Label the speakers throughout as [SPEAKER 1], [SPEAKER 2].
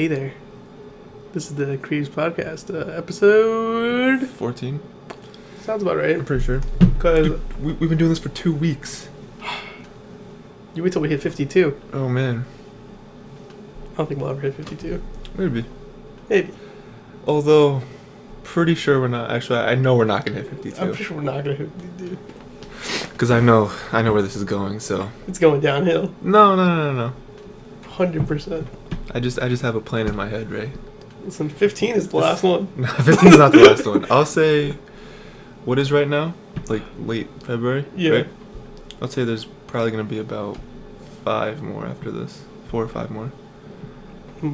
[SPEAKER 1] Hey there. This is the Creatives Podcast, episode
[SPEAKER 2] 14.
[SPEAKER 1] Sounds about right.
[SPEAKER 2] I'm pretty sure.
[SPEAKER 1] Cause
[SPEAKER 2] We've been doing this for 2 weeks.
[SPEAKER 1] you wait till we hit 52.
[SPEAKER 2] Oh man.
[SPEAKER 1] I don't think we'll ever hit 52.
[SPEAKER 2] Maybe.
[SPEAKER 1] Maybe.
[SPEAKER 2] Although, pretty sure we're not. Actually, I know we're not gonna hit 52.
[SPEAKER 1] I'm pretty sure we're not gonna hit 52.
[SPEAKER 2] Because I know where this is going. So.
[SPEAKER 1] It's going downhill.
[SPEAKER 2] No.
[SPEAKER 1] 100%.
[SPEAKER 2] I just have a plan in my head, Ray.
[SPEAKER 1] Listen, 15 is the last one.
[SPEAKER 2] No, 15 is not the last one. I'll say, what is right now? Like late February.
[SPEAKER 1] Yeah.
[SPEAKER 2] Right? I'll say there's probably gonna be about 5 more after this. 4 or 5 more.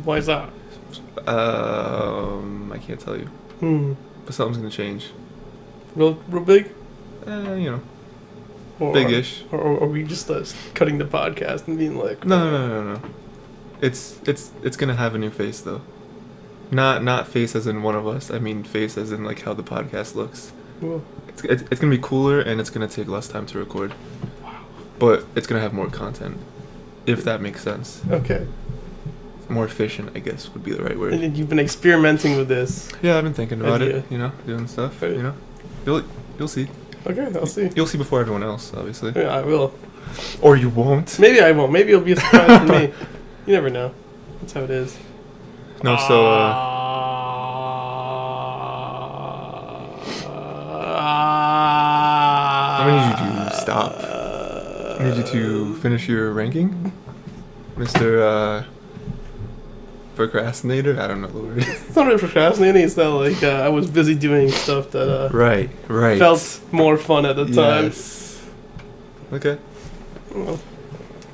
[SPEAKER 1] Why is that?
[SPEAKER 2] I can't tell you. But something's gonna change.
[SPEAKER 1] Real big?
[SPEAKER 2] You know.
[SPEAKER 1] Or,
[SPEAKER 2] Big-ish.
[SPEAKER 1] Or are we just cutting the podcast and being like...
[SPEAKER 2] No. It's gonna have a new face though. Not face as in one of us. I mean face as in like how the podcast looks.
[SPEAKER 1] Well,
[SPEAKER 2] It's gonna be cooler and it's gonna take less time to record.
[SPEAKER 1] wow.
[SPEAKER 2] But it's gonna have more content, if that makes sense.
[SPEAKER 1] Okay.
[SPEAKER 2] More efficient, I guess, would be the right word.
[SPEAKER 1] And you've been experimenting with this.
[SPEAKER 2] Yeah, I've been thinking about
[SPEAKER 1] Idea.
[SPEAKER 2] it. You know, doing stuff.
[SPEAKER 1] Right.
[SPEAKER 2] You know, you'll see.
[SPEAKER 1] Okay, I'll see.
[SPEAKER 2] You'll see before everyone else, obviously.
[SPEAKER 1] Yeah, I will.
[SPEAKER 2] Or you won't.
[SPEAKER 1] Maybe I won't. Maybe it'll be a surprise for me. You never know. That's how it is.
[SPEAKER 2] No, so I need you to stop. I need you to finish your ranking, Mr. Procrastinator. I don't know the word.
[SPEAKER 1] It's not really procrastinating. It's that like I was busy doing stuff that
[SPEAKER 2] Right.
[SPEAKER 1] felt more fun at the time.
[SPEAKER 2] Yes. Okay.
[SPEAKER 1] Well,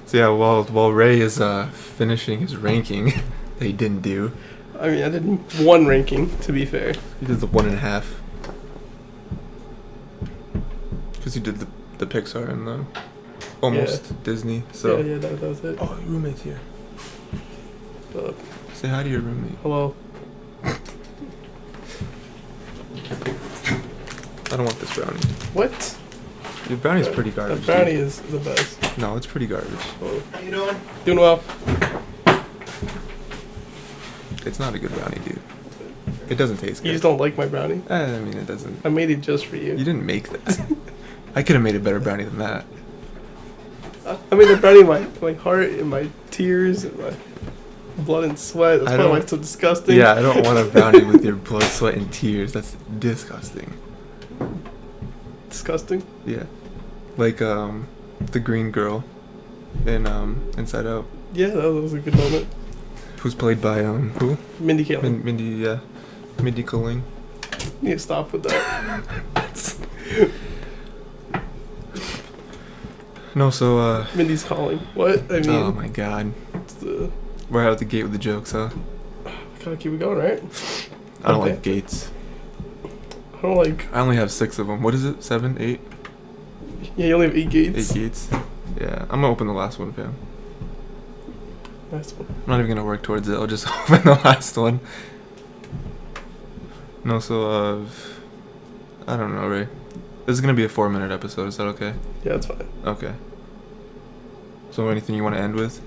[SPEAKER 2] So yeah, while Ray is finishing his ranking that he didn't do,
[SPEAKER 1] I mean, I did one ranking, to be fair.
[SPEAKER 2] he did the 1.5. Because he did the Pixar and the almost Disney. So.
[SPEAKER 1] Yeah, that was it.
[SPEAKER 2] Oh, your roommate's here. Say hi to your roommate.
[SPEAKER 1] Hello.
[SPEAKER 2] I don't want this brownie.
[SPEAKER 1] What?
[SPEAKER 2] Your brownie's pretty garbage.
[SPEAKER 1] The brownie
[SPEAKER 2] dude.
[SPEAKER 1] is the best.
[SPEAKER 2] No, it's pretty garbage.
[SPEAKER 1] Oh.
[SPEAKER 3] How you doing?
[SPEAKER 1] Doing well.
[SPEAKER 2] It's not a good brownie, dude. It doesn't taste good.
[SPEAKER 1] You just don't like my brownie?
[SPEAKER 2] I mean, it doesn't.
[SPEAKER 1] I made it just for you.
[SPEAKER 2] You didn't make that. I could have made a better brownie than that.
[SPEAKER 1] I made the brownie in my heart, in my tears, and my blood and sweat. That's probably why it's so disgusting.
[SPEAKER 2] Yeah, I don't want a brownie with your blood, sweat, and tears. That's disgusting.
[SPEAKER 1] Disgusting?
[SPEAKER 2] Yeah. Like, the green girl in, Inside Out.
[SPEAKER 1] Yeah, that was a good moment.
[SPEAKER 2] Who's played by, who?
[SPEAKER 1] Mindy Kaling.
[SPEAKER 2] Mindy Kaling.
[SPEAKER 1] You need to stop with that.
[SPEAKER 2] No, so,
[SPEAKER 1] Mindy's calling. What? I mean,
[SPEAKER 2] oh my god.
[SPEAKER 1] it's the...
[SPEAKER 2] We're out the gate with the jokes, huh?
[SPEAKER 1] Gotta keep it going, right?
[SPEAKER 2] I don't
[SPEAKER 1] Okay.
[SPEAKER 2] like gates.
[SPEAKER 1] I don't like...
[SPEAKER 2] I only have 6 of them. What is it? 7? 8?
[SPEAKER 1] Yeah, you only have 8 gates.
[SPEAKER 2] 8 gates? Yeah, I'm gonna open the last one, fam.
[SPEAKER 1] Nice one.
[SPEAKER 2] I'm not even gonna work towards it. I'll just open the last one. No, so, I don't know, Ray. This is gonna be a 4-minute episode. Is that okay?
[SPEAKER 1] Yeah, that's fine.
[SPEAKER 2] Okay. So, anything you want to end with?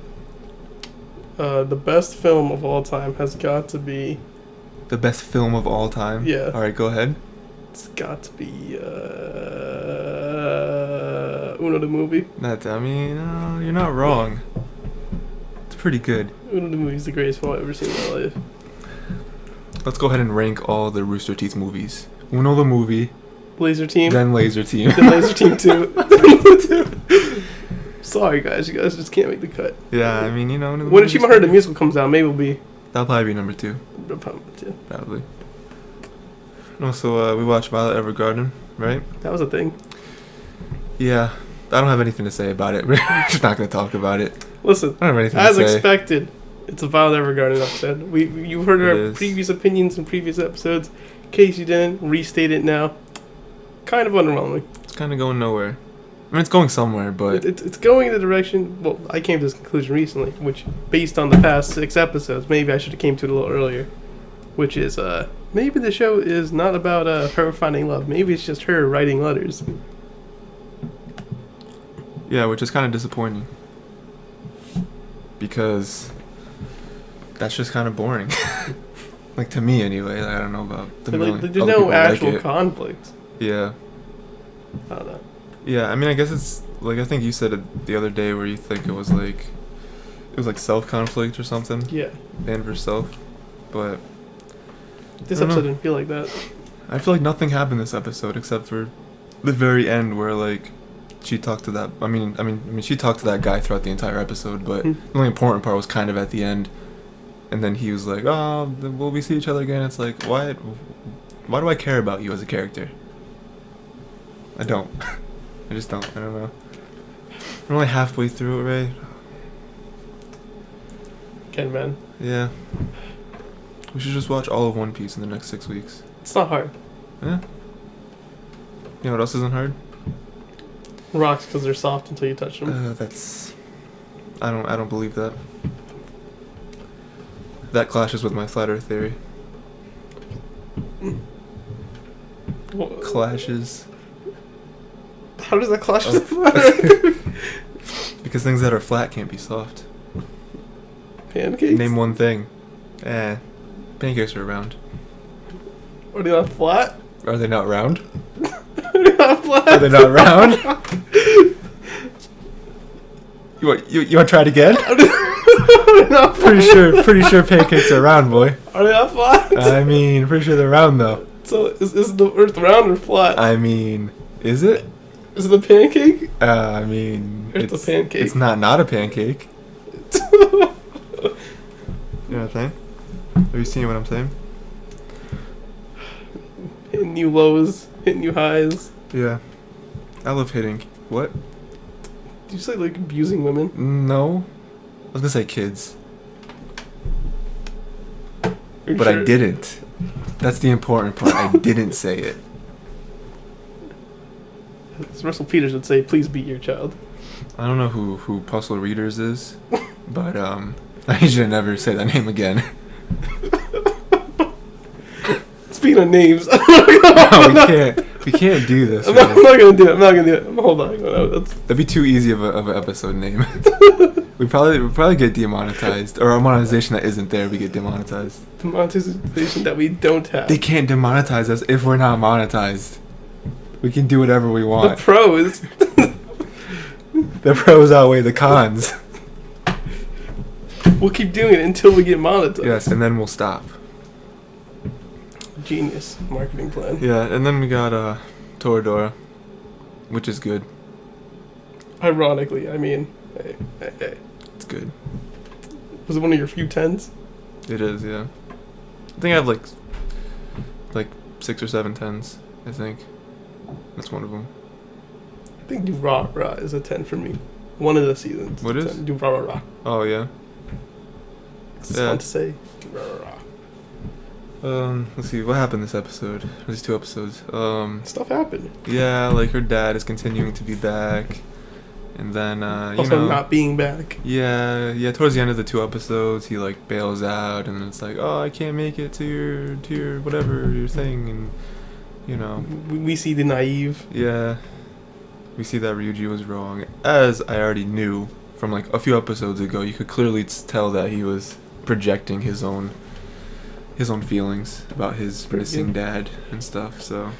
[SPEAKER 1] The best film of all time has got to be...
[SPEAKER 2] The best film of all time?
[SPEAKER 1] Yeah.
[SPEAKER 2] Alright, go ahead.
[SPEAKER 1] It's got to be, Uno the movie.
[SPEAKER 2] I mean, you're not wrong. It's pretty good.
[SPEAKER 1] Uno the movie is the greatest film I've ever seen in my life.
[SPEAKER 2] Let's go ahead and rank all the Rooster Teeth movies. Uno the movie,
[SPEAKER 1] Laser Team.
[SPEAKER 2] then Laser Team.
[SPEAKER 1] Then Laser Team 2. Sorry, guys. You guys just can't make the cut.
[SPEAKER 2] Yeah, I mean, you know.
[SPEAKER 1] When Achievement Hunter the musical comes out, maybe it'll be...
[SPEAKER 2] That'll probably be number 2. Probably. No, so we watched Violet Evergarden, right?
[SPEAKER 1] That was a thing.
[SPEAKER 2] Yeah. I don't have anything to say about it. We're just not going to talk about it.
[SPEAKER 1] Listen,
[SPEAKER 2] I don't have anything
[SPEAKER 1] as
[SPEAKER 2] to say.
[SPEAKER 1] expected, it's a Violet Evergarden episode. You heard
[SPEAKER 2] It
[SPEAKER 1] our
[SPEAKER 2] is.
[SPEAKER 1] previous opinions in previous episodes. In case you didn't, restate it now. Kind of underwhelming.
[SPEAKER 2] It's kind of going nowhere. I mean, it's going somewhere, but...
[SPEAKER 1] It's going in the direction... Well, I came to this conclusion recently, which, based on the past 6 episodes, maybe I should have came to it a little earlier. Which is, maybe the show is not about her finding love. Maybe it's just her writing letters.
[SPEAKER 2] Yeah, which is kind of disappointing. Because that's just kind of boring. Like, to me anyway. Like, I don't know about the
[SPEAKER 1] But,
[SPEAKER 2] million
[SPEAKER 1] like, there's
[SPEAKER 2] other
[SPEAKER 1] no
[SPEAKER 2] people
[SPEAKER 1] actual
[SPEAKER 2] like it.
[SPEAKER 1] conflict.
[SPEAKER 2] Yeah.
[SPEAKER 1] I don't know.
[SPEAKER 2] Yeah, I mean, I guess it's like, I think you said it the other day where you think it was like self-conflict or something.
[SPEAKER 1] Yeah.
[SPEAKER 2] Man versus self. But
[SPEAKER 1] This
[SPEAKER 2] I don't know.
[SPEAKER 1] episode didn't feel like that.
[SPEAKER 2] I feel like nothing happened this episode except for the very end where like she talked to that. I mean, she talked to that guy throughout the entire episode, but
[SPEAKER 1] Hmm.
[SPEAKER 2] the only important part was kind of at the end. And then he was like, "Oh, will we see each other again?" It's like, why do I care about you as a character? I don't. I just don't. I don't know. We're only halfway through it, right?
[SPEAKER 1] Okay, man.
[SPEAKER 2] Yeah. We should just watch all of One Piece in the next 6 weeks.
[SPEAKER 1] It's not hard.
[SPEAKER 2] Yeah. You know what else isn't hard?
[SPEAKER 1] Rocks, because they're soft until you touch them.
[SPEAKER 2] That's. I don't believe that. That clashes with my flat Earth theory. Clashes.
[SPEAKER 1] How does that clash
[SPEAKER 2] Oh.
[SPEAKER 1] with the flat?
[SPEAKER 2] Because things that are flat can't be soft.
[SPEAKER 1] Pancakes?
[SPEAKER 2] Name one thing. Pancakes are round.
[SPEAKER 1] Are they not flat?
[SPEAKER 2] Are they not round?
[SPEAKER 1] Are they not flat?
[SPEAKER 2] Are they not round? You want to try it again?
[SPEAKER 1] Are they not flat?
[SPEAKER 2] Pretty sure pancakes are round, boy.
[SPEAKER 1] Are they not flat?
[SPEAKER 2] I mean, pretty sure they're round though.
[SPEAKER 1] So is the Earth round or flat?
[SPEAKER 2] I mean, is it?
[SPEAKER 1] Is it a pancake?
[SPEAKER 2] I mean,
[SPEAKER 1] It's a pancake.
[SPEAKER 2] It's not a pancake. You know what I'm saying? Are you seeing what I'm saying?
[SPEAKER 1] Hitting new lows, hitting new highs.
[SPEAKER 2] Yeah. I love hitting. What?
[SPEAKER 1] Did you say like abusing women?
[SPEAKER 2] No. I was gonna say kids.
[SPEAKER 1] Are you
[SPEAKER 2] But I
[SPEAKER 1] sure?
[SPEAKER 2] didn't. That's the important part. I didn't say it.
[SPEAKER 1] As Russell Peters would say, please beat your child.
[SPEAKER 2] I don't know who Puzzle Readers is, but I need you to never say that name again.
[SPEAKER 1] Speaking of names,
[SPEAKER 2] No, we can't do this.
[SPEAKER 1] I'm
[SPEAKER 2] Man.
[SPEAKER 1] not gonna do it. I'm not gonna do it. Hold on. That's,
[SPEAKER 2] That'd be too easy of an episode name. we probably get demonetized, or our monetization that isn't there, we get demonetized.
[SPEAKER 1] the monetization that we don't have.
[SPEAKER 2] They can't demonetize us if we're not monetized. We can do whatever we
[SPEAKER 1] The
[SPEAKER 2] want.
[SPEAKER 1] pros.
[SPEAKER 2] The pros outweigh the cons.
[SPEAKER 1] We'll keep doing it until we get monetized.
[SPEAKER 2] Yes, and then we'll stop.
[SPEAKER 1] Genius marketing plan.
[SPEAKER 2] Yeah, and then we got Toradora, which is good.
[SPEAKER 1] Ironically, I mean, hey.
[SPEAKER 2] It's good.
[SPEAKER 1] Was it one of your few tens?
[SPEAKER 2] It is, yeah. I think I have like 6 or 7 tens. I think that's one of them.
[SPEAKER 1] I think Do Rah Rah is a 10 for me. One of the seasons.
[SPEAKER 2] What is?
[SPEAKER 1] Do Rah Rah Rah.
[SPEAKER 2] Oh yeah.
[SPEAKER 1] It's
[SPEAKER 2] Yeah.
[SPEAKER 1] fun to say. Do Rah Rah Rah.
[SPEAKER 2] Let's see what happened this episode. These 2 episodes.
[SPEAKER 1] Stuff happened.
[SPEAKER 2] Yeah, like her dad is continuing to be back, and then you
[SPEAKER 1] Also,
[SPEAKER 2] know.
[SPEAKER 1] not being back.
[SPEAKER 2] Yeah. Towards the end of the 2 episodes, he like bails out, and then it's like, oh, I can't make it to your whatever your thing, and you know.
[SPEAKER 1] We see the naive.
[SPEAKER 2] Yeah, we see that Ryuji was wrong, as I already knew from like a few episodes ago. You could clearly tell that he was projecting his own feelings about his missing dad and stuff. So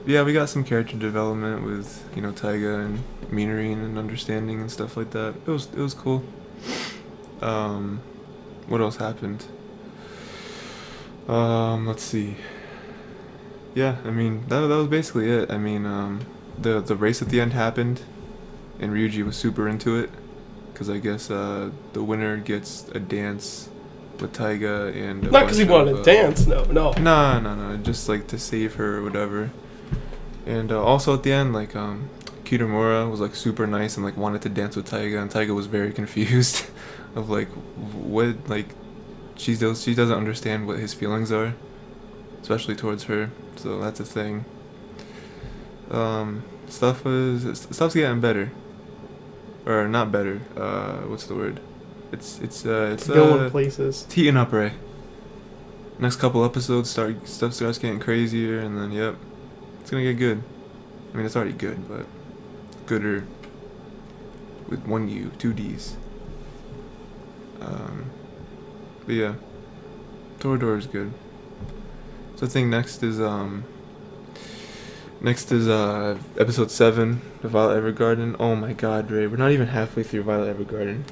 [SPEAKER 2] yeah, we got some character development with Taiga and Minori and understanding and stuff like that. It was cool. What else happened? Let's see. Yeah, I mean that was basically it. I mean the race at the end happened, and Ryuji was super into it, because I guess the winner gets a dance with Taiga and
[SPEAKER 1] Not because he wanted to dance, no.
[SPEAKER 2] No, just like to save her or whatever. And also at the end, like Kitamura was like super nice and like wanted to dance with Taiga, and Taiga was very confused of like what, like she doesn't understand what his feelings are, especially towards her. So that's a thing. Stuff's getting better, or not better. What's the word? It's
[SPEAKER 1] Going places.
[SPEAKER 2] heating up, right? Next couple episodes stuff starts getting crazier, and then yep, it's gonna get good. I mean, it's already good, but gooder with 1 U, 2 Ds. But yeah, Toradora is good. So I think next is episode 7 of Violet Evergarden. Oh my God, Ray, we're not even halfway through Violet Evergarden.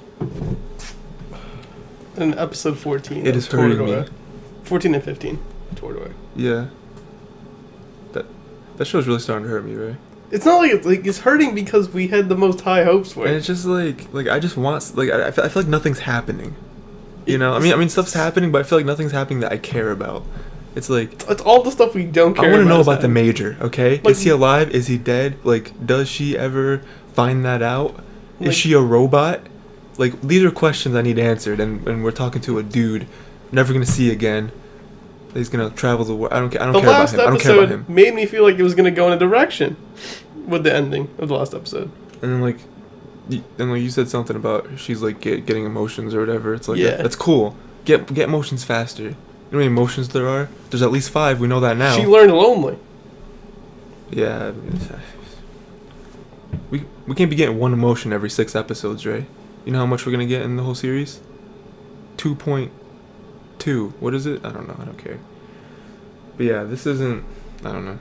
[SPEAKER 1] And episode 14.
[SPEAKER 2] It is hurting me.
[SPEAKER 1] 14 and 15. Toradora.
[SPEAKER 2] Yeah. That show's really starting to hurt me, Ray.
[SPEAKER 1] It's not like it's hurting because we had the most high hopes for it.
[SPEAKER 2] And it's just like I just want I feel like nothing's happening. You know, I mean stuff's happening, but I feel like nothing's happening that I care about. It's like
[SPEAKER 1] it's all the stuff we don't care about.
[SPEAKER 2] I want to know about the Major, okay?
[SPEAKER 1] Like,
[SPEAKER 2] is he alive? Is he dead? Like, does she ever find that out?
[SPEAKER 1] Like,
[SPEAKER 2] is she a robot? Like, these are questions I need answered, and we're talking to a dude never gonna see again. He's gonna travel the world. I don't care about him.
[SPEAKER 1] The last episode made me feel like it was gonna go in a direction with the ending of the last episode.
[SPEAKER 2] And then you said something about she's like getting emotions or whatever. It's like
[SPEAKER 1] yeah.
[SPEAKER 2] That's cool. Get emotions faster. You know how many emotions there are? There's at least 5. We know that now.
[SPEAKER 1] She learned lonely.
[SPEAKER 2] Yeah. We can't be getting one emotion every 6 episodes, Ray. You know how much we're gonna get in the whole series? 2.2. What is it? I don't know. I don't care. But yeah, this isn't. I don't know.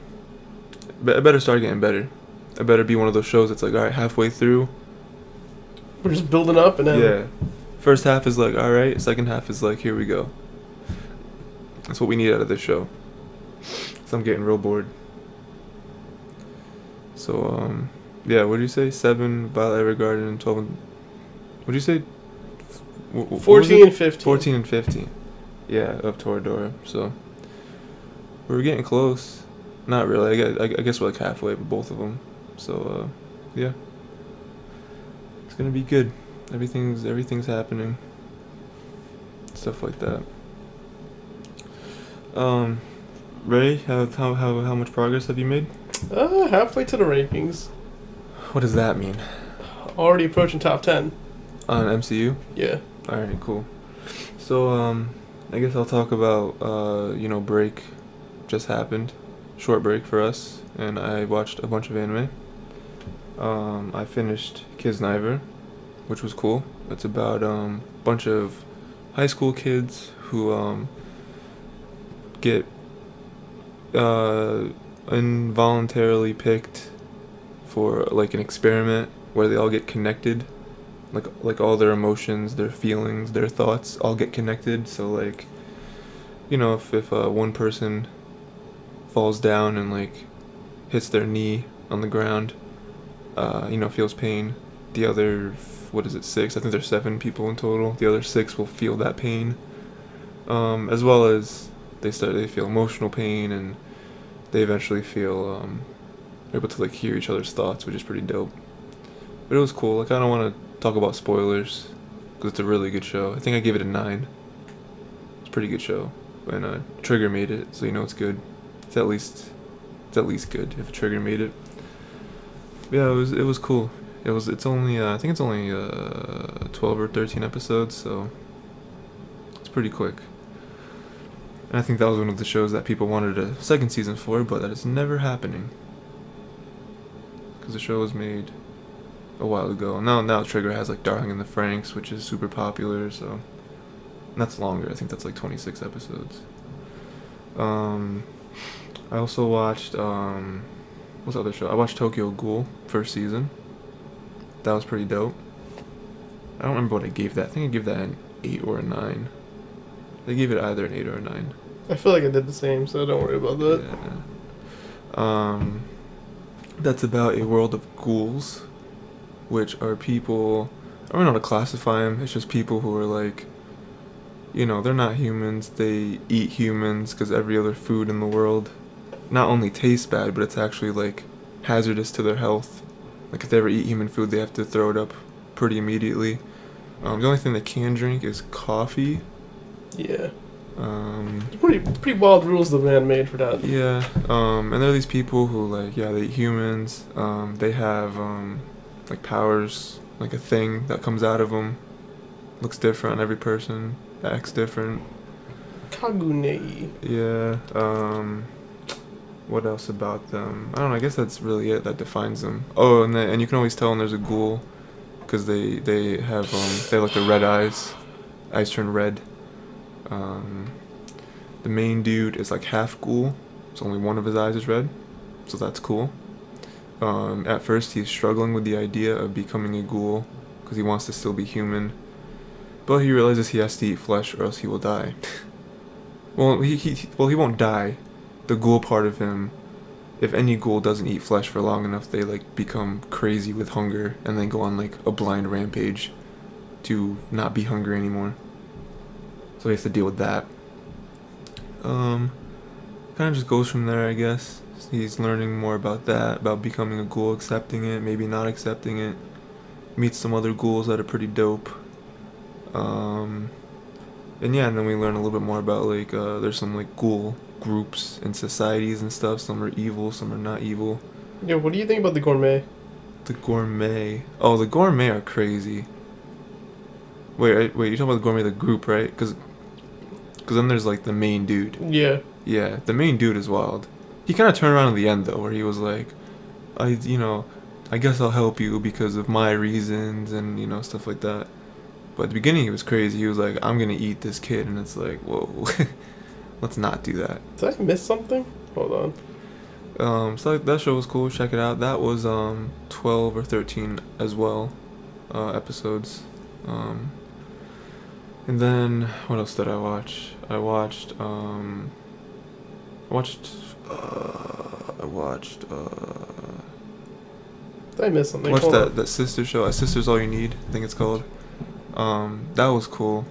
[SPEAKER 2] But I better start getting better. I better be one of those shows that's like, all right, halfway through.
[SPEAKER 1] We're just building up and then.
[SPEAKER 2] Yeah. First half is like, all right. Second half is like, here we go. That's what we need out of this show. So I'm getting real bored. So, yeah, what did you say? 7, Violet Evergarden, 12, and... What did you say?
[SPEAKER 1] 14 and 15.
[SPEAKER 2] 14 and 15. Yeah, of Toradora. So, we're getting close. Not really. I guess we're like halfway with both of them. So, yeah. It's gonna be good. Everything's happening. Stuff like that. Ray, how much progress have you made?
[SPEAKER 1] Halfway to the rankings.
[SPEAKER 2] What does that mean?
[SPEAKER 1] Already approaching top 10.
[SPEAKER 2] On MCU?
[SPEAKER 1] Yeah.
[SPEAKER 2] Alright, cool. So, I guess I'll talk about, break just happened. Short break for us, and I watched a bunch of anime. I finished Kisniver, which was cool. It's about a bunch of high school kids who get involuntarily picked for like an experiment where they all get connected, like all their emotions, their feelings, their thoughts all get connected. So like, if one person falls down and like hits their knee on the ground, feels pain, the other 6? I think there's 7 people in total. The other 6 will feel that pain, as well as they feel emotional pain, and they eventually feel able to like hear each other's thoughts, which is pretty dope. But it was cool. Like, I don't want to talk about spoilers because it's a really good show. I think I gave it a 9. It's a pretty good show, and Trigger made it, so it's good. It's at least good if Trigger made it. Yeah, it was cool. It's only I think it's only 12 or 13 episodes, so it's pretty quick. And I think that was one of the shows that people wanted a second season for, but that is never happening. Because the show was made a while ago. Now Trigger has like Darling in the Franxx, which is super popular, so... And that's longer. I think that's like 26 episodes. I also watched, what's the other show? I watched Tokyo Ghoul, first season. That was pretty dope. I don't remember what I gave that. I think I gave that an 8 or a 9. They gave it either an 8 or a 9.
[SPEAKER 1] I feel like I did the same, so don't worry about that.
[SPEAKER 2] Yeah. That's about a world of ghouls, which are people... I don't know how to classify them. It's just people who are like... they're not humans. They eat humans because every other food in the world not only tastes bad, but it's actually like hazardous to their health. Like, if they ever eat human food, they have to throw it up pretty immediately. The only thing they can drink is coffee.
[SPEAKER 1] Yeah. Pretty wild rules the man made for that.
[SPEAKER 2] Yeah. And there are these people who like, they eat humans. They have like powers, like a thing that comes out of them. Looks different on every person. Acts different.
[SPEAKER 1] Kagune.
[SPEAKER 2] Yeah. What else about them? I don't know. I guess that's really it that defines them. Oh, and you can always tell when there's a ghoul because they have like the red eyes. Eyes turn red. The main dude is like half ghoul, so only one of his eyes is red, so that's cool. At first, he's struggling with the idea of becoming a ghoul because he wants to still be human, but he realizes he has to eat flesh or else he will die. Well, he won't die. The ghoul part of him, if any ghoul doesn't eat flesh for long enough, they like become crazy with hunger and then go on like a blind rampage to not be hungry anymore. So he has to deal with that. Kind of just goes from there, I guess. He's learning more about that, about becoming a ghoul, accepting it, maybe not accepting it. Meets some other ghouls that are pretty dope. And yeah, and then we learn a little bit more about like there's some like ghoul groups and societies and stuff. Some are evil, some are not evil.
[SPEAKER 1] Yeah, what do you think about the gourmet?
[SPEAKER 2] The gourmet. Oh, the gourmet are crazy. Wait, you're talking about the gourmet, the group, right? Because then there's like the main dude.
[SPEAKER 1] Yeah.
[SPEAKER 2] Yeah, the main dude is wild. He kind of turned around in the end though, where he was like, I guess I'll help you because of my reasons and stuff like that. But at the beginning he was crazy. He was like, I'm gonna eat this kid, and it's like, whoa, let's not do that.
[SPEAKER 1] Did I miss something? Hold on.
[SPEAKER 2] So that show was cool. Check it out. That was 12 or 13 as well, episodes. And then what else did I watch? I watched
[SPEAKER 1] Did I miss something?
[SPEAKER 2] watched
[SPEAKER 1] Hold
[SPEAKER 2] that sister show. A Sister's All You Need, I think it's called. That was cool.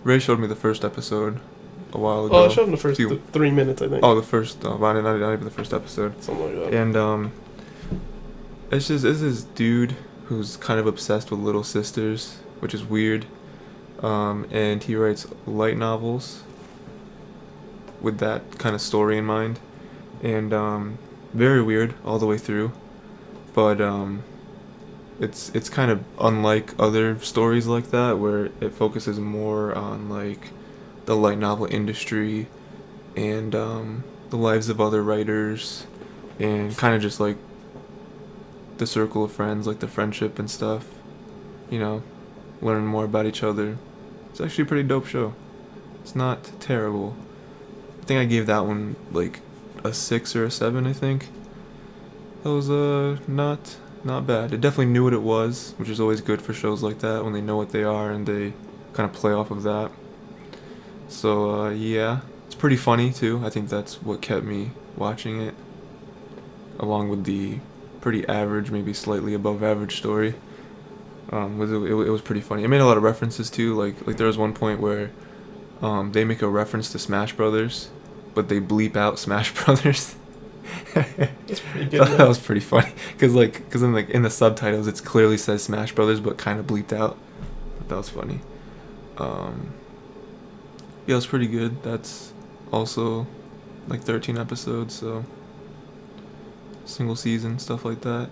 [SPEAKER 2] Ray showed me the first episode a while ago.
[SPEAKER 1] Oh, I showed him the first 3 minutes, I think.
[SPEAKER 2] Oh, the first, not even the first episode.
[SPEAKER 1] Something like that.
[SPEAKER 2] And it's this dude who's kind of obsessed with little sisters, which is weird. And he writes light novels with that kind of story in mind, and very weird all the way through. But it's kind of unlike other stories like that, where it focuses more on like the light novel industry and the lives of other writers, and kind of just like the circle of friends, like the friendship and stuff. Learning more about each other. It's actually a pretty dope show. It's not terrible. I think I gave that one like a 6 or a 7, I think. That was not bad. It definitely knew what it was, which is always good for shows like that, when they know what they are and they kind of play off of that. So yeah, it's pretty funny too. I think that's what kept me watching it, along with the pretty average, maybe slightly above average story. It was pretty funny. It made a lot of references too. Like there was one point where they make a reference to Smash Brothers, but they bleep out Smash Brothers.
[SPEAKER 1] That's pretty good.
[SPEAKER 2] That was pretty funny because then like in the subtitles it clearly says Smash Brothers but kind of bleeped out. But that was funny. Yeah, it was pretty good. That's also like 13 episodes, so single season, stuff like that.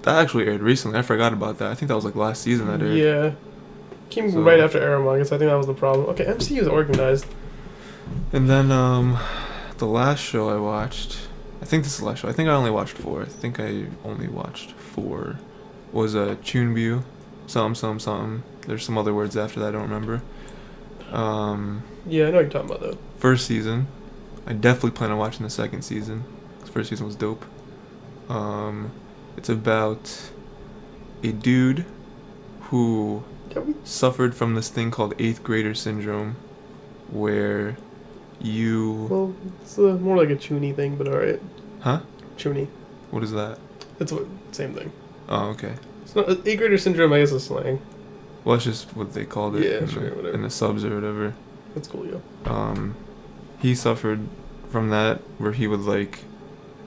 [SPEAKER 2] That actually aired recently. I forgot about that. I think that was like last season that aired.
[SPEAKER 1] Yeah. Came right after Aramon, so I think that was the problem. Okay, MCU is organized.
[SPEAKER 2] And then the last show I watched, I think this is the last show. I think I only watched 4. I think I only watched 4. Was Chunbyu, something. There's some other words after that I don't remember.
[SPEAKER 1] Yeah, I know what you're talking about though.
[SPEAKER 2] First season. I definitely plan on watching the second season. The first season was dope. It's about a dude who suffered from this thing called 8th grader syndrome, where you...
[SPEAKER 1] Well, it's more like a Chuny thing, but alright.
[SPEAKER 2] Huh?
[SPEAKER 1] Chuny.
[SPEAKER 2] What is that?
[SPEAKER 1] It's same thing.
[SPEAKER 2] Oh, okay.
[SPEAKER 1] It's not 8th grader syndrome, I guess, is slang.
[SPEAKER 2] Well, it's just what they called it
[SPEAKER 1] whatever.
[SPEAKER 2] in the subs or whatever.
[SPEAKER 1] That's cool, yo.
[SPEAKER 2] He suffered from that, where he would like,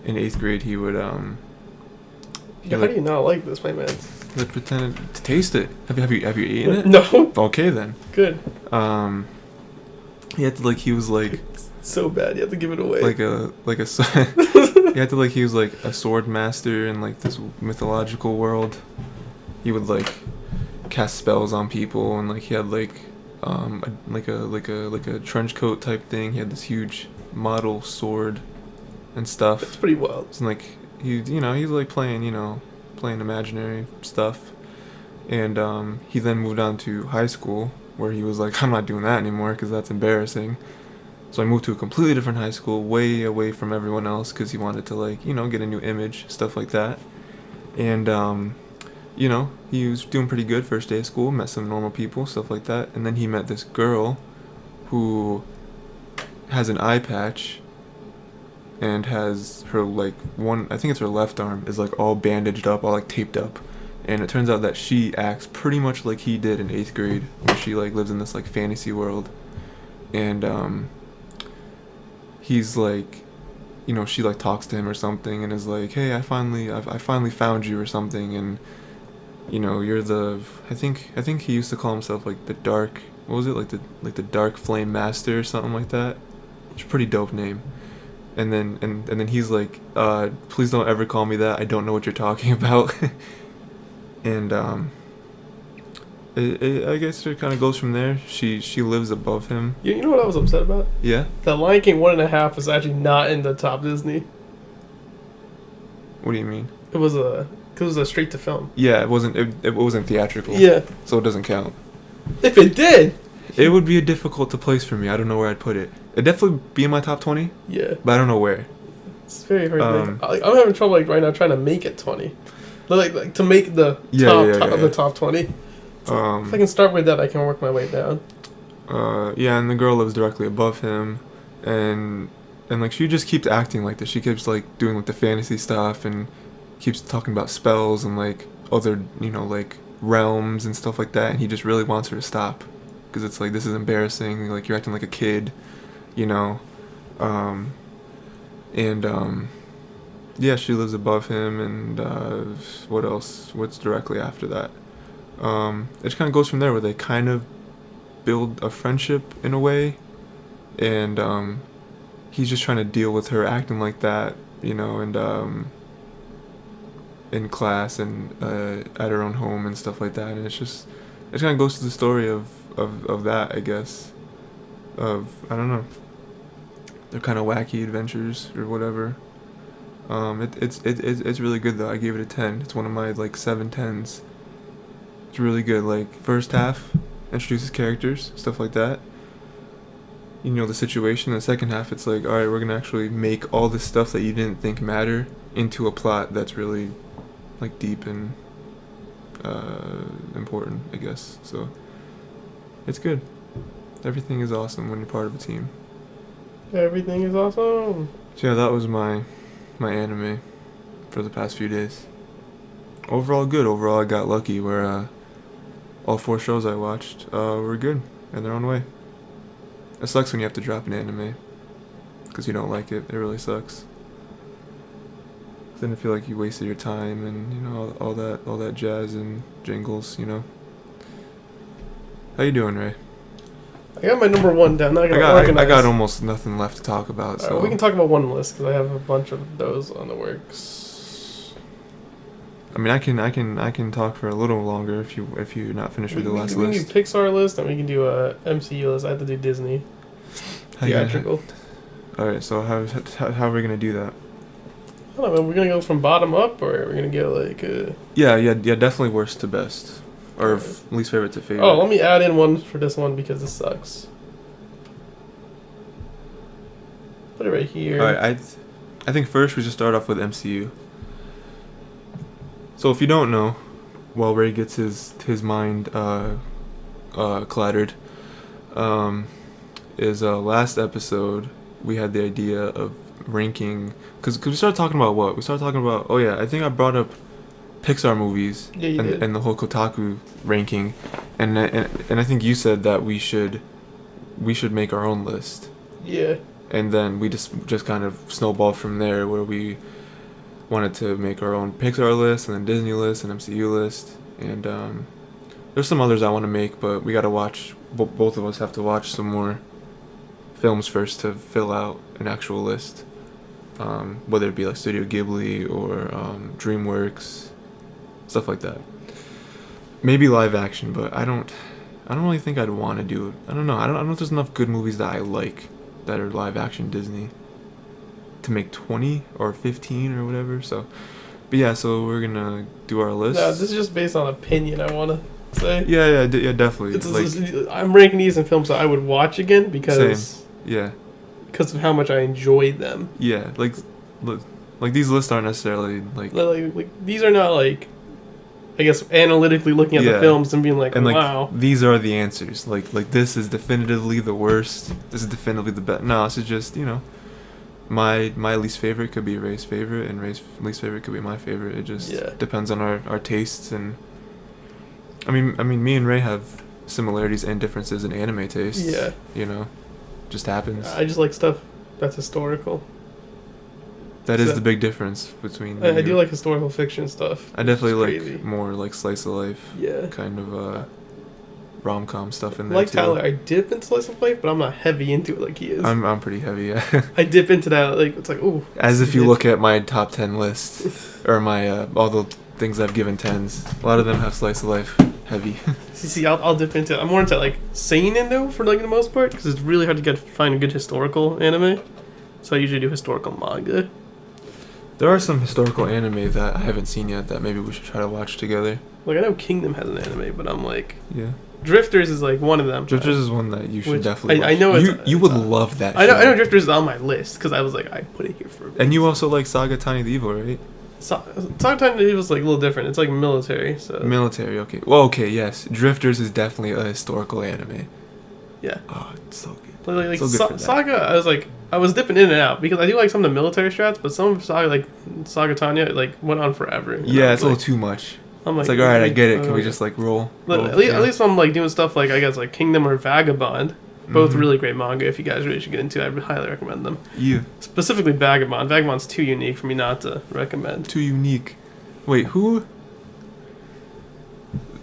[SPEAKER 2] in 8th grade, he would
[SPEAKER 1] Yeah, how do you not like this, my man?
[SPEAKER 2] They pretended to taste it. Have you eaten it?
[SPEAKER 1] No.
[SPEAKER 2] Okay then.
[SPEAKER 1] Good.
[SPEAKER 2] He had to he was like
[SPEAKER 1] It's so bad. You have to give it away.
[SPEAKER 2] he had to he was like a sword master in like this mythological world. He would like cast spells on people, and he had a trench coat type thing. He had this huge model sword and stuff.
[SPEAKER 1] It's pretty wild.
[SPEAKER 2] And he's like playing imaginary stuff. And he then moved on to high school, where he was like, I'm not doing that anymore because that's embarrassing. So I moved to a completely different high school, way away from everyone else, because he wanted to, like, get a new image, stuff like that. And he was doing pretty good first day of school, met some normal people, stuff like that. And then he met this girl who has an eye patch and has her, like, I think it's her left arm, is, like, all bandaged up, all, like, taped up. And it turns out that she acts pretty much like he did in 8th grade, where she, like, lives in this, like, fantasy world. And, he's, like, she, like, talks to him or something and is like, hey, I finally found you or something, and, you're I think he used to call himself, like, the dark, what was it, like the dark flame master or something like that. It's a pretty dope name. And then he's like, please don't ever call me that, I don't know what you're talking about. And I guess it kind of goes from there. She lives above him.
[SPEAKER 1] You know what I was upset about?
[SPEAKER 2] Yeah.
[SPEAKER 1] The Lion King 1.5 is actually not in the top Disney.
[SPEAKER 2] What do you mean?
[SPEAKER 1] It was a straight to film.
[SPEAKER 2] Yeah, it wasn't theatrical.
[SPEAKER 1] Yeah.
[SPEAKER 2] So it doesn't count.
[SPEAKER 1] If it did,
[SPEAKER 2] it would be difficult to place for me. I don't know where I'd put it. It'd definitely be in my top 20.
[SPEAKER 1] Yeah.
[SPEAKER 2] But I don't know where.
[SPEAKER 1] It's very hard. I'm having trouble, like, right now trying to make it 20. Like to make the top of the top 20. So if I can start with that, I can work my way down.
[SPEAKER 2] Yeah, and the girl lives directly above him, and like, she just keeps acting like this. She keeps, like, doing, like, the fantasy stuff and keeps talking about spells and, like, other, like, realms and stuff like that, and he just really wants her to stop, because it's like, this is embarrassing, like, you're acting like a kid, yeah, she lives above him, and what else? What's directly after that? It just kind of goes from there, where they kind of build a friendship in a way, and he's just trying to deal with her acting like that, and in class and at her own home and stuff like that, and it kind of goes to the story of that, I guess, I don't know, they're kind of wacky adventures or whatever. It's really good though. I gave it a 10. It's one of my, like, 7 10s. It's really good. Like, first half introduces characters, stuff like that. The situation. The second half, it's like, all right, we're gonna actually make all this stuff that you didn't think matter into a plot that's really, like, deep and important, I guess. So it's good. Everything is awesome when you're part of a team.
[SPEAKER 1] Everything is awesome.
[SPEAKER 2] So yeah, that was my anime for the past few days. Overall good. Overall, I got lucky where all 4 shows I watched were good in their own way. It sucks when you have to drop an anime because you don't like it. It really sucks. Then I feel like you wasted your time and all that jazz and jingles. How you doing, Ray?
[SPEAKER 1] I got my number 1 down. Now
[SPEAKER 2] I got almost nothing left to talk about. So
[SPEAKER 1] we can talk about one list because I have a bunch of those on the works.
[SPEAKER 2] I mean, I can talk for a little longer if you're not finished with the last list.
[SPEAKER 1] We can do Pixar list and we can do a MCU list. I have to do Disney theatrical.
[SPEAKER 2] All right, so how are we gonna do that?
[SPEAKER 1] I don't know. We're gonna go from bottom up, or we're gonna go like.
[SPEAKER 2] Yeah, definitely worst to best, or least favorite to favorite.
[SPEAKER 1] Oh, let me add in one for this one because this sucks. Put it right here.
[SPEAKER 2] All right, I think first we should start off with MCU. So if you don't know, while Ray gets his mind clattered, is last episode we had the idea of ranking, because we started talking about what? We started talking about, oh yeah, I think I brought up Pixar movies and the whole Kotaku ranking, and I think you said that we should make our own list.
[SPEAKER 1] Yeah. And
[SPEAKER 2] then we just kind of snowballed from there, where we wanted to make our own Pixar list and then Disney list and MCU list, and there's some others I want to make, but we got to watch. Both of us have to watch some more films first to fill out an actual list, whether it be like Studio Ghibli or DreamWorks, stuff like that. Maybe live action, but I don't really think I'd want to do it. I don't know. I don't know if there's enough good movies that I like that are live action Disney to make 20 or 15 or whatever. So, but yeah, so we're gonna do our list.
[SPEAKER 1] No, this is just based on opinion. I wanna. say.
[SPEAKER 2] Yeah, definitely.
[SPEAKER 1] I'm ranking these in films that I would watch again because
[SPEAKER 2] Same. Yeah.
[SPEAKER 1] Because of how much I enjoy them.
[SPEAKER 2] Yeah, like these lists aren't necessarily
[SPEAKER 1] like these are not like, I guess, analytically looking at the films and being like,
[SPEAKER 2] and
[SPEAKER 1] wow,
[SPEAKER 2] these are the answers. Like this is definitively the worst. This is definitively the best. No, this is just my least favorite could be Ray's favorite, and Ray's least favorite could be my favorite. It just depends on our tastes, and I mean, me and Ray have similarities and differences in anime tastes. Yeah, just happens.
[SPEAKER 1] I just like stuff that's historical.
[SPEAKER 2] That is the big difference between.
[SPEAKER 1] I do like historical fiction stuff.
[SPEAKER 2] I definitely like more like slice of life.
[SPEAKER 1] Yeah.
[SPEAKER 2] Kind of rom-com stuff in there.
[SPEAKER 1] Like
[SPEAKER 2] too.
[SPEAKER 1] Tyler, I dip into slice of life, but I'm not heavy into it like he is.
[SPEAKER 2] I'm pretty heavy. Yeah.
[SPEAKER 1] I dip into that like it's like ooh.
[SPEAKER 2] As if you look at my top 10 list, or my all the things I've given 10s, a lot of them have slice of life heavy.
[SPEAKER 1] See, I'll dip into it. I'm more into like seinen though for like the most part because it's really hard to find a good historical anime. So I usually do historical manga.
[SPEAKER 2] There are some historical anime that I haven't seen yet that maybe we should try to watch together.
[SPEAKER 1] Like I know Kingdom has an anime, but I'm like,
[SPEAKER 2] yeah,
[SPEAKER 1] Drifters is like one of them.
[SPEAKER 2] Drifters is one that you should definitely watch.
[SPEAKER 1] I know
[SPEAKER 2] you would love that.
[SPEAKER 1] I know Drifters is on my list because I was like, I put it here for.
[SPEAKER 2] And you also like Saga Tiny Evil, right?
[SPEAKER 1] Saga Tiny Evil is like a little different. It's like military. So
[SPEAKER 2] military, okay. Well, okay, yes. Drifters is definitely a historical anime.
[SPEAKER 1] Yeah.
[SPEAKER 2] Oh, it's so good.
[SPEAKER 1] Like so good Saga, I was dipping in and out because I do like some of the military strats, but some of Saga, like Saga Tanya, like went on forever.
[SPEAKER 2] Yeah, it's a little too much.
[SPEAKER 1] I'm like,
[SPEAKER 2] it's like, all right, I get it. Can we just like roll?
[SPEAKER 1] At least I'm like doing stuff like I guess like Kingdom or Vagabond, both really great manga. If you guys really should get into, I would highly recommend them.
[SPEAKER 2] Yeah. Specifically
[SPEAKER 1] Vagabond. Vagabond's too unique for me not to recommend.
[SPEAKER 2] Too unique. Wait, who?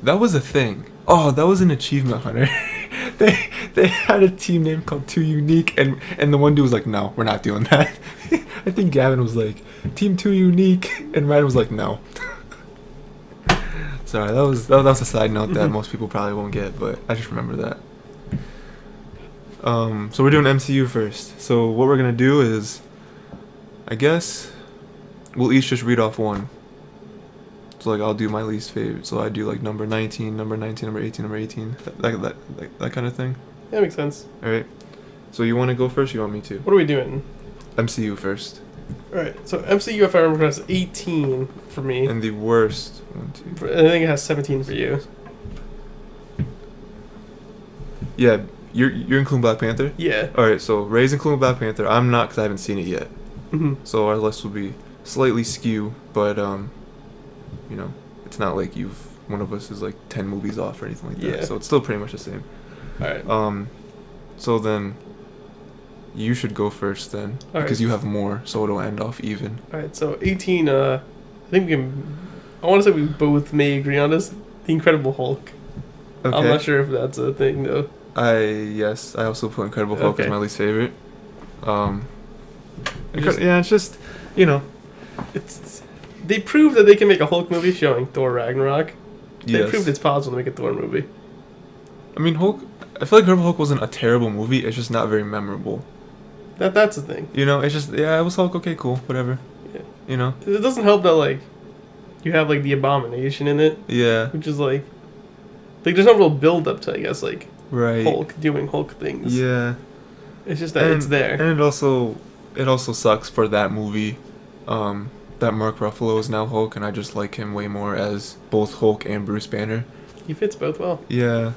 [SPEAKER 2] That was a thing. Oh, that was an Achievement Hunter. They had a team name called Too Unique, and the one dude was like, no, we're not doing that. I think Gavin was like, Team Too Unique, and Ryan was like, no. Sorry, that was a side note that most people probably won't get, but I just remember that. So we're doing MCU first. So what we're gonna do is, I guess, we'll each just read off one. So like I'll do my least favorite. So I do like number 19, number 19, number 18, number 18, that kind of thing.
[SPEAKER 1] Yeah, that makes sense.
[SPEAKER 2] All right. So you want to go first? Or you want me to?
[SPEAKER 1] What are we doing?
[SPEAKER 2] MCU first.
[SPEAKER 1] All right. So MCU, if I remember, has 18 for me.
[SPEAKER 2] And the worst 1, 2.
[SPEAKER 1] I think it has 17 for you.
[SPEAKER 2] Yeah, you're including Black Panther.
[SPEAKER 1] Yeah.
[SPEAKER 2] All right. So Ray's including Black Panther. I'm not because I haven't seen it yet.
[SPEAKER 1] Mm-hmm.
[SPEAKER 2] So our list will be slightly skew, but it's not like one of us is like 10 movies off or anything like that.
[SPEAKER 1] Yeah.
[SPEAKER 2] So it's still pretty much the same.
[SPEAKER 1] All right.
[SPEAKER 2] So then you should go first then, because you have more, so it'll end off even.
[SPEAKER 1] All right. So 18. I think I want to say we both may agree on this. The Incredible Hulk. Okay. I'm not sure if that's a thing though.
[SPEAKER 2] I also put Incredible Hulk as my least favorite. It's just
[SPEAKER 1] it's. They proved that they can make a Hulk movie showing Thor Ragnarok. They
[SPEAKER 2] Yes.
[SPEAKER 1] proved it's possible to make a Thor movie.
[SPEAKER 2] I mean, Hulk. I feel like Incredible Hulk wasn't a terrible movie. It's just not very memorable.
[SPEAKER 1] That's the thing.
[SPEAKER 2] It's just it was Hulk. Okay, cool, whatever.
[SPEAKER 1] Yeah. It doesn't help that like you have like the Abomination in it.
[SPEAKER 2] Yeah.
[SPEAKER 1] Which is like there's no real build up to, I guess, like
[SPEAKER 2] right.
[SPEAKER 1] Hulk doing Hulk things.
[SPEAKER 2] Yeah.
[SPEAKER 1] It's just that it's there.
[SPEAKER 2] And it also sucks for that movie. That Mark Ruffalo is now Hulk, and I just like him way more as both Hulk and Bruce Banner.
[SPEAKER 1] He fits both well.
[SPEAKER 2] Yeah.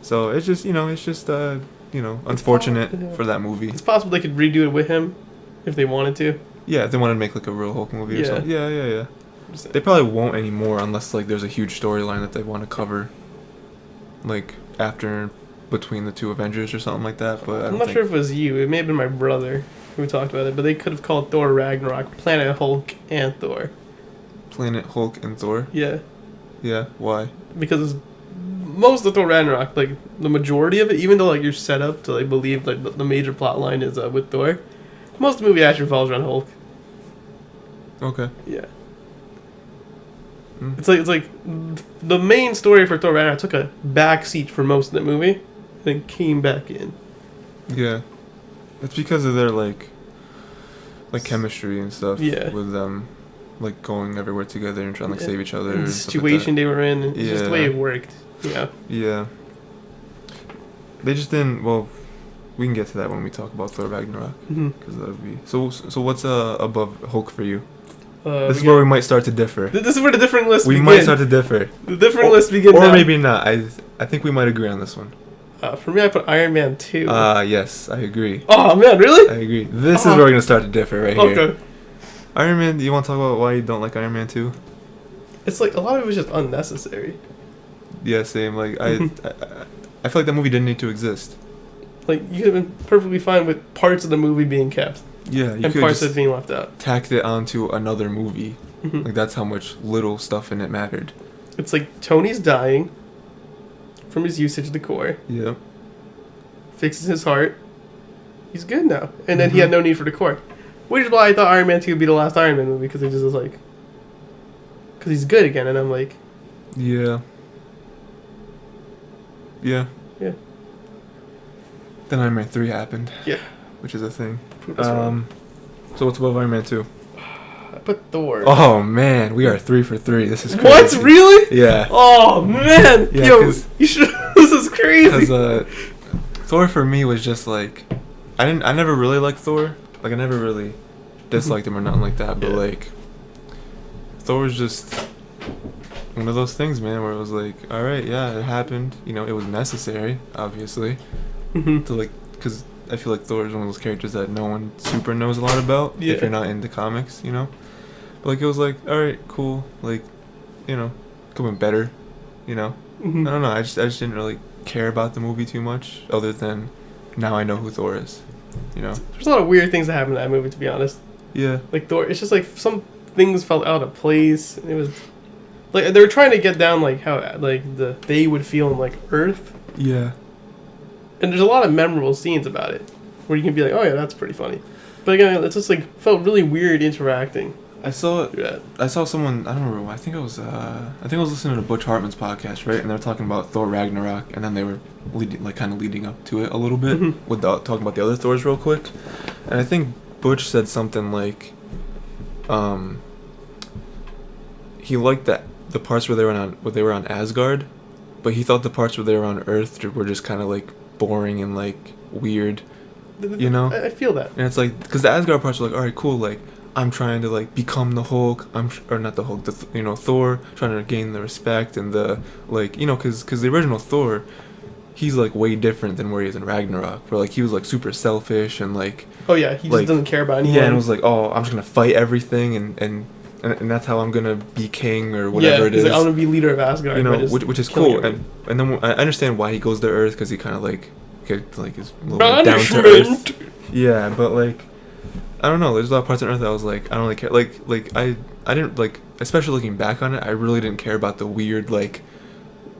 [SPEAKER 2] So it's just unfortunate for that movie.
[SPEAKER 1] It's possible they could redo it with him if they wanted to.
[SPEAKER 2] Yeah, if they wanted to make like a real Hulk movie or something. Yeah. They probably won't anymore unless like there's a huge storyline that they want to cover, like between the two Avengers or something like that. But
[SPEAKER 1] I'm not sure if it was you. It may have been my brother who talked about it, but they could have called Thor Ragnarok Planet Hulk and Thor.
[SPEAKER 2] Planet Hulk and Thor?
[SPEAKER 1] Yeah.
[SPEAKER 2] Yeah, why?
[SPEAKER 1] Because most of Thor Ragnarok, like the majority of it, even though like you're set up to like believe like the major plot line is with Thor, most of the movie actually revolves around Hulk.
[SPEAKER 2] Okay.
[SPEAKER 1] Yeah. It's like the main story for Thor Ragnarok took a back seat for most of the movie, then came back in.
[SPEAKER 2] Yeah. It's because of their like chemistry and stuff.
[SPEAKER 1] Yeah.
[SPEAKER 2] With them, like going everywhere together and trying to save each other.
[SPEAKER 1] And the situation they were in, and just the way it worked. Yeah.
[SPEAKER 2] Yeah. They just didn't. Well, we can get to that when we talk about Thor Ragnarok.
[SPEAKER 1] Mm-hmm.
[SPEAKER 2] Because that would be. So what's above Hulk for you? This is
[SPEAKER 1] we
[SPEAKER 2] where we might start to differ.
[SPEAKER 1] This is where the different lists
[SPEAKER 2] We
[SPEAKER 1] begin.
[SPEAKER 2] might start to differ.
[SPEAKER 1] The different lists begin
[SPEAKER 2] Or
[SPEAKER 1] now.
[SPEAKER 2] maybe not. I think we might agree on this one.
[SPEAKER 1] For me, I put Iron Man 2.
[SPEAKER 2] Yes, I agree.
[SPEAKER 1] Oh, man, really?
[SPEAKER 2] I agree. This is where we're going to start to differ right here.
[SPEAKER 1] Okay.
[SPEAKER 2] Iron Man, do you want to talk about why you don't like Iron Man 2?
[SPEAKER 1] It's like, a lot of it was just unnecessary.
[SPEAKER 2] Yeah, same. Like, I feel like that movie didn't need to exist.
[SPEAKER 1] Like, you could have been perfectly fine with parts of the movie being kept.
[SPEAKER 2] Yeah, you
[SPEAKER 1] and
[SPEAKER 2] could
[SPEAKER 1] parts
[SPEAKER 2] just
[SPEAKER 1] of it being left out.
[SPEAKER 2] tacked it onto another movie.
[SPEAKER 1] Mm-hmm.
[SPEAKER 2] Like, that's how much little stuff in it mattered.
[SPEAKER 1] It's like, Tony's dying from his usage of the core.
[SPEAKER 2] Yeah.
[SPEAKER 1] Fixes his heart. He's good now. And then he had no need for the core. Which is why I thought Iron Man 2 would be the last Iron Man movie, because it just was like... Because he's good again, and I'm like...
[SPEAKER 2] Yeah. Yeah.
[SPEAKER 1] Yeah.
[SPEAKER 2] Then Iron Man 3 happened.
[SPEAKER 1] Yeah.
[SPEAKER 2] Which is a thing.
[SPEAKER 1] That's wrong.
[SPEAKER 2] So what's above Iron Man 2?
[SPEAKER 1] I put Thor.
[SPEAKER 2] Oh, man. We are 3 for 3. This is crazy.
[SPEAKER 1] What? Really?
[SPEAKER 2] Yeah.
[SPEAKER 1] Oh, man.
[SPEAKER 2] Yeah,
[SPEAKER 1] Yo, you should... This is crazy.
[SPEAKER 2] Because Thor for me was just like... I never really liked Thor. Like, I never really disliked him or nothing like that. But, like... Thor was just... one of those things, man, where it was like, all right, yeah, it happened. You know, it was necessary, obviously, to like, because I feel like Thor is one of those characters that no one super knows a lot about if you're not into comics, you know. But like, it was like, all right, cool, like, you know, could have been better, you know. I don't know. I just didn't really care about the movie too much, other than now I know who Thor is, you know.
[SPEAKER 1] There's a lot of weird things that happened in that movie, to be honest.
[SPEAKER 2] Yeah.
[SPEAKER 1] Like Thor, it's just like some things fell out of place. And it was. Like, they were trying to get down, like, how, like, they would feel in, like, Earth.
[SPEAKER 2] Yeah.
[SPEAKER 1] And there's a lot of memorable scenes about it, where you can be like, oh, yeah, that's pretty funny. But again, it's just, like, felt really weird interacting.
[SPEAKER 2] I saw
[SPEAKER 1] through that.
[SPEAKER 2] I saw someone, I don't remember, I think I was listening to Butch Hartman's podcast, right? And they were talking about Thor Ragnarok, and then they were kind of leading up to it a little bit, with talking about the other Thors real quick. And I think Butch said something like, he liked that the parts where they were on Asgard, but he thought the parts where they were on Earth were just kind of like boring and like weird, you know.
[SPEAKER 1] I feel that.
[SPEAKER 2] And it's like, because the Asgard parts were like, all right, cool, like I'm trying to like become the Hulk, or not the Hulk, Thor, trying to gain the respect and the like, you know, because the original Thor, he's like way different than where he is in Ragnarok, where like he was like super selfish and like,
[SPEAKER 1] oh yeah, he just doesn't care about anyone.
[SPEAKER 2] Yeah, and it was like, oh, I'm just gonna fight everything and that's how I'm gonna be king or whatever it is.
[SPEAKER 1] Like, I'm gonna be leader of Asgard.
[SPEAKER 2] You know, which is cool, and then I understand why he goes to Earth, because he kind of like is a little bit down to earth. Yeah, but like, I don't know. There's a lot of parts on Earth that I was like, I don't really care. Like I didn't like, especially looking back on it, I really didn't care about the weird like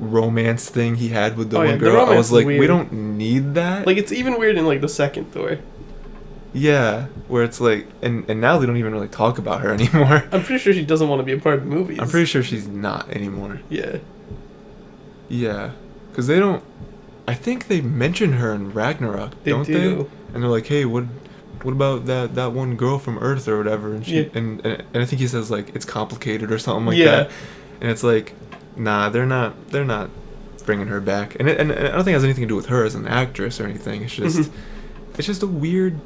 [SPEAKER 2] romance thing he had with the one girl. I was like, we don't need that.
[SPEAKER 1] Like, it's even weird in like the second Thor.
[SPEAKER 2] Yeah, where it's like, and now they don't even really talk about her anymore.
[SPEAKER 1] I'm pretty sure she doesn't want to be a part of the movies.
[SPEAKER 2] I'm pretty sure she's not anymore.
[SPEAKER 1] Yeah.
[SPEAKER 2] Yeah, because they don't. I think they mention her in Ragnarok, don't they? And they're like, hey, what about that one girl from Earth or whatever? And she and I think he says like it's complicated or something like that. And it's like, nah, they're not bringing her back. And I don't think it has anything to do with her as an actress or anything. It's just it's just a weird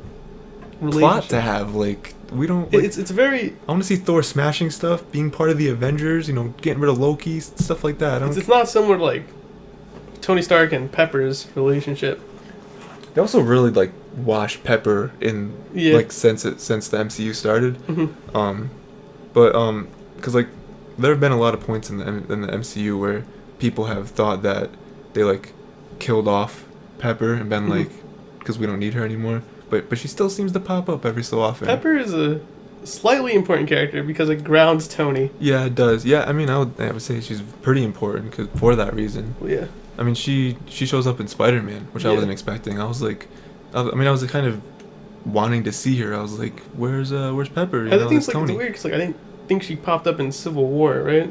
[SPEAKER 2] plot to have. Like, we don't like,
[SPEAKER 1] it's very,
[SPEAKER 2] I want to see Thor smashing stuff, being part of the Avengers, you know, getting rid of Loki, stuff like that.
[SPEAKER 1] It's not similar to like Tony Stark and Pepper's relationship.
[SPEAKER 2] They also really like washed Pepper in like since the MCU started. But because like there have been a lot of points in the MCU where people have thought that they like killed off Pepper and been like, because we don't need her anymore. But she still seems to pop up every so often.
[SPEAKER 1] Pepper is a slightly important character because it grounds Tony.
[SPEAKER 2] Yeah, it does. Yeah, I mean, I would say she's pretty important for that reason.
[SPEAKER 1] Yeah.
[SPEAKER 2] I mean, she shows up in Spider-Man, which I wasn't expecting. I was like, I was kind of wanting to see her. I was like, where's Pepper?
[SPEAKER 1] I think it's like, it's weird because like I didn't think she popped up in Civil War, right?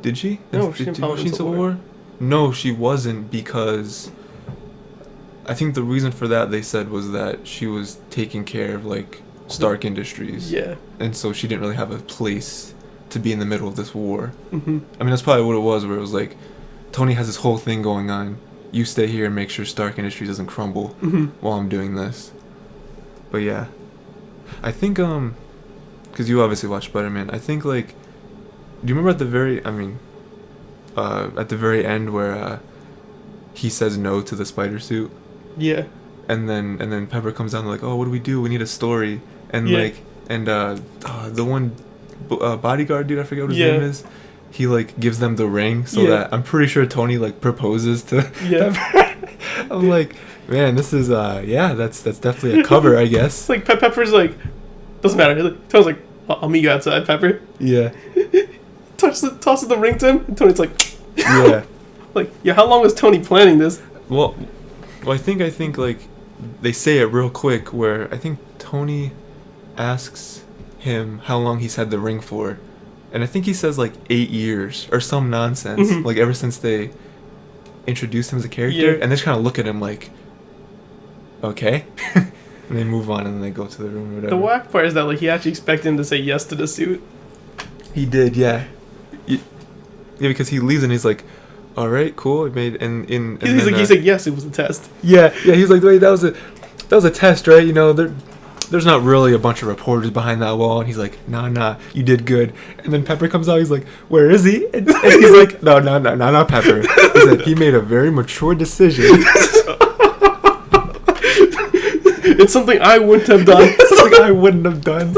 [SPEAKER 2] Did she?
[SPEAKER 1] No, she didn't pop up in Civil War.
[SPEAKER 2] No, she wasn't, because I think the reason for that, they said, was that she was taking care of like Stark Industries.
[SPEAKER 1] Yeah.
[SPEAKER 2] And so she didn't really have a place to be in the middle of this war. I mean, that's probably what it was, where it was like, Tony has this whole thing going on. You stay here and make sure Stark Industries doesn't crumble while I'm doing this. But yeah, I think because you obviously watched Spider-Man. I think like, do you remember at the very end where he says no to the spider suit?
[SPEAKER 1] Yeah.
[SPEAKER 2] And then Pepper comes down like, oh, what do we do? We need a story. And the one bodyguard dude, I forget what his name is. He like gives them the ring so that I'm pretty sure Tony like proposes to Pepper. I'm like, man, this is that's definitely a cover, I guess.
[SPEAKER 1] Like Pepper's like, doesn't matter. Like, Tony's like, I'll meet you outside, Pepper.
[SPEAKER 2] Yeah.
[SPEAKER 1] tosses the ring to him, and Tony's like,
[SPEAKER 2] yeah.
[SPEAKER 1] Like, yeah, how long was Tony planning this?
[SPEAKER 2] Well, I think like they say it real quick where I think Tony asks him how long he's had the ring for. And I think he says like 8 years or some nonsense. Like ever since they introduced him as a character, and they just kind of look at him like, okay, and they move on and then they go to the room or whatever.
[SPEAKER 1] The whack part is that like he actually expected him to say yes to the suit.
[SPEAKER 2] He did, yeah. Yeah, because he leaves and he's like, all right, cool. It made
[SPEAKER 1] He's like yes, it was a test.
[SPEAKER 2] Yeah. He's like, wait, that was a test, right? You know, there's not really a bunch of reporters behind that wall. And he's like, nah, you did good. And then Pepper comes out. He's like, where is he? And he's like, no, not Pepper. He said he made a very mature decision.
[SPEAKER 1] It's something I wouldn't have done.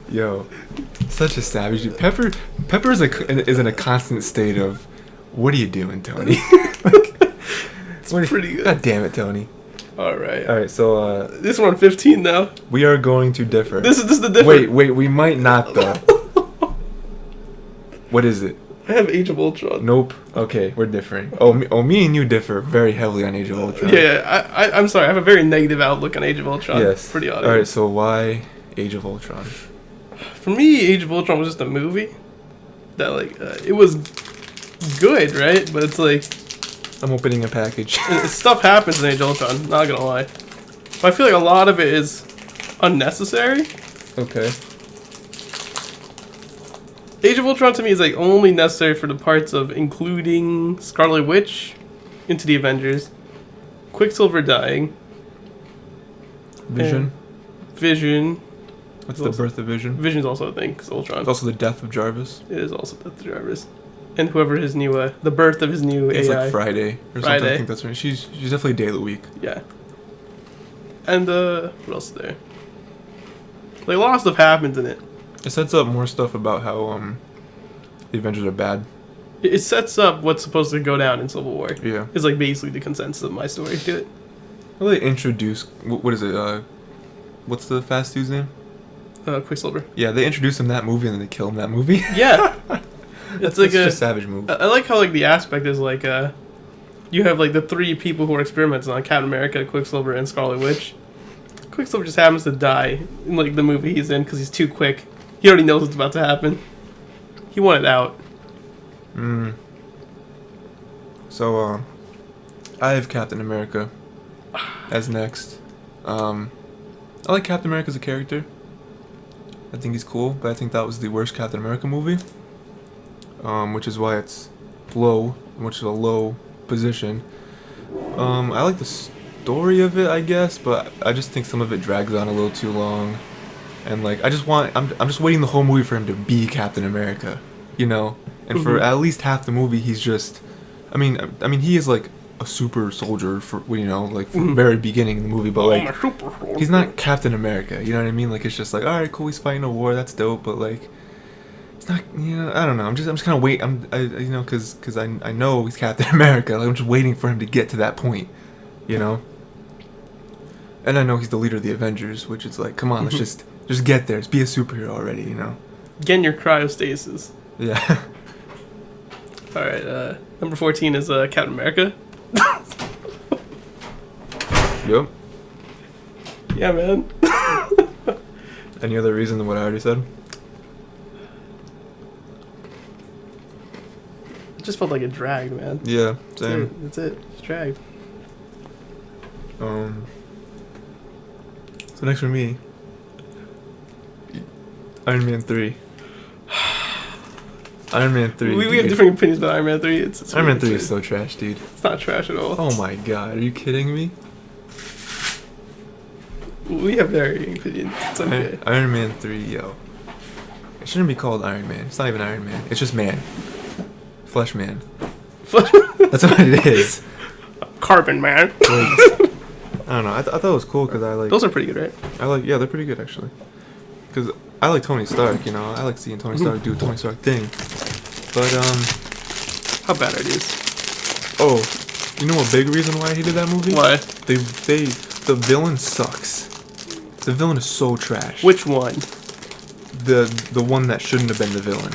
[SPEAKER 2] Yo, such a savage dude. Pepper is in a constant state of, what are you doing, Tony?
[SPEAKER 1] It's pretty good.
[SPEAKER 2] God damn it, Tony.
[SPEAKER 1] All right,
[SPEAKER 2] so
[SPEAKER 1] this one 15 now.
[SPEAKER 2] We are going to differ.
[SPEAKER 1] This is the difference.
[SPEAKER 2] Wait, we might not though. What is it?
[SPEAKER 1] I have Age of Ultron.
[SPEAKER 2] Nope. Okay, we're differing. Me and you differ very heavily on Age of Ultron.
[SPEAKER 1] Yeah, I'm sorry. I have a very negative outlook on Age of Ultron.
[SPEAKER 2] Yes.
[SPEAKER 1] Pretty obvious.
[SPEAKER 2] All right, so why Age of Ultron?
[SPEAKER 1] For me, Age of Ultron was just a movie that like it was good, right? But it's like
[SPEAKER 2] I'm opening a package.
[SPEAKER 1] Stuff happens in Age of Ultron, not gonna lie. But I feel like a lot of it is unnecessary.
[SPEAKER 2] Okay.
[SPEAKER 1] Age of Ultron to me is like only necessary for the parts of including Scarlet Witch into the Avengers, Quicksilver dying,
[SPEAKER 2] Vision. What's the birth of Vision?
[SPEAKER 1] Vision's also a thing, because Ultron.
[SPEAKER 2] It's also the death of Jarvis.
[SPEAKER 1] It is also death of Jarvis. And whoever his new, the birth of his new AI.
[SPEAKER 2] It's like Friday or something. I think that's right. She's definitely a day of the week.
[SPEAKER 1] Yeah. And, what else is there? Like, a lot of stuff happens in it.
[SPEAKER 2] It sets up more stuff about how, the Avengers are bad.
[SPEAKER 1] It sets up what's supposed to go down in Civil War.
[SPEAKER 2] Yeah.
[SPEAKER 1] It's like basically the consensus of my story to it.
[SPEAKER 2] Well, they introduce, what is it, what's the fast dude's name?
[SPEAKER 1] Quicksilver.
[SPEAKER 2] Yeah, they introduce him that movie and then they kill him that movie.
[SPEAKER 1] Yeah.
[SPEAKER 2] It's like a savage move.
[SPEAKER 1] I like how like the aspect is like you have like the three people who are experimenting on Captain America, Quicksilver, and Scarlet Witch. Quicksilver just happens to die in like the movie he's in because he's too quick. He already knows what's about to happen. He wanted out.
[SPEAKER 2] So I have Captain America as next. I like Captain America as a character. I think he's cool, but I think that was the worst Captain America movie. Which is why it's low, which is a low position. I like the story of it, I guess, but I just think some of it drags on a little too long. And like, I'm just waiting the whole movie for him to be Captain America, you know. And for at least half the movie, he's just, I mean, he is like a super soldier for, you know, like from the very beginning of the movie, but like, he's not Captain America, you know what I mean? Like, it's just like, all right, cool, he's fighting a war, that's dope, but like, it's not, you know, I don't know. I'm just kind of waiting. You know, because I know he's Captain America. Like, I'm just waiting for him to get to that point, you know. And I know he's the leader of the Avengers, which is like, come on, let's just get there. Just be a superhero already, you know.
[SPEAKER 1] Get in your cryostasis.
[SPEAKER 2] Yeah.
[SPEAKER 1] All right. Number 14 is Captain America.
[SPEAKER 2] Yep.
[SPEAKER 1] Yeah, man.
[SPEAKER 2] Any other reason than what I already said?
[SPEAKER 1] It just felt like it dragged, man.
[SPEAKER 2] Yeah, same.
[SPEAKER 1] That's it. It's dragged.
[SPEAKER 2] So next for me, Iron Man 3. Iron Man 3.
[SPEAKER 1] We have different opinions about Iron Man 3. It's
[SPEAKER 2] Iron Man 3 is so trash, dude.
[SPEAKER 1] It's not trash at all.
[SPEAKER 2] Oh my god, are you kidding me?
[SPEAKER 1] We have varying opinions. It's okay.
[SPEAKER 2] Iron Man 3, yo. It shouldn't be called Iron Man. It's not even Iron Man. It's just man. Flesh man. That's what it is.
[SPEAKER 1] Carbon Man.
[SPEAKER 2] Like, I don't know. I thought it was cool because I like.
[SPEAKER 1] Those are pretty good, right?
[SPEAKER 2] Yeah, they're pretty good actually. Because I like Tony Stark, you know. I like seeing Tony Stark do a Tony Stark thing. But
[SPEAKER 1] how bad it is.
[SPEAKER 2] Oh, you know a big reason why he did that movie?
[SPEAKER 1] Why?
[SPEAKER 2] The villain sucks. The villain is so trash.
[SPEAKER 1] Which one?
[SPEAKER 2] The one that shouldn't have been the villain.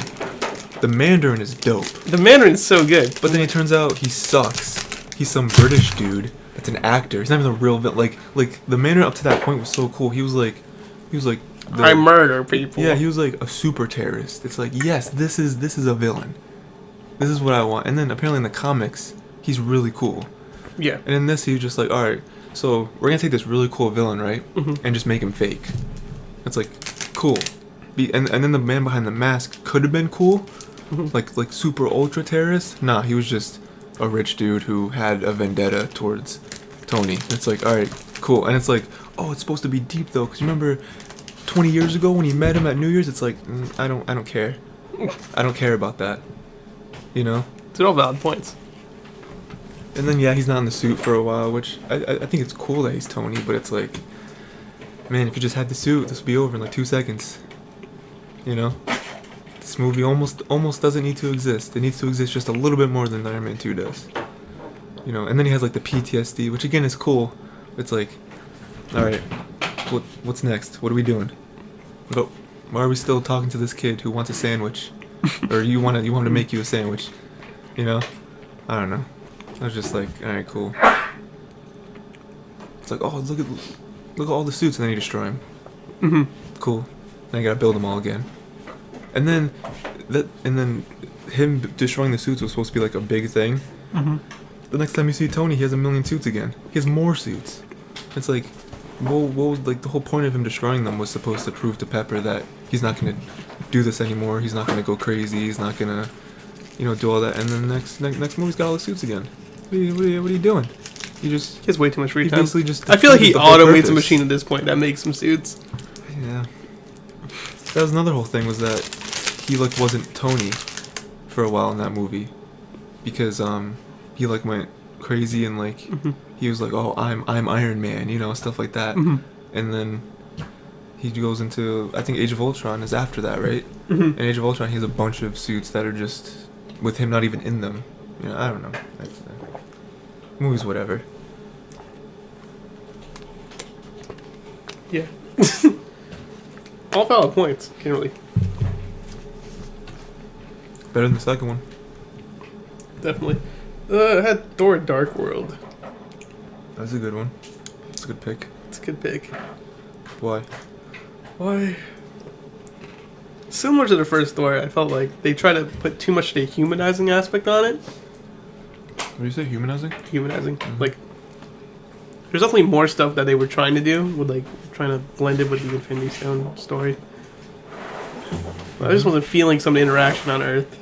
[SPEAKER 2] The Mandarin is dope.
[SPEAKER 1] The Mandarin's so good.
[SPEAKER 2] But then it turns out he sucks. He's some British dude that's an actor. He's not even a real villain. Like the Mandarin up to that point was so cool. He was like
[SPEAKER 1] I murder people.
[SPEAKER 2] Yeah, he was like a super terrorist. It's like, yes, this is a villain. This is what I want. And then apparently in the comics, he's really cool.
[SPEAKER 1] Yeah.
[SPEAKER 2] And in this, he was just like, all right, so we're gonna take this really cool villain, right, and just make him fake. It's like, cool. And then the man behind the mask could have been cool, like super ultra terrorist. Nah, he was just a rich dude who had a vendetta towards Tony. It's like, all right, cool. And it's like, oh, it's supposed to be deep though, because you remember 20 years ago when you met him at New Year's? It's like, I don't care. I don't care about that. You know?
[SPEAKER 1] They're all valid points.
[SPEAKER 2] And then yeah, he's not in the suit for a while, which I think it's cool that he's Tony, but it's like, man, if you just had the suit, this would be over in like 2 seconds. You know? This movie almost doesn't need to exist. It needs to exist just a little bit more than Iron Man 2 does. You know, and then he has like the PTSD, which again is cool. It's like, all right, what's next? What are we doing? Why are we still talking to this kid who wants a sandwich, or you want him to make you a sandwich? You know, I don't know. I was just like, all right, cool. It's like, oh, look at all the suits, and then you destroy them. Cool. Then you gotta build them all again. And then him destroying the suits was supposed to be like a big thing. The next time you see Tony, he has 1,000,000 suits again. He has more suits. It's like, what was like the whole point of him destroying them was supposed to prove to Pepper that he's not gonna do this anymore. He's not gonna go crazy. He's not gonna, do all that. And then next movie's got all the suits again. What are you doing? He has
[SPEAKER 1] way too much free time.
[SPEAKER 2] Basically just
[SPEAKER 1] I feel like he automates a machine at this point that makes some suits.
[SPEAKER 2] Yeah. That was another whole thing, was that he wasn't Tony for a while in that movie, because he went crazy and he was like, oh, I'm Iron Man, stuff like that. And then he goes into, I think Age of Ultron is after that, right? In Age of Ultron he has a bunch of suits that are just with him not even in them. I don't know. Movies, whatever.
[SPEAKER 1] Yeah. All valid points. Can't really.
[SPEAKER 2] Better than the second one.
[SPEAKER 1] Definitely. I had Thor: Dark World.
[SPEAKER 2] That's a good one. That's a good pick.
[SPEAKER 1] It's a good pick.
[SPEAKER 2] Why?
[SPEAKER 1] Similar to the first Thor, I felt like they try to put too much of a humanizing aspect on it.
[SPEAKER 2] What do you say, humanizing?
[SPEAKER 1] Humanizing. There's definitely more stuff that they were trying to do, with trying to blend it with the Infinity Stone story. I just wasn't feeling some of the interaction on Earth.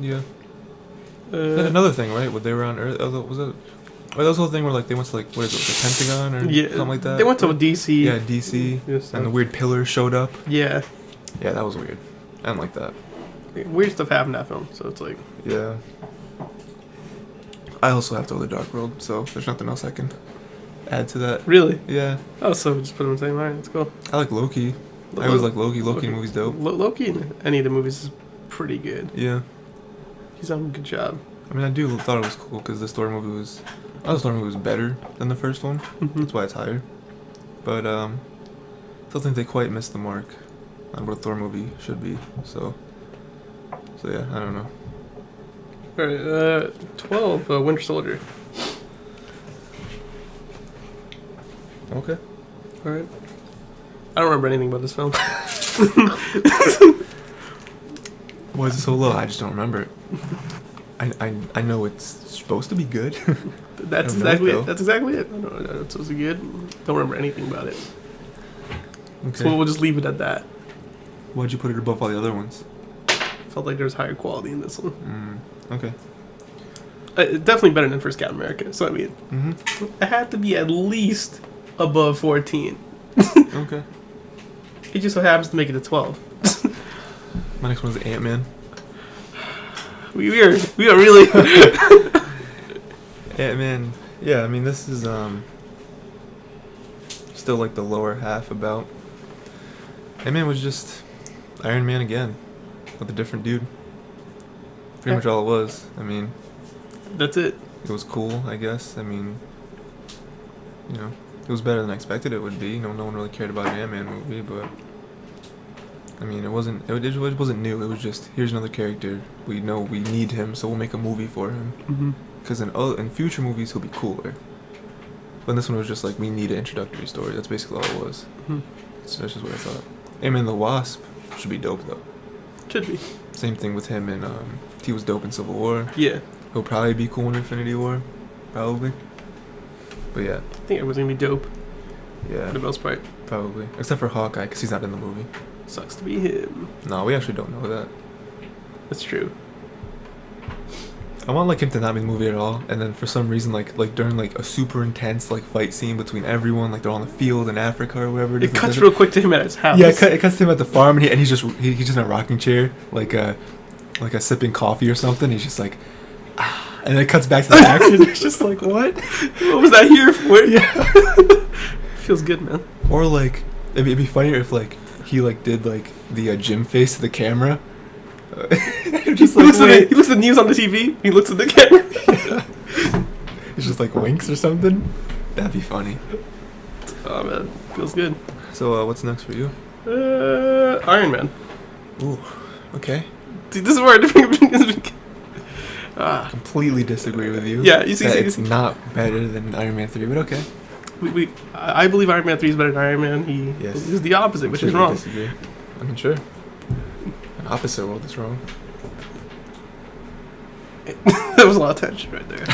[SPEAKER 2] Yeah. That's another thing, right? When they were on Earth, was it? That was the whole thing where they went to what is it, the Pentagon or something like that?
[SPEAKER 1] They went to DC.
[SPEAKER 2] Yeah, DC. And the weird pillars showed up.
[SPEAKER 1] Yeah.
[SPEAKER 2] Yeah, that was weird. I didn't like that.
[SPEAKER 1] Weird stuff happened in that film, so it's like.
[SPEAKER 2] Yeah. I also have to go to the Dark World, so there's nothing else I can add to that.
[SPEAKER 1] Really?
[SPEAKER 2] Yeah.
[SPEAKER 1] Oh, so just put them in the same line. Let's go.
[SPEAKER 2] I like Loki. I always like Loki. Loki movie's dope.
[SPEAKER 1] Loki in any of the movies is pretty good.
[SPEAKER 2] Yeah.
[SPEAKER 1] He's done a good job.
[SPEAKER 2] I mean, I thought it was cool because the Thor movie was better than the first one. That's why it's higher. But I still think they quite missed the mark on what a Thor movie should be. So yeah, I don't know.
[SPEAKER 1] Alright, 12, Winter Soldier.
[SPEAKER 2] Okay.
[SPEAKER 1] Alright. I don't remember anything about this film.
[SPEAKER 2] Why is it so low? I just don't remember it. I know it's supposed to be good.
[SPEAKER 1] That's exactly it. That's exactly it. I know it's supposed to be good. Don't remember anything about it.
[SPEAKER 2] Okay.
[SPEAKER 1] So we'll just leave it at that.
[SPEAKER 2] Why'd you put it above all the other ones?
[SPEAKER 1] felt like there was higher quality in this one.
[SPEAKER 2] Okay.
[SPEAKER 1] Definitely better than first Captain America. So I mean, it had to be at least above 14.
[SPEAKER 2] Okay.
[SPEAKER 1] It just so happens to make it to 12.
[SPEAKER 2] My next one is Ant-Man.
[SPEAKER 1] We are really.
[SPEAKER 2] Ant-Man. Yeah, I mean this is still like the lower half about. Ant-Man was just Iron Man again, with a different dude. Pretty much all it was. I mean,
[SPEAKER 1] That's it.
[SPEAKER 2] it was cool, I guess. I mean, you know, it was better than I expected it would be. No one really cared about an Ant-Man movie, but I mean, it wasn't new. It was just, here's another character. We know we need him, so we'll make a movie for him. Because in future movies, he'll be cooler. But this one was just like, we need an introductory story. That's basically all it was. So that's just what I thought. Ant-Man the Wasp should be dope though.
[SPEAKER 1] Should be.
[SPEAKER 2] Same thing with him, and he was dope in Civil War.
[SPEAKER 1] Yeah.
[SPEAKER 2] He'll probably be cool in Infinity War, probably. But yeah.
[SPEAKER 1] I think it was gonna be dope
[SPEAKER 2] Yeah.
[SPEAKER 1] for the most part.
[SPEAKER 2] Probably. Except for Hawkeye, because he's not in the movie.
[SPEAKER 1] Sucks to be him.
[SPEAKER 2] No, we actually don't know that.
[SPEAKER 1] That's true.
[SPEAKER 2] I want like him to not be in the movie at all, and then for some reason, like during like a super intense like fight scene between everyone, like they're on the field in Africa or wherever it is.
[SPEAKER 1] It cuts real quick to him at his house.
[SPEAKER 2] Yeah, it cuts to him at the farm, and he's just in a rocking chair, like a sipping coffee or something. He's just like, and then it cuts back to the action. It's just like, what?
[SPEAKER 1] What was that here for? Yeah. Feels good, man.
[SPEAKER 2] Or like, it'd be funnier if like he like did like the gym face to the camera. Just like,
[SPEAKER 1] he looks at the news on the TV. He looks at the camera.
[SPEAKER 2] He's just like winks or something. That'd be funny.
[SPEAKER 1] Oh man, feels good.
[SPEAKER 2] So what's next for you?
[SPEAKER 1] Iron Man.
[SPEAKER 2] Ooh, okay.
[SPEAKER 1] Dude, this is where I different.
[SPEAKER 2] Completely disagree with you.
[SPEAKER 1] Yeah, you see,
[SPEAKER 2] it's not better than Iron Man 3, but okay.
[SPEAKER 1] I believe Iron Man 3 is better than Iron Man. He is the opposite, which is wrong.
[SPEAKER 2] Disagree. I mean, sure. An opposite world is wrong.
[SPEAKER 1] There was a lot of tension right there.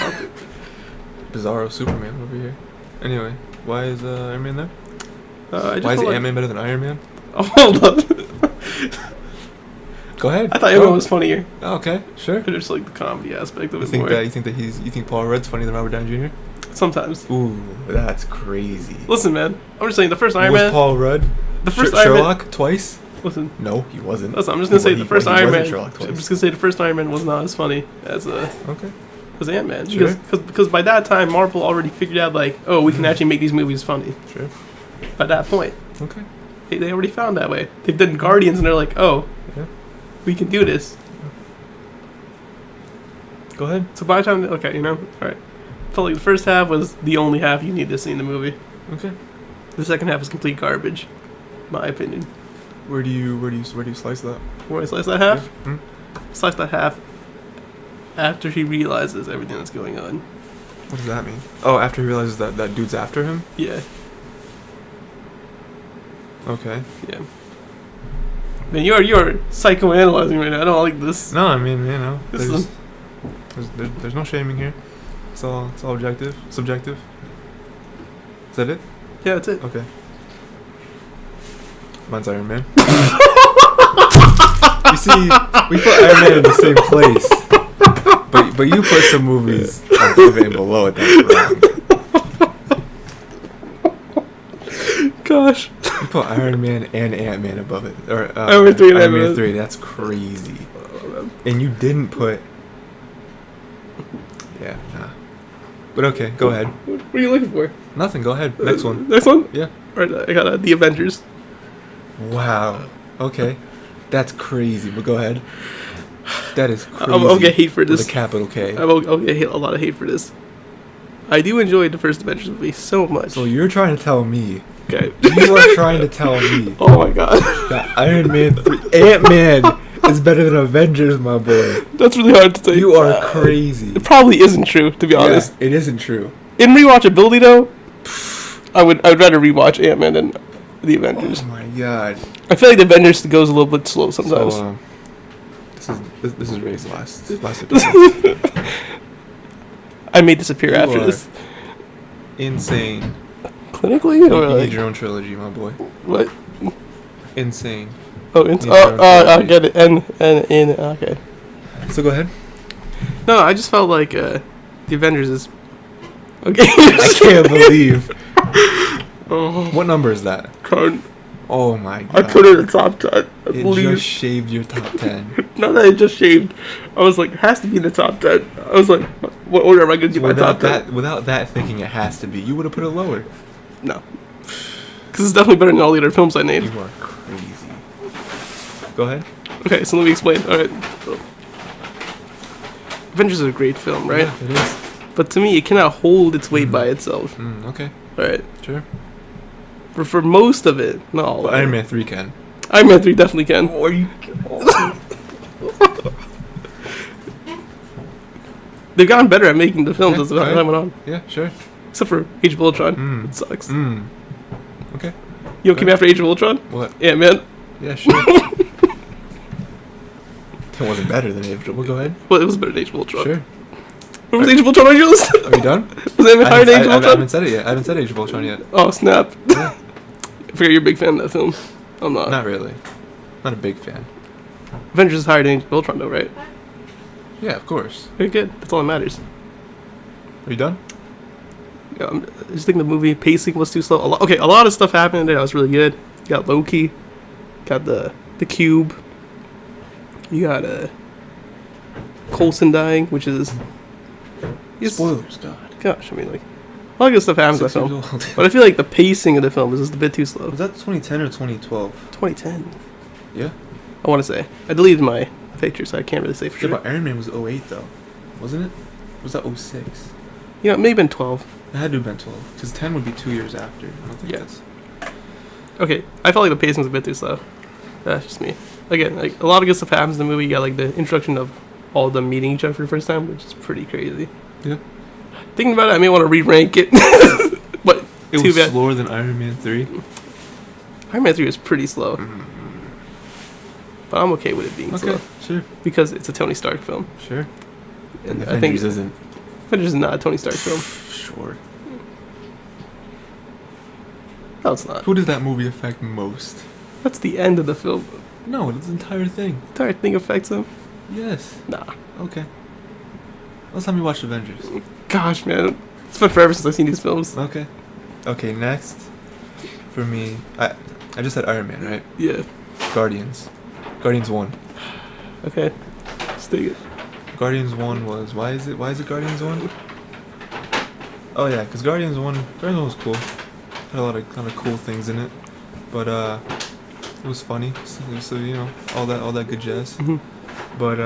[SPEAKER 2] Bizarro Superman over here. Anyway, why is Iron Man there?
[SPEAKER 1] Why is
[SPEAKER 2] Ant-Man better than Iron Man?
[SPEAKER 1] Oh, hold up.
[SPEAKER 2] Go ahead.
[SPEAKER 1] I thought Ant-Man was funnier.
[SPEAKER 2] Oh, okay, sure.
[SPEAKER 1] I just like the comedy aspect of it
[SPEAKER 2] You
[SPEAKER 1] more.
[SPEAKER 2] think Paul Rudd's funnier than Robert Downey Jr.?
[SPEAKER 1] Sometimes.
[SPEAKER 2] Ooh, that's crazy.
[SPEAKER 1] Listen, man. I'm just saying the first Iron Man.
[SPEAKER 2] Was Paul Rudd?
[SPEAKER 1] The first
[SPEAKER 2] Sherlock
[SPEAKER 1] Iron Man,
[SPEAKER 2] twice?
[SPEAKER 1] Listen.
[SPEAKER 2] No, he wasn't.
[SPEAKER 1] Listen, I'm just gonna say the first Iron Man.
[SPEAKER 2] Sherlock twice.
[SPEAKER 1] I'm just gonna say the first Iron Man was not as funny as
[SPEAKER 2] Okay.
[SPEAKER 1] as Ant-Man.
[SPEAKER 2] Sure.
[SPEAKER 1] Because by that time Marvel already figured out like, oh, we can actually make these movies funny.
[SPEAKER 2] Sure.
[SPEAKER 1] By that point.
[SPEAKER 2] Okay.
[SPEAKER 1] They already found that way. They've done Guardians and they're like, oh,
[SPEAKER 2] Yeah.
[SPEAKER 1] we can do this.
[SPEAKER 2] Go ahead.
[SPEAKER 1] So by the time, okay, alright. Felt like the first half was the only half you need to see in the movie.
[SPEAKER 2] Okay.
[SPEAKER 1] The second half is complete garbage, my opinion.
[SPEAKER 2] Where do you slice that?
[SPEAKER 1] Where I slice that half?
[SPEAKER 2] Yeah.
[SPEAKER 1] Slice that half after he realizes everything that's going on.
[SPEAKER 2] What does that mean? Oh, after he realizes that dude's after him?
[SPEAKER 1] Yeah.
[SPEAKER 2] Okay.
[SPEAKER 1] Yeah. Man, you're psychoanalyzing right now. I don't like this.
[SPEAKER 2] No, I mean, there's no shaming here. It's all objective, subjective. Is that it?
[SPEAKER 1] Yeah, that's it.
[SPEAKER 2] Okay. Mine's Iron Man. You see, we put Iron Man in the same place, but you put some movies above it and below it. That's wrong.
[SPEAKER 1] Gosh.
[SPEAKER 2] You put Iron Man and Ant-Man above it, or
[SPEAKER 1] Iron Man 3 and
[SPEAKER 2] Iron Man
[SPEAKER 1] Ant-Man.
[SPEAKER 2] 3. That's crazy. And you didn't put. Yeah, nah. But okay, go ahead.
[SPEAKER 1] What are you looking for?
[SPEAKER 2] Nothing. Go ahead. Next one.
[SPEAKER 1] Next one?
[SPEAKER 2] Yeah.
[SPEAKER 1] Alright, I got The Avengers.
[SPEAKER 2] Wow. Okay. That's crazy. But go ahead. That is crazy.
[SPEAKER 1] I'll get hate for this.
[SPEAKER 2] With a capital K.
[SPEAKER 1] I'll get a lot of hate for this. I do enjoy the first Avengers movie so much.
[SPEAKER 2] So you're trying to tell me.
[SPEAKER 1] Okay.
[SPEAKER 2] You are trying to tell me.
[SPEAKER 1] Oh my god.
[SPEAKER 2] That Iron Man 3, Ant-Man is better than Avengers, my boy.
[SPEAKER 1] That's really hard to say.
[SPEAKER 2] You are crazy.
[SPEAKER 1] It probably isn't true, to be honest.
[SPEAKER 2] Yeah, it isn't true.
[SPEAKER 1] In rewatchability, though, I would rather rewatch Ant-Man than the Avengers.
[SPEAKER 2] Oh my god.
[SPEAKER 1] I feel like the Avengers goes a little bit slow sometimes.
[SPEAKER 2] So, this is Ray's last episode.
[SPEAKER 1] I may disappear
[SPEAKER 2] You
[SPEAKER 1] after
[SPEAKER 2] are
[SPEAKER 1] this. Insane.
[SPEAKER 2] Clinically?
[SPEAKER 1] You
[SPEAKER 2] Or
[SPEAKER 1] need
[SPEAKER 2] like, your own trilogy, my boy.
[SPEAKER 1] What?
[SPEAKER 2] Insane.
[SPEAKER 1] Oh, it's
[SPEAKER 2] Neither
[SPEAKER 1] I get it. And okay.
[SPEAKER 2] So go ahead.
[SPEAKER 1] No, I just felt like the Avengers is okay.
[SPEAKER 2] I can't believe.
[SPEAKER 1] Oh,
[SPEAKER 2] What number is that?
[SPEAKER 1] can't.
[SPEAKER 2] Oh my god.
[SPEAKER 1] I put it in the top 10. I
[SPEAKER 2] It
[SPEAKER 1] believe.
[SPEAKER 2] just shaved your top 10.
[SPEAKER 1] Not that it just shaved. I was like, it has to be in the top 10. I was like, what order am I going to do my top 10?
[SPEAKER 2] Without that thinking it has to be, you would have put it lower.
[SPEAKER 1] No. Because it's definitely better than all the other films I named.
[SPEAKER 2] You are crazy. Go ahead.
[SPEAKER 1] Okay, so let me explain. Alright. Avengers is a great film, right?
[SPEAKER 2] Yeah, it is.
[SPEAKER 1] But to me, it cannot hold its weight by itself.
[SPEAKER 2] Okay.
[SPEAKER 1] Alright.
[SPEAKER 2] Sure.
[SPEAKER 1] For most of it, not all
[SPEAKER 2] But
[SPEAKER 1] of
[SPEAKER 2] Iron
[SPEAKER 1] it.
[SPEAKER 2] Man 3 can.
[SPEAKER 1] Iron Man 3 definitely can.
[SPEAKER 2] Or you.
[SPEAKER 1] They've gotten better at making the films
[SPEAKER 2] Yeah,
[SPEAKER 1] as the time
[SPEAKER 2] okay.
[SPEAKER 1] went on.
[SPEAKER 2] Yeah, sure.
[SPEAKER 1] Except for Age of Ultron. It sucks.
[SPEAKER 2] Okay.
[SPEAKER 1] You know what came after Age of Ultron?
[SPEAKER 2] What?
[SPEAKER 1] Ant-Man.
[SPEAKER 2] Yeah, sure. It wasn't better than Age of Ultron. Well, go ahead.
[SPEAKER 1] Well, it was better than Age of Ultron.
[SPEAKER 2] Sure.
[SPEAKER 1] What was Age of Ultron on your list?
[SPEAKER 2] Are you done?
[SPEAKER 1] Was Ant-Man higher than Age of
[SPEAKER 2] I
[SPEAKER 1] Ultron?
[SPEAKER 2] haven't said it yet. I haven't said Age of Ultron yet.
[SPEAKER 1] Oh, snap.
[SPEAKER 2] Yeah.
[SPEAKER 1] I forget you're a big fan of that film. I'm not.
[SPEAKER 2] Not really. Not a big fan.
[SPEAKER 1] Avengers is higher than Age of Ultron, though, right?
[SPEAKER 2] Yeah, of course.
[SPEAKER 1] Very good. That's all that matters.
[SPEAKER 2] Are you done?
[SPEAKER 1] Yeah, I just think the movie pacing was too slow. A lot of stuff happened in there that was really good. You got Loki. Got the Cube. You got Coulson dying, which is...
[SPEAKER 2] Spoilers, God.
[SPEAKER 1] Gosh, I mean, like... A lot of good stuff happens in that
[SPEAKER 2] 6 years
[SPEAKER 1] film.
[SPEAKER 2] old.
[SPEAKER 1] But I feel like the pacing of the film is just a bit too slow.
[SPEAKER 2] Was that 2010 or 2012?
[SPEAKER 1] 2010.
[SPEAKER 2] Yeah.
[SPEAKER 1] I want to say. I deleted my picture, so I can't really say for
[SPEAKER 2] Yeah,
[SPEAKER 1] sure.
[SPEAKER 2] but Iron Man was 08 though, wasn't it? Or was that 06?
[SPEAKER 1] You know, it may have been 12.
[SPEAKER 2] It had to have been 12, because 10 would be 2 years after. I don't think
[SPEAKER 1] Yeah.
[SPEAKER 2] that's...
[SPEAKER 1] Okay, I felt like the pacing was a bit too slow. That's just me. Again, like, a lot of good stuff happens in the movie. You got, like, the introduction of all of them meeting each other for the first time, which is pretty crazy.
[SPEAKER 2] Yeah.
[SPEAKER 1] Thinking about it, I may want to re-rank it. But
[SPEAKER 2] It
[SPEAKER 1] too
[SPEAKER 2] was
[SPEAKER 1] bad.
[SPEAKER 2] slower than Iron Man 3.
[SPEAKER 1] Iron Man 3 was pretty slow. But I'm okay with it being
[SPEAKER 2] Okay,
[SPEAKER 1] slow.
[SPEAKER 2] sure.
[SPEAKER 1] Because it's a Tony Stark film.
[SPEAKER 2] Sure.
[SPEAKER 1] And
[SPEAKER 2] And
[SPEAKER 1] I think
[SPEAKER 2] Avengers isn't.
[SPEAKER 1] Avengers is not a Tony Stark film.
[SPEAKER 2] Sure.
[SPEAKER 1] No, it's not.
[SPEAKER 2] Who does that movie affect most?
[SPEAKER 1] That's the end of the film.
[SPEAKER 2] No, it's the entire thing.
[SPEAKER 1] The entire thing affects him.
[SPEAKER 2] Yes.
[SPEAKER 1] Nah.
[SPEAKER 2] Okay. Last time you watched Avengers.
[SPEAKER 1] Gosh, man. It's been forever since I've seen these films.
[SPEAKER 2] Okay. Okay, next. For me, I just said Iron Man, right?
[SPEAKER 1] Yeah.
[SPEAKER 2] Guardians. Guardians 1.
[SPEAKER 1] Okay. Let's take it.
[SPEAKER 2] Guardians 1 was... Why is it Guardians 1? Oh yeah, because Guardians 1 was cool. Had a lot of kind of cool things in it. But, it was funny. So you know, all that good jazz.
[SPEAKER 1] Mhm.
[SPEAKER 2] But,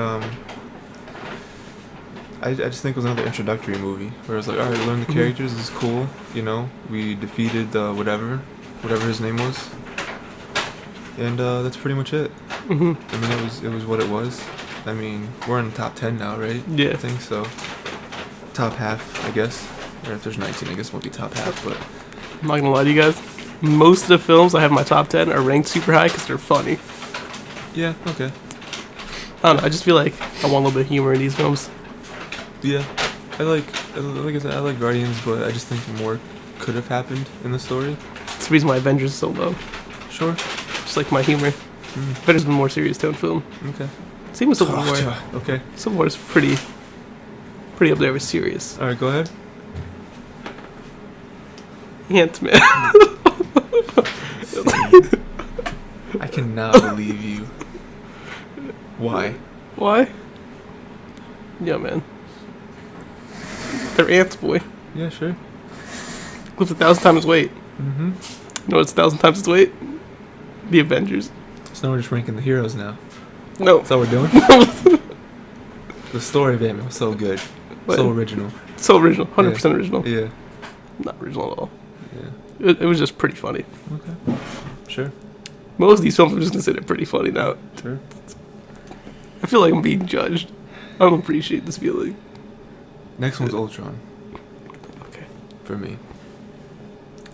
[SPEAKER 2] I just think it was another introductory movie where it was like, alright, learn the characters, this is cool, you know, we defeated whatever his name was, and that's pretty much it.
[SPEAKER 1] Mhm.
[SPEAKER 2] I mean, it was what it was. I mean, we're in the top 10 now, right?
[SPEAKER 1] Yeah.
[SPEAKER 2] I think so. Top half, I guess. Or if there's 19, I guess it won't be top half, but
[SPEAKER 1] I'm not gonna lie to you guys. Most of the films I have in my top 10 are ranked super high because they're funny.
[SPEAKER 2] yeah, okay.
[SPEAKER 1] I don't know. I just feel like I want a little bit of humor in these films.
[SPEAKER 2] Yeah, like I said, I like Guardians, but I just think more could have happened in the story.
[SPEAKER 1] It's the reason why Avengers is so low.
[SPEAKER 2] Sure.
[SPEAKER 1] Just like my humor. Avengers is a more serious tone film.
[SPEAKER 2] Okay.
[SPEAKER 1] Same with Civil War.
[SPEAKER 2] Okay.
[SPEAKER 1] Civil War is pretty up there with serious.
[SPEAKER 2] Alright, go ahead.
[SPEAKER 1] Ant-Man.
[SPEAKER 2] I cannot believe you. Why?
[SPEAKER 1] Why? Yeah, man. They're ants, boy.
[SPEAKER 2] Yeah, sure.
[SPEAKER 1] Lifts 1,000 times its weight.
[SPEAKER 2] Mm-hmm.
[SPEAKER 1] You know what's 1,000 times its weight? The Avengers.
[SPEAKER 2] So now we're just ranking the heroes now.
[SPEAKER 1] No.
[SPEAKER 2] That's all we're doing? The story of Ant-Man was so good.
[SPEAKER 1] What?
[SPEAKER 2] So original.
[SPEAKER 1] So original. 100% original.
[SPEAKER 2] Yeah.
[SPEAKER 1] Not original at all.
[SPEAKER 2] Yeah.
[SPEAKER 1] It was just pretty funny.
[SPEAKER 2] Okay. Sure.
[SPEAKER 1] Most of these films are just considered pretty funny now.
[SPEAKER 2] Sure.
[SPEAKER 1] I feel like I'm being judged. I don't appreciate this feeling.
[SPEAKER 2] Next one's Ultron.
[SPEAKER 1] Okay.
[SPEAKER 2] For me.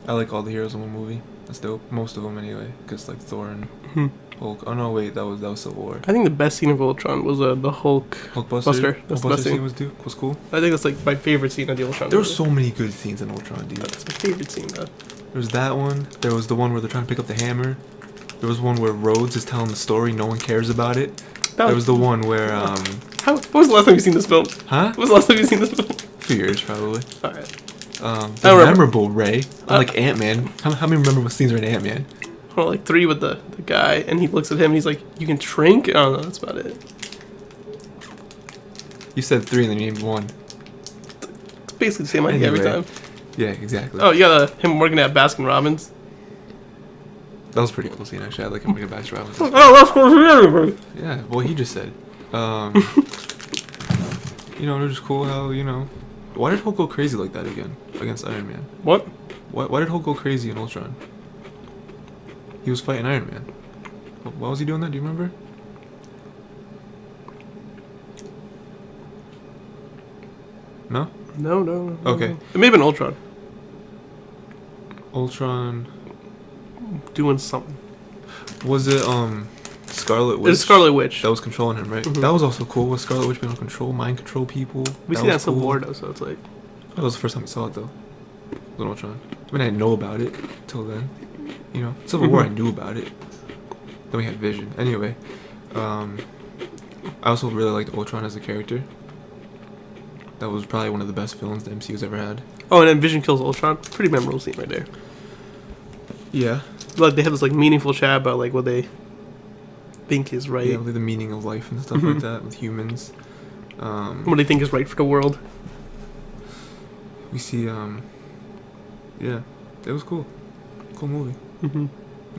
[SPEAKER 2] I like all the heroes in one movie. That's dope. Most of them anyway. Because like Thor and Hulk. Oh no, wait, that was Civil War.
[SPEAKER 1] I think the best scene of Ultron was the Hulk.
[SPEAKER 2] Hulkbuster.
[SPEAKER 1] Buster. That's the
[SPEAKER 2] Hulkbuster
[SPEAKER 1] best
[SPEAKER 2] scene
[SPEAKER 1] scene.
[SPEAKER 2] was cool.
[SPEAKER 1] I think that's like my favorite scene of the Ultron.
[SPEAKER 2] There were
[SPEAKER 1] movie.
[SPEAKER 2] so many good scenes in Ultron, dude.
[SPEAKER 1] That's my favorite scene, though.
[SPEAKER 2] There was that one. There was the one where they're trying to pick up the hammer. There was one where Rhodes is telling the story, no one cares about it.
[SPEAKER 1] That
[SPEAKER 2] There was the one where,
[SPEAKER 1] What was the last time you seen this film?
[SPEAKER 2] huh?
[SPEAKER 1] What was the last time you seen this film?
[SPEAKER 2] A few years, probably.
[SPEAKER 1] Alright.
[SPEAKER 2] The memorable Ray, unlike Ant-Man. How many memorable scenes are in Ant-Man?
[SPEAKER 1] Well, like 3 with the guy, and he looks at him and he's like, "You can shrink?" I don't know, that's about it.
[SPEAKER 2] You said 3 and then you named 1.
[SPEAKER 1] It's basically the same idea every
[SPEAKER 2] Anyway.
[SPEAKER 1] time.
[SPEAKER 2] Yeah, exactly.
[SPEAKER 1] Oh, you got him working at Baskin Robbins.
[SPEAKER 2] That was a pretty cool scene, actually. I like him bringing back to Robbins.
[SPEAKER 1] Oh, that's cool for everybody.
[SPEAKER 2] Yeah, well, he just said. You know, they're just cool how, you know. Why did Hulk go crazy like that again against Iron Man?
[SPEAKER 1] What?
[SPEAKER 2] Why did Hulk go crazy in Ultron? He was fighting Iron Man. Why was he doing that? Do you remember? No?
[SPEAKER 1] No.
[SPEAKER 2] Okay.
[SPEAKER 1] It may have been Ultron.
[SPEAKER 2] Ultron.
[SPEAKER 1] Doing something.
[SPEAKER 2] Was it, Scarlet Witch?
[SPEAKER 1] It's Scarlet Witch.
[SPEAKER 2] That was controlling him, right?
[SPEAKER 1] Mhm.
[SPEAKER 2] That was also cool. Was Scarlet Witch being able to mind control people?
[SPEAKER 1] We see that in Civil War, though, so it's like...
[SPEAKER 2] That was the first time I saw it, though. With Ultron. I mean, I didn't know about it till then. You know, Civil War, I knew about it. Then we had Vision. Anyway, I also really liked Ultron as a character. That was probably one of the best villains the MCU's ever had.
[SPEAKER 1] Oh, and then Vision kills Ultron. Pretty memorable scene right there.
[SPEAKER 2] Yeah.
[SPEAKER 1] Like, they have this, like, meaningful chat about, like, what they think is right.
[SPEAKER 2] Yeah, like the meaning of life and stuff like that with humans.
[SPEAKER 1] What they think is right for the world.
[SPEAKER 2] We see, yeah, it was cool. Cool movie.
[SPEAKER 1] Mm-hmm.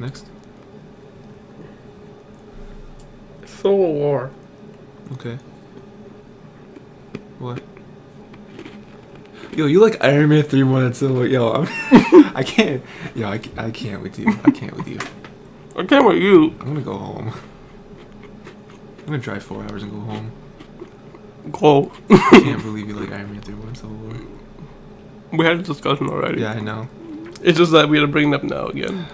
[SPEAKER 2] Next.
[SPEAKER 1] Civil War.
[SPEAKER 2] Okay. What? Yo, you like Iron Man 3 more than Civil War? Yo, I can't. Yo, I can't with you. I can't with you.
[SPEAKER 1] I can't with you.
[SPEAKER 2] I'm gonna go home. I'm gonna drive 4 hours and go home.
[SPEAKER 1] Go.
[SPEAKER 2] I can't believe you like Iron Man 3 more than Civil War.
[SPEAKER 1] We had a discussion already.
[SPEAKER 2] Yeah, I know.
[SPEAKER 1] It's just that we had to bring it up now again.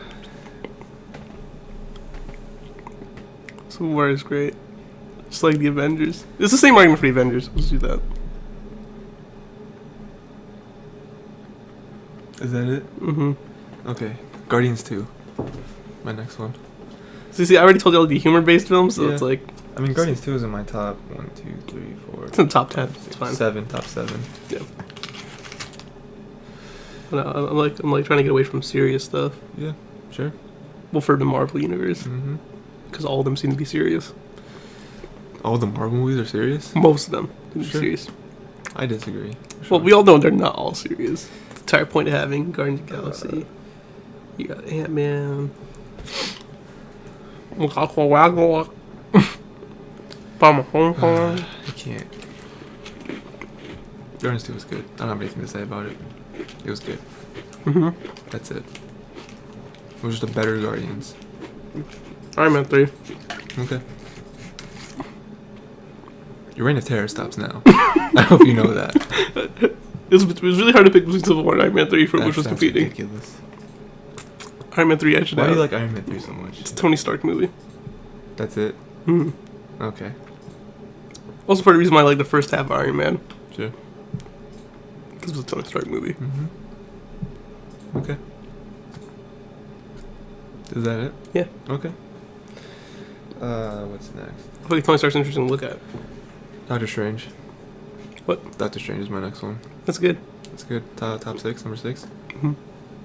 [SPEAKER 1] Civil War is great. Just like the Avengers. It's the same argument for the Avengers. Let's do that.
[SPEAKER 2] Is that it?
[SPEAKER 1] Mm-hmm.
[SPEAKER 2] Okay. Guardians 2. My next one.
[SPEAKER 1] So you see, I already told you all the humor-based films, so
[SPEAKER 2] Yeah.
[SPEAKER 1] it's like...
[SPEAKER 2] I mean, Guardians 2 is in my top 1, 2, 3, 4.
[SPEAKER 1] It's in the top 10. It's fine.
[SPEAKER 2] 7, top 7.
[SPEAKER 1] Yeah. No, I'm like trying to get away from serious stuff.
[SPEAKER 2] Yeah, sure.
[SPEAKER 1] Well, for the Marvel universe,
[SPEAKER 2] Mm-hmm.
[SPEAKER 1] because all of them seem to be serious.
[SPEAKER 2] All the Marvel movies are serious?
[SPEAKER 1] Most of them seem to be
[SPEAKER 2] Sure.
[SPEAKER 1] serious.
[SPEAKER 2] I disagree.
[SPEAKER 1] Well, we all know they're not all serious. The entire point of having Guardians of the Galaxy. You got Ant-Man.
[SPEAKER 2] I can't. Guardians 2 was good. I don't have anything to say about it. It was good.
[SPEAKER 1] Mm-hmm.
[SPEAKER 2] That's it. It was just a better Guardians.
[SPEAKER 1] Iron Man 3.
[SPEAKER 2] Okay. Your reign of terror stops now. I hope you know that.
[SPEAKER 1] It was really hard to pick between Civil War and Iron Man 3 for which was
[SPEAKER 2] That's
[SPEAKER 1] competing.
[SPEAKER 2] ridiculous.
[SPEAKER 1] Iron Man 3 actually.
[SPEAKER 2] Why do you like Iron Man 3 so much?
[SPEAKER 1] It's a Tony Stark movie.
[SPEAKER 2] That's it?
[SPEAKER 1] Mm-hmm.
[SPEAKER 2] Okay.
[SPEAKER 1] Also, part of the reason why I like the first half of Iron Man.
[SPEAKER 2] Sure.
[SPEAKER 1] Because it was a Tony Stark movie.
[SPEAKER 2] Mm-hmm. Okay. Is that it?
[SPEAKER 1] Yeah.
[SPEAKER 2] Okay. What's next?
[SPEAKER 1] I feel like Tony Stark's interesting to look at.
[SPEAKER 2] Doctor Strange.
[SPEAKER 1] What?
[SPEAKER 2] Doctor Strange is my next one.
[SPEAKER 1] That's good.
[SPEAKER 2] That's good. Top 6, number 6.
[SPEAKER 1] Mm-hmm.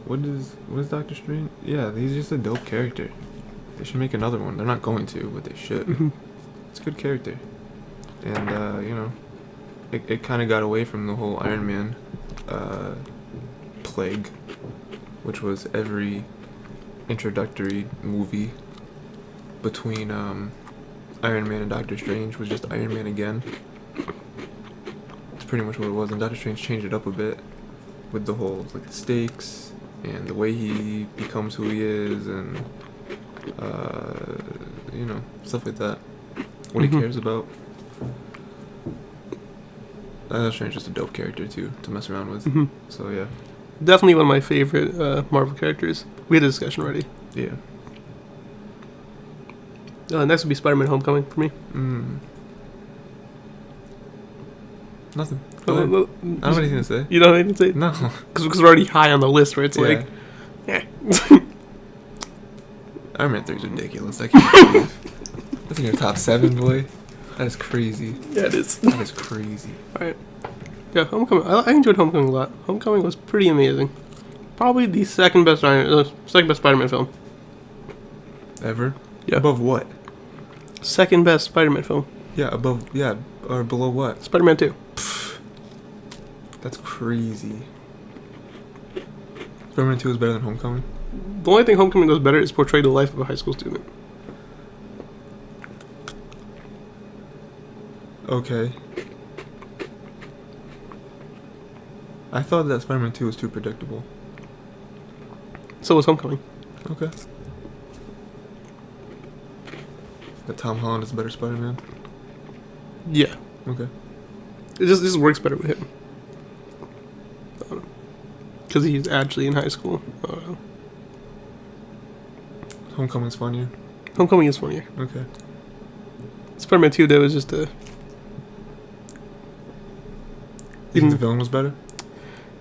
[SPEAKER 2] What is Doctor Strange? Yeah, he's just a dope character. They should make another one. They're not going to, but they should.
[SPEAKER 1] Mm-hmm.
[SPEAKER 2] It's a good character. And, you know, it kind of got away from the whole Iron Man plague, which was every introductory movie between Iron Man and Doctor Strange was just Iron Man again. It's pretty much what it was, and Doctor Strange changed it up a bit with the whole, like, the stakes and the way he becomes who he is, and you know, stuff like that. What he cares about. Doctor Strange is just a dope character too to mess around with.
[SPEAKER 1] Mm-hmm.
[SPEAKER 2] So yeah.
[SPEAKER 1] Definitely one of my favorite Marvel characters. We had a discussion already.
[SPEAKER 2] Yeah.
[SPEAKER 1] Next would be Spider-Man: Homecoming for me.
[SPEAKER 2] Nothing. Go ahead. I don't have anything to say.
[SPEAKER 1] You don't have anything to say?
[SPEAKER 2] No.
[SPEAKER 1] Because we're already high on the list where it's like, yeah.
[SPEAKER 2] Iron Man 3 is ridiculous. I can't believe. That's in your top 7, boy. That is crazy.
[SPEAKER 1] Yeah, it is.
[SPEAKER 2] That is crazy.
[SPEAKER 1] Alright. Yeah, Homecoming. I enjoyed Homecoming a lot. Homecoming was pretty amazing. Probably the second best Spider-Man film.
[SPEAKER 2] Ever?
[SPEAKER 1] Yeah.
[SPEAKER 2] Above what?
[SPEAKER 1] Second best Spider-Man film.
[SPEAKER 2] Yeah, above. Yeah, or below what?
[SPEAKER 1] Spider-Man 2.
[SPEAKER 2] That's crazy. Spider-Man 2 is better than Homecoming?
[SPEAKER 1] The only thing Homecoming does better is portray the life of a high school student.
[SPEAKER 2] Okay. I thought that Spider-Man 2 was too predictable.
[SPEAKER 1] So was Homecoming.
[SPEAKER 2] Okay. That Tom Holland is a better Spider-Man?
[SPEAKER 1] Yeah.
[SPEAKER 2] Okay.
[SPEAKER 1] It just works better with him. Because he's actually in high school. I don't know.
[SPEAKER 2] Homecoming's funnier?
[SPEAKER 1] Homecoming is funnier.
[SPEAKER 2] Okay.
[SPEAKER 1] Spider-Man 2, though, is just a...
[SPEAKER 2] You think the villain was better?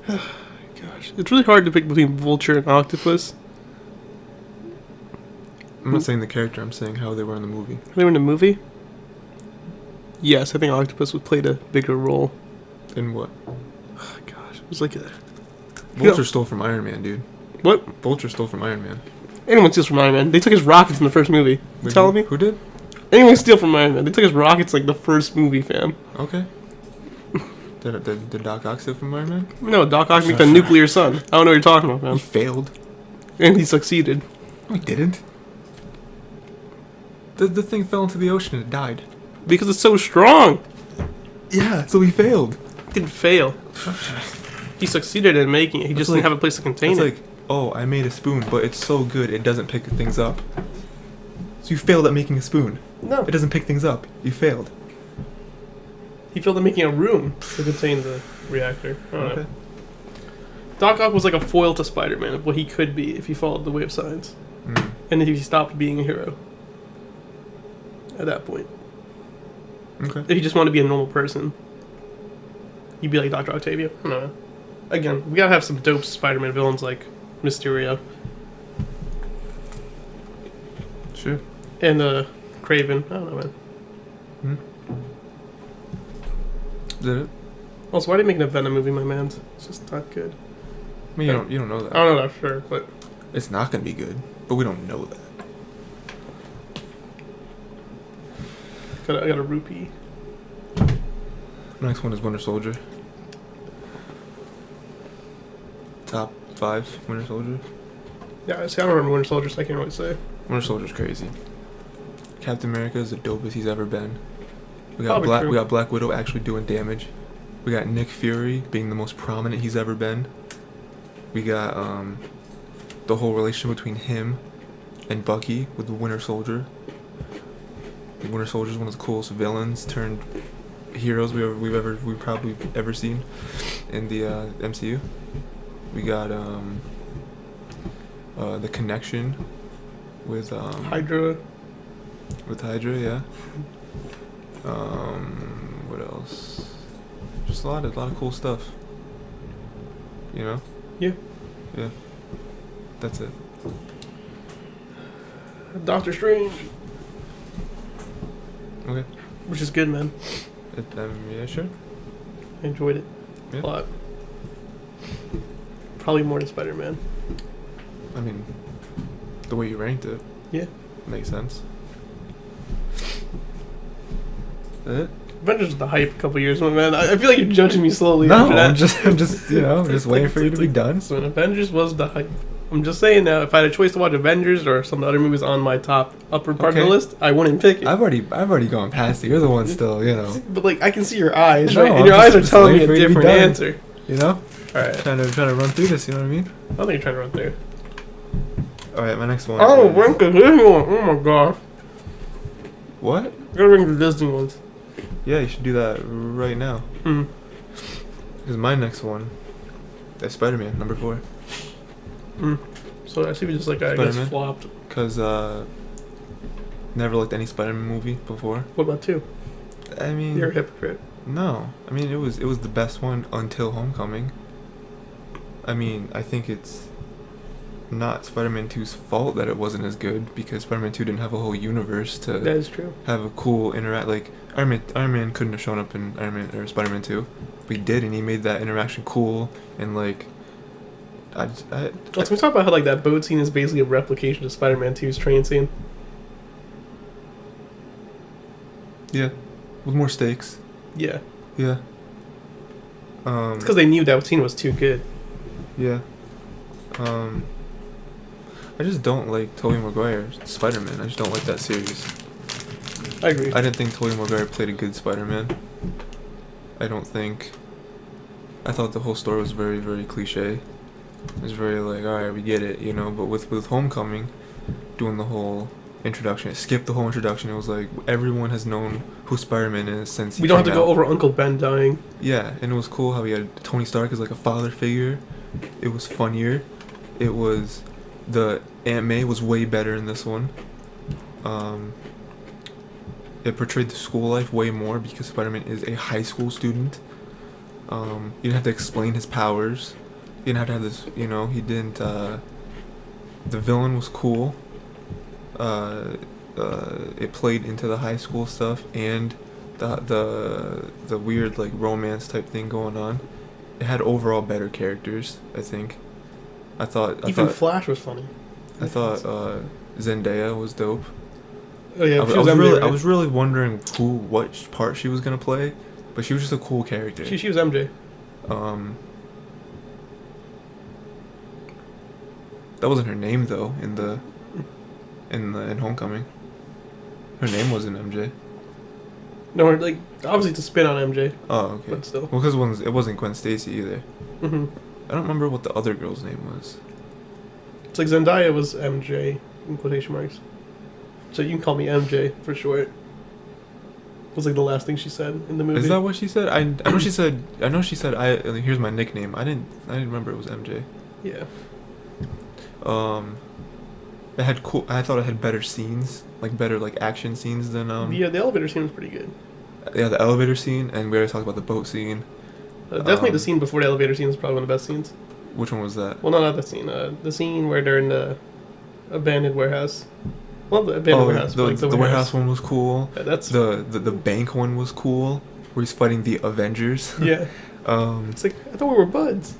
[SPEAKER 1] Gosh. It's really hard to pick between Vulture and Octopus.
[SPEAKER 2] I'm not saying the character, I'm saying how they were in the movie.
[SPEAKER 1] They were in the movie? Yes, I think Octopus played a bigger role.
[SPEAKER 2] In what?
[SPEAKER 1] Oh, gosh. It was like a...
[SPEAKER 2] Vulture stole from Iron Man, dude.
[SPEAKER 1] What?
[SPEAKER 2] Vulture stole from Iron Man.
[SPEAKER 1] Anyone steals from Iron Man. They took his rockets in the first movie. You telling me?
[SPEAKER 2] Who did?
[SPEAKER 1] Anyone steal from Iron Man. They took his rockets like the first movie, fam.
[SPEAKER 2] Okay. Did Doc Ock steal from Iron Man?
[SPEAKER 1] No, Doc Ock made the nuclear sun. I don't know what you're talking about,
[SPEAKER 2] He
[SPEAKER 1] fam.
[SPEAKER 2] failed.
[SPEAKER 1] And he succeeded.
[SPEAKER 2] No, he didn't. The thing fell into the ocean and it died.
[SPEAKER 1] Because it's so strong.
[SPEAKER 2] Yeah, so he failed.
[SPEAKER 1] It didn't fail. He succeeded in making it. He just didn't have a place to contain
[SPEAKER 2] It's
[SPEAKER 1] it.
[SPEAKER 2] like, oh, I made a spoon, but it's so good it doesn't pick things up. So you failed at making a spoon.
[SPEAKER 1] No.
[SPEAKER 2] It doesn't pick things up. You failed.
[SPEAKER 1] He failed at making a room to contain the reactor. I don't know.
[SPEAKER 2] Okay.
[SPEAKER 1] Doc Ock was like a foil to Spider-Man of what he could be if he followed the way of science.
[SPEAKER 2] Mm.
[SPEAKER 1] And if he stopped being a hero. At that point.
[SPEAKER 2] Okay.
[SPEAKER 1] If he just wanted to be a normal person. He'd be like Dr. Octavio. I don't know. Again, we gotta have some dope Spider-Man villains like Mysterio.
[SPEAKER 2] Sure.
[SPEAKER 1] And, Craven. I don't know, man.
[SPEAKER 2] Hmm. Is that it?
[SPEAKER 1] Also, why are they making a Venom movie, my man? It's just not good.
[SPEAKER 2] I mean, you don't know that.
[SPEAKER 1] I don't know that for sure, but...
[SPEAKER 2] It's not gonna be good, but we don't know that.
[SPEAKER 1] I got a rupee.
[SPEAKER 2] Next one is Winter Soldier. Top 5 Winter Soldier.
[SPEAKER 1] Yeah, see, I don't remember Winter Soldier, so I can't really say.
[SPEAKER 2] Winter Soldier's crazy. Captain America is the dopest he's ever been. We got
[SPEAKER 1] Probably true.
[SPEAKER 2] We got Black Widow actually doing damage. We got Nick Fury being the most prominent he's ever been. We got the whole relationship between him and Bucky with the Winter Soldier. The Winter Soldier is one of the coolest villains turned heroes we've probably ever seen in the MCU. We got the connection with
[SPEAKER 1] Hydra.
[SPEAKER 2] with Hydra, yeah. What else? Just a lot of cool stuff. You know?
[SPEAKER 1] Yeah.
[SPEAKER 2] Yeah. That's it.
[SPEAKER 1] Doctor Strange.
[SPEAKER 2] Okay.
[SPEAKER 1] Which is good, man.
[SPEAKER 2] Yeah, sure.
[SPEAKER 1] I enjoyed it
[SPEAKER 2] Yeah.
[SPEAKER 1] a lot. Probably more than Spider-Man.
[SPEAKER 2] I mean, the way you ranked it
[SPEAKER 1] Yeah.
[SPEAKER 2] makes sense. That it?
[SPEAKER 1] Avengers was the hype a couple years ago, man. I feel like you're judging me slowly.
[SPEAKER 2] No,
[SPEAKER 1] after that.
[SPEAKER 2] I'm just, you know, just waiting for you to be done.
[SPEAKER 1] So Avengers was the hype. I'm just saying now, if I had a choice to watch Avengers or some other movies on my top upper part of
[SPEAKER 2] Okay.
[SPEAKER 1] the list, I wouldn't pick it.
[SPEAKER 2] I've already gone past it. You're the one still, you know.
[SPEAKER 1] But like, I can see your eyes,
[SPEAKER 2] No,
[SPEAKER 1] right? And
[SPEAKER 2] I'm
[SPEAKER 1] your eyes are
[SPEAKER 2] just
[SPEAKER 1] telling me
[SPEAKER 2] waiting
[SPEAKER 1] a
[SPEAKER 2] for you to be
[SPEAKER 1] different
[SPEAKER 2] done.
[SPEAKER 1] answer.
[SPEAKER 2] You know?
[SPEAKER 1] All right.
[SPEAKER 2] Trying to run through this, you know what I mean?
[SPEAKER 1] I think you're trying to run through.
[SPEAKER 2] Alright, my next one.
[SPEAKER 1] Oh,
[SPEAKER 2] is-
[SPEAKER 1] rank the Disney one. Oh my gosh.
[SPEAKER 2] What?
[SPEAKER 1] Gotta rank the Disney ones.
[SPEAKER 2] Yeah, you should do that right now.
[SPEAKER 1] Hmm.
[SPEAKER 2] Because my next one is Spider-Man, number 4.
[SPEAKER 1] Hmm. So I see we just like I guess
[SPEAKER 2] Spider-Man?
[SPEAKER 1] flopped.
[SPEAKER 2] Because, never liked any Spider-Man movie before.
[SPEAKER 1] What about 2?
[SPEAKER 2] I mean...
[SPEAKER 1] You're a hypocrite.
[SPEAKER 2] No. I mean, it was the best one until Homecoming. I mean, I think it's... not Spider-Man 2's fault that it wasn't as good, because Spider-Man 2 didn't have a whole universe to
[SPEAKER 1] That is true.
[SPEAKER 2] have a cool interact. Like Iron Man couldn't have shown up in Iron Man or Spider-Man 2, but he did, and he made that interaction cool. And like,
[SPEAKER 1] Let's talk about how like that boat scene is basically a replication of Spider-Man 2's train scene.
[SPEAKER 2] yeah, with more stakes.
[SPEAKER 1] Yeah,
[SPEAKER 2] Yeah.
[SPEAKER 1] it's because they knew that scene was too good.
[SPEAKER 2] Yeah. I just don't like Tobey Maguire's Spider-Man. I just don't like that series.
[SPEAKER 1] I agree.
[SPEAKER 2] I didn't think Tobey Maguire played a good Spider-Man. I thought the whole story was very, very cliche. It was very like, alright, we get it, you know. But with Homecoming, doing the whole introduction, it skipped the whole introduction. It was like everyone has known who Spider-Man is since he
[SPEAKER 1] We don't have
[SPEAKER 2] came
[SPEAKER 1] to go
[SPEAKER 2] out.
[SPEAKER 1] over Uncle Ben dying.
[SPEAKER 2] Yeah, and it was cool how he had Tony Stark as like a father figure. It was funnier. It was the Aunt May was way better in this one. It portrayed the school life way more because Spider-Man is a high school student. You didn't have to explain his powers. You didn't have to have this, you know. He didn't. The villain was cool. It played into the high school stuff and the weird like romance type thing going on. It had overall better characters, I think. I thought
[SPEAKER 1] Flash was funny.
[SPEAKER 2] I thought Zendaya was dope.
[SPEAKER 1] Oh yeah,
[SPEAKER 2] I was really wondering what part she was gonna play, but she was just a cool character.
[SPEAKER 1] She was MJ.
[SPEAKER 2] That wasn't her name though in Homecoming. Her name wasn't MJ.
[SPEAKER 1] No, like obviously it's a spin on MJ.
[SPEAKER 2] Oh, okay.
[SPEAKER 1] But still.
[SPEAKER 2] Well, because it wasn't Gwen Stacy either.
[SPEAKER 1] Mm-hmm.
[SPEAKER 2] I don't remember what the other girl's name was.
[SPEAKER 1] It's like Zendaya was MJ in quotation marks. So you can call me MJ for short. Was like the last thing she said in the movie.
[SPEAKER 2] Is that what she said? I know she said. I know she said. Here's my nickname. I didn't remember it was MJ.
[SPEAKER 1] Yeah.
[SPEAKER 2] It had cool. I thought it had better scenes, like better like action scenes than
[SPEAKER 1] Yeah, the elevator scene was pretty good.
[SPEAKER 2] Yeah, the elevator scene, and we already talked about the boat scene.
[SPEAKER 1] Definitely the scene before the elevator scene is probably one of the best scenes.
[SPEAKER 2] Which one was that?
[SPEAKER 1] Well, no, not the scene. The scene where they're in the abandoned warehouse. Well, the abandoned warehouse.
[SPEAKER 2] The,
[SPEAKER 1] like
[SPEAKER 2] the warehouse one was cool.
[SPEAKER 1] Yeah, that's
[SPEAKER 2] the bank one was cool, where he's fighting the Avengers.
[SPEAKER 1] Yeah. It's like I thought we were buds.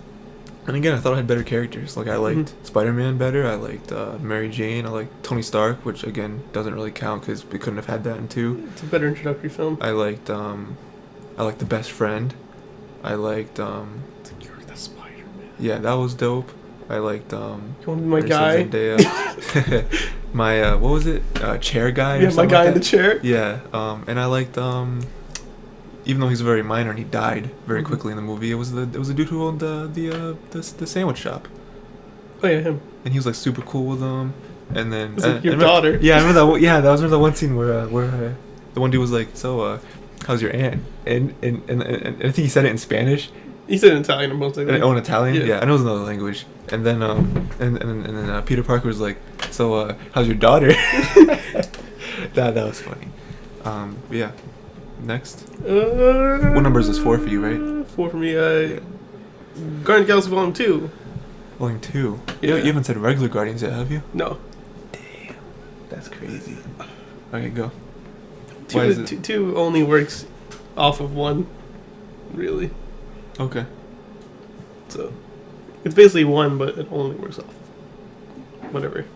[SPEAKER 2] And again, I thought I had better characters. Like I liked Spider-Man better. I liked Mary Jane. I liked Tony Stark, which again doesn't really count because we couldn't have had that in 2.
[SPEAKER 1] It's a better introductory film.
[SPEAKER 2] I liked the best friend. I liked
[SPEAKER 1] It's like, you're the Spider-Man.
[SPEAKER 2] Yeah, that was dope. I liked
[SPEAKER 1] You want to be my
[SPEAKER 2] Marissa
[SPEAKER 1] guy?
[SPEAKER 2] Zendaya. My what was it? Chair guy.
[SPEAKER 1] Yeah,
[SPEAKER 2] or
[SPEAKER 1] my
[SPEAKER 2] something
[SPEAKER 1] guy
[SPEAKER 2] like
[SPEAKER 1] in the
[SPEAKER 2] that?
[SPEAKER 1] chair.
[SPEAKER 2] Yeah. And I liked even though he's very minor and he died very quickly in the movie, it was the dude who owned the sandwich shop.
[SPEAKER 1] Oh yeah, him.
[SPEAKER 2] And he was like super cool with them. And then
[SPEAKER 1] It's like your
[SPEAKER 2] remember-
[SPEAKER 1] daughter.
[SPEAKER 2] Yeah, I remember that. Yeah, that was the one scene where the one dude was like, "So, how's your aunt?" And I think he said it in Spanish.
[SPEAKER 1] He said in Italian or most likely.
[SPEAKER 2] Oh, in Italian?
[SPEAKER 1] Yeah.
[SPEAKER 2] Yeah, I know it's another language. And then then Peter Parker was like, "So, how's your daughter?" that was funny. Yeah. Next. What number is this? 4 for you, right?
[SPEAKER 1] 4 for me. Guardians of the Galaxy Volume 2.
[SPEAKER 2] Volume 2.
[SPEAKER 1] Yeah.
[SPEAKER 2] You haven't said regular Guardians yet, have you?
[SPEAKER 1] No.
[SPEAKER 2] Damn. That's crazy. Okay, go.
[SPEAKER 1] 2,
[SPEAKER 2] Why is it?
[SPEAKER 1] 2 only works off of 1. Really.
[SPEAKER 2] Okay.
[SPEAKER 1] So it's basically 1, but it only works off of whatever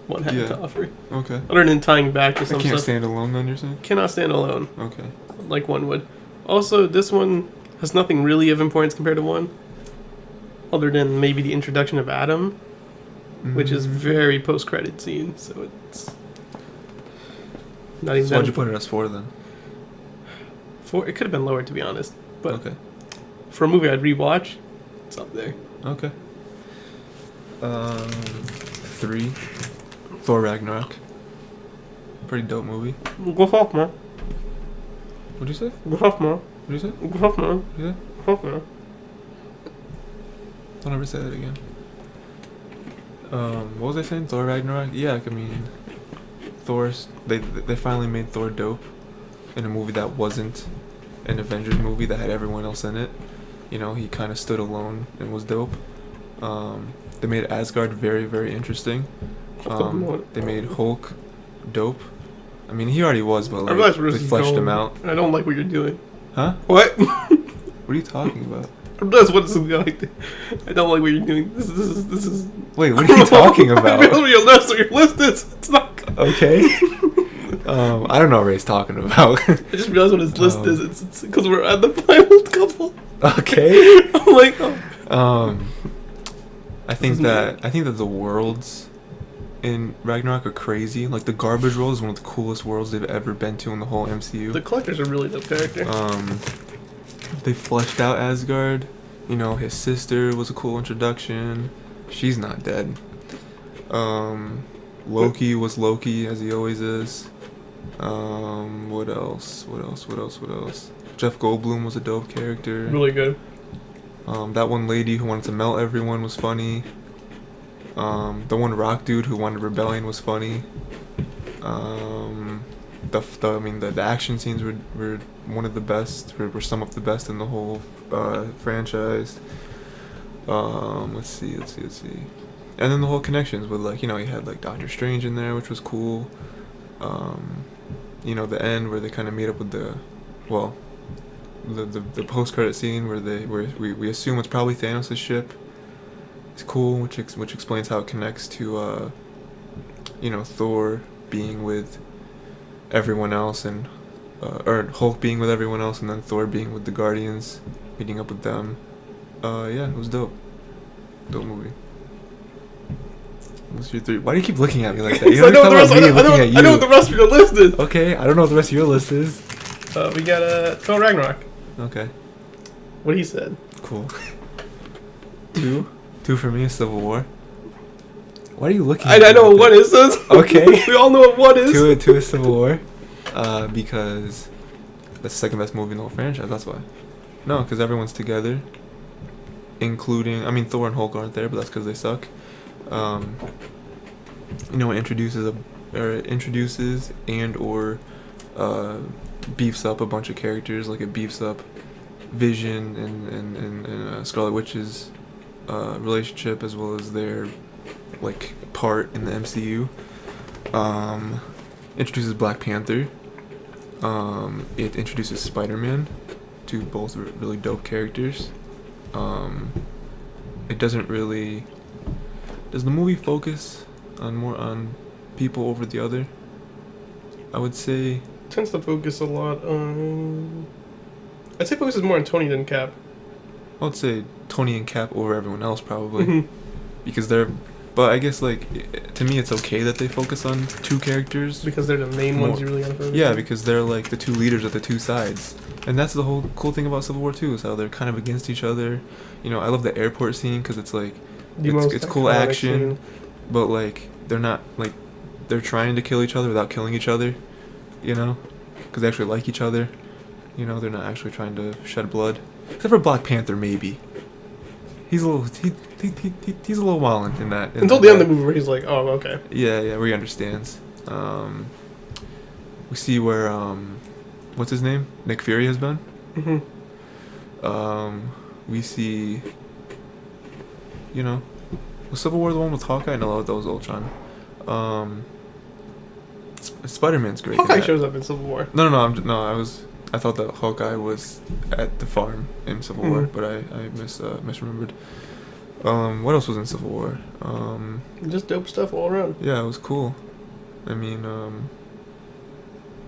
[SPEAKER 1] 1 had to offer.
[SPEAKER 2] Okay.
[SPEAKER 1] Other than tying back to
[SPEAKER 2] I
[SPEAKER 1] some
[SPEAKER 2] can't
[SPEAKER 1] stuff.
[SPEAKER 2] stand alone then, you're saying?
[SPEAKER 1] Cannot stand alone
[SPEAKER 2] Okay.
[SPEAKER 1] like 1 would. Also, this one has nothing really of importance compared to 1. Other than maybe the introduction of Adam, which is very post-credit scene, so it's not even
[SPEAKER 2] So
[SPEAKER 1] that
[SPEAKER 2] why'd you put it as 4 then?
[SPEAKER 1] 4. It could have been lower, to be honest. But
[SPEAKER 2] Okay.
[SPEAKER 1] for a movie I'd rewatch, it's up there.
[SPEAKER 2] Okay. 3. Thor Ragnarok. Pretty dope movie.
[SPEAKER 1] Go off, man.
[SPEAKER 2] What'd you say?
[SPEAKER 1] Go off, man.
[SPEAKER 2] What'd you say?
[SPEAKER 1] Go off, man.
[SPEAKER 2] Yeah?
[SPEAKER 1] Go off, man.
[SPEAKER 2] Don't ever say that again. What was I saying? Thor Ragnarok? Yeah, I mean, they finally made Thor dope in a movie that wasn't an Avengers movie that had everyone else in it. You know, he kind of stood alone and was dope. They made Asgard very, very interesting. They made Hulk dope. I mean, he already was, but
[SPEAKER 1] I
[SPEAKER 2] like
[SPEAKER 1] realize where
[SPEAKER 2] they
[SPEAKER 1] this is
[SPEAKER 2] fleshed him
[SPEAKER 1] going.
[SPEAKER 2] out.
[SPEAKER 1] I don't like what you're doing.
[SPEAKER 2] Huh?
[SPEAKER 1] What?
[SPEAKER 2] What are you talking about?
[SPEAKER 1] That's what this is going. I don't like what you're doing. This is.
[SPEAKER 2] Wait, what are you talking about?
[SPEAKER 1] I realized what your list is. It's not.
[SPEAKER 2] Okay. I don't know what Ray's talking about.
[SPEAKER 1] I just realized what his list is. It's because we're at the final couple.
[SPEAKER 2] Okay.
[SPEAKER 1] I'm like, oh.
[SPEAKER 2] I think that the worlds in Ragnarok are crazy. Like the garbage world is one of the coolest worlds they've ever been to in the whole MCU.
[SPEAKER 1] The Collector's a really dope character.
[SPEAKER 2] They fleshed out Asgard. You know, his sister was a cool introduction. She's not dead. Loki was Loki, as he always is. What else? Jeff Goldblum was a dope character.
[SPEAKER 1] Really good.
[SPEAKER 2] That one lady who wanted to melt everyone was funny. The one rock dude who wanted rebellion was funny. The action scenes were one of the best. Were some of the best in the whole franchise. Let's see. And then the whole connections with, like, you know, you had like Doctor Strange in there, which was cool. You know, the end where they kind of meet up with the post credit scene where we assume it's probably Thanos' ship. It's cool, which explains how it connects to you know, Thor being with everyone else and or Hulk being with everyone else and then Thor being with the Guardians, meeting up with them. Yeah, it was dope. Dope movie. What's your three? Why do you keep looking at me like that? You
[SPEAKER 1] I know what the rest of your list is.
[SPEAKER 2] Okay, I don't know what the rest of your list is.
[SPEAKER 1] We got Thor Ragnarok.
[SPEAKER 2] Okay.
[SPEAKER 1] What he said.
[SPEAKER 2] Cool. Two for me is Civil War. Why are you looking at me?
[SPEAKER 1] I know what one is.
[SPEAKER 2] Okay.
[SPEAKER 1] We all know what one is.
[SPEAKER 2] Two is Civil War. Because that's the second best movie in the whole franchise, that's why. No, because everyone's together. Including, I mean, Thor and Hulk aren't there, but that's because they suck. You know, it introduces and or beefs up a bunch of characters. Like it beefs up Vision and Scarlet Witch's relationship, as well as their like part in the MCU. Introduces Black Panther. It introduces Spider-Man, two both really dope characters. It doesn't really. Does the movie focus on more on people over the other? I would say.
[SPEAKER 1] It tends to focus a lot on. I'd say focuses more on Tony than Cap.
[SPEAKER 2] I would say Tony and Cap over everyone else probably, because they're. But I guess like to me it's okay that they focus on two characters
[SPEAKER 1] because they're the main ones you really gotta focus on.
[SPEAKER 2] Yeah, because they're like the two leaders of the two sides, and that's the whole cool thing about Civil War 2 is how they're kind of against each other. You know, I love the airport scene because it's like it's cool action, but like they're not like they're trying to kill each other without killing each other. You know, because they actually like each other. You know, they're not actually trying to shed blood, except for Black Panther maybe. He's a little he's a little wildin' in that.
[SPEAKER 1] Until the end of the movie where he's like, oh, okay.
[SPEAKER 2] Yeah, where he understands. We see where what's his name? Nick Fury has been. We see. You know, was Civil War the one with Hawkeye? No, that was Ultron. Spider-Man's great.
[SPEAKER 1] Hawkeye shows up in Civil War.
[SPEAKER 2] I thought that Hawkeye was at the farm in Civil War, but I misremembered. What else was in Civil War?
[SPEAKER 1] Just dope stuff all around.
[SPEAKER 2] Yeah, it was cool. I mean,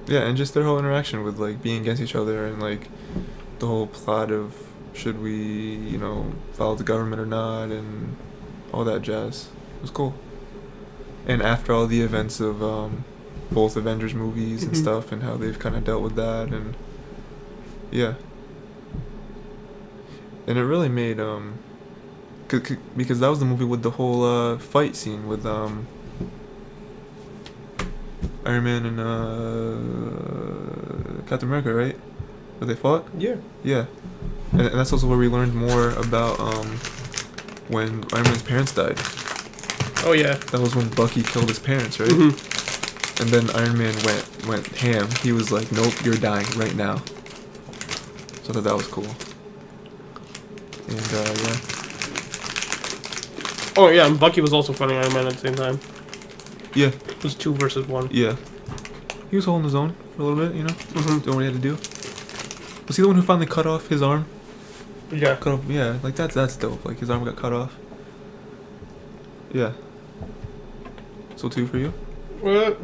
[SPEAKER 2] yeah, and just their whole interaction with like being against each other and like the whole plot of should we, you know, follow the government or not, and all that jazz. It was cool. And after all the events of both Avengers movies and stuff, and how they've kind of dealt with that, and yeah, and it really made because that was the movie with the whole fight scene with Iron Man and Captain America, right? Where they fought?
[SPEAKER 1] Yeah.
[SPEAKER 2] Yeah. And that's also where we learned more about when Iron Man's parents died.
[SPEAKER 1] Oh yeah.
[SPEAKER 2] That was when Bucky killed his parents, right? And then Iron Man went ham. He was like, "Nope, you're dying right now." So I thought that was cool. And yeah.
[SPEAKER 1] Oh yeah, and Bucky was also fighting Iron Man at the same time.
[SPEAKER 2] Yeah.
[SPEAKER 1] It was 2 versus 1.
[SPEAKER 2] Yeah. He was holding his own for a little bit, you know?
[SPEAKER 1] Mm-hmm.
[SPEAKER 2] Doing what he had to do. Was he the one who finally cut off his arm?
[SPEAKER 1] Yeah.
[SPEAKER 2] Cut off, yeah, like that's dope. Like his arm got cut off. Yeah. So 2 for you?
[SPEAKER 1] What?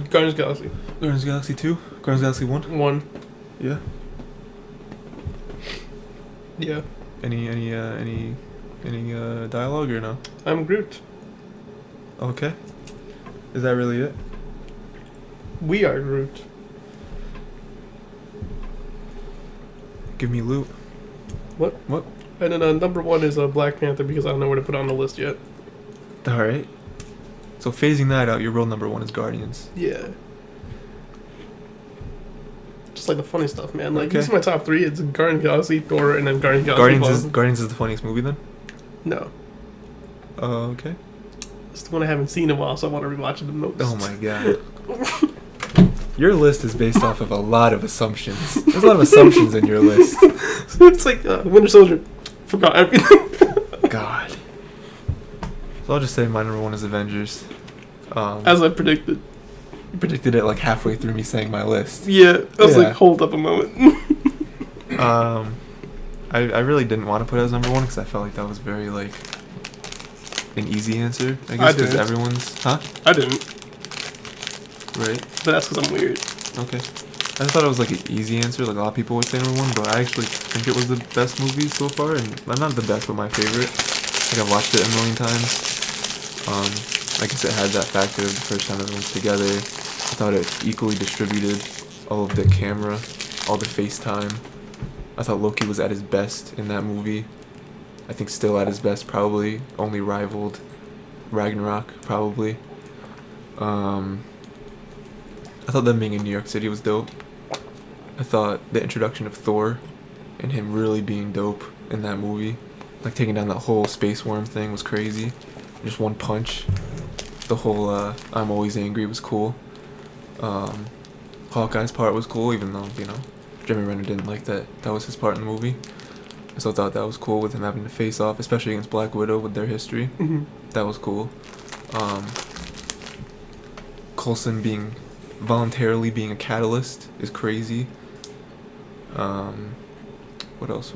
[SPEAKER 1] Guardians of the Galaxy.
[SPEAKER 2] Guardians of the Galaxy 2? Guardians of the Galaxy 1?
[SPEAKER 1] 1.
[SPEAKER 2] Yeah.
[SPEAKER 1] Yeah.
[SPEAKER 2] Any dialogue or no?
[SPEAKER 1] I'm Groot.
[SPEAKER 2] Okay. Is that really it?
[SPEAKER 1] We are Groot.
[SPEAKER 2] Give me loot.
[SPEAKER 1] What?
[SPEAKER 2] What?
[SPEAKER 1] And then number 1 is Black Panther because I don't know where to put it on the list yet.
[SPEAKER 2] Alright. So phasing that out, your real number 1 is Guardians.
[SPEAKER 1] Yeah. Just like the funny stuff, man. Like,
[SPEAKER 2] Okay.
[SPEAKER 1] this is my top 3. It's Guardians of the Galaxy, Thor, and then Guardians of the Galaxy.
[SPEAKER 2] Guardians is the funniest movie then?
[SPEAKER 1] No.
[SPEAKER 2] Okay.
[SPEAKER 1] It's the one I haven't seen in a while, so I want to rewatch it the most.
[SPEAKER 2] Oh my god. Your list is based off of a lot of assumptions. There's a lot of assumptions in your list.
[SPEAKER 1] It's like Winter Soldier. Forgot everything.
[SPEAKER 2] God. So I'll just say my number 1 is Avengers.
[SPEAKER 1] As I predicted.
[SPEAKER 2] You predicted it like halfway through me saying my list.
[SPEAKER 1] Yeah. I was
[SPEAKER 2] Yeah.
[SPEAKER 1] like, hold up a moment.
[SPEAKER 2] I really didn't want to put it as number 1 because I felt like that was very like an easy answer. I guess because
[SPEAKER 1] didn't.
[SPEAKER 2] everyone's
[SPEAKER 1] I didn't.
[SPEAKER 2] right.
[SPEAKER 1] But that's because I'm weird.
[SPEAKER 2] Okay. I just thought it was like an easy answer. Like a lot of people would say number 1, but I actually think it was the best movie so far, and not the best, but my favorite. Like I've watched it a million times. I guess it had that factor of the first time everyone's together. I thought it equally distributed all of the camera, all the FaceTime. I thought Loki was at his best in that movie. I think still at his best, probably. Only rivaled Ragnarok, probably. I thought them being in New York City was dope. I thought the introduction of Thor and him really being dope in that movie. Like taking down that whole space worm thing was crazy. Just one punch. The whole I'm always angry was cool. Hawkeye's part was cool, even though, you know, Jeremy Renner didn't like that. That was his part in the movie. I still thought that was cool with him having to face off, especially against Black Widow with their history.
[SPEAKER 1] Mm-hmm.
[SPEAKER 2] That was cool. Coulson voluntarily being a catalyst is crazy. What else?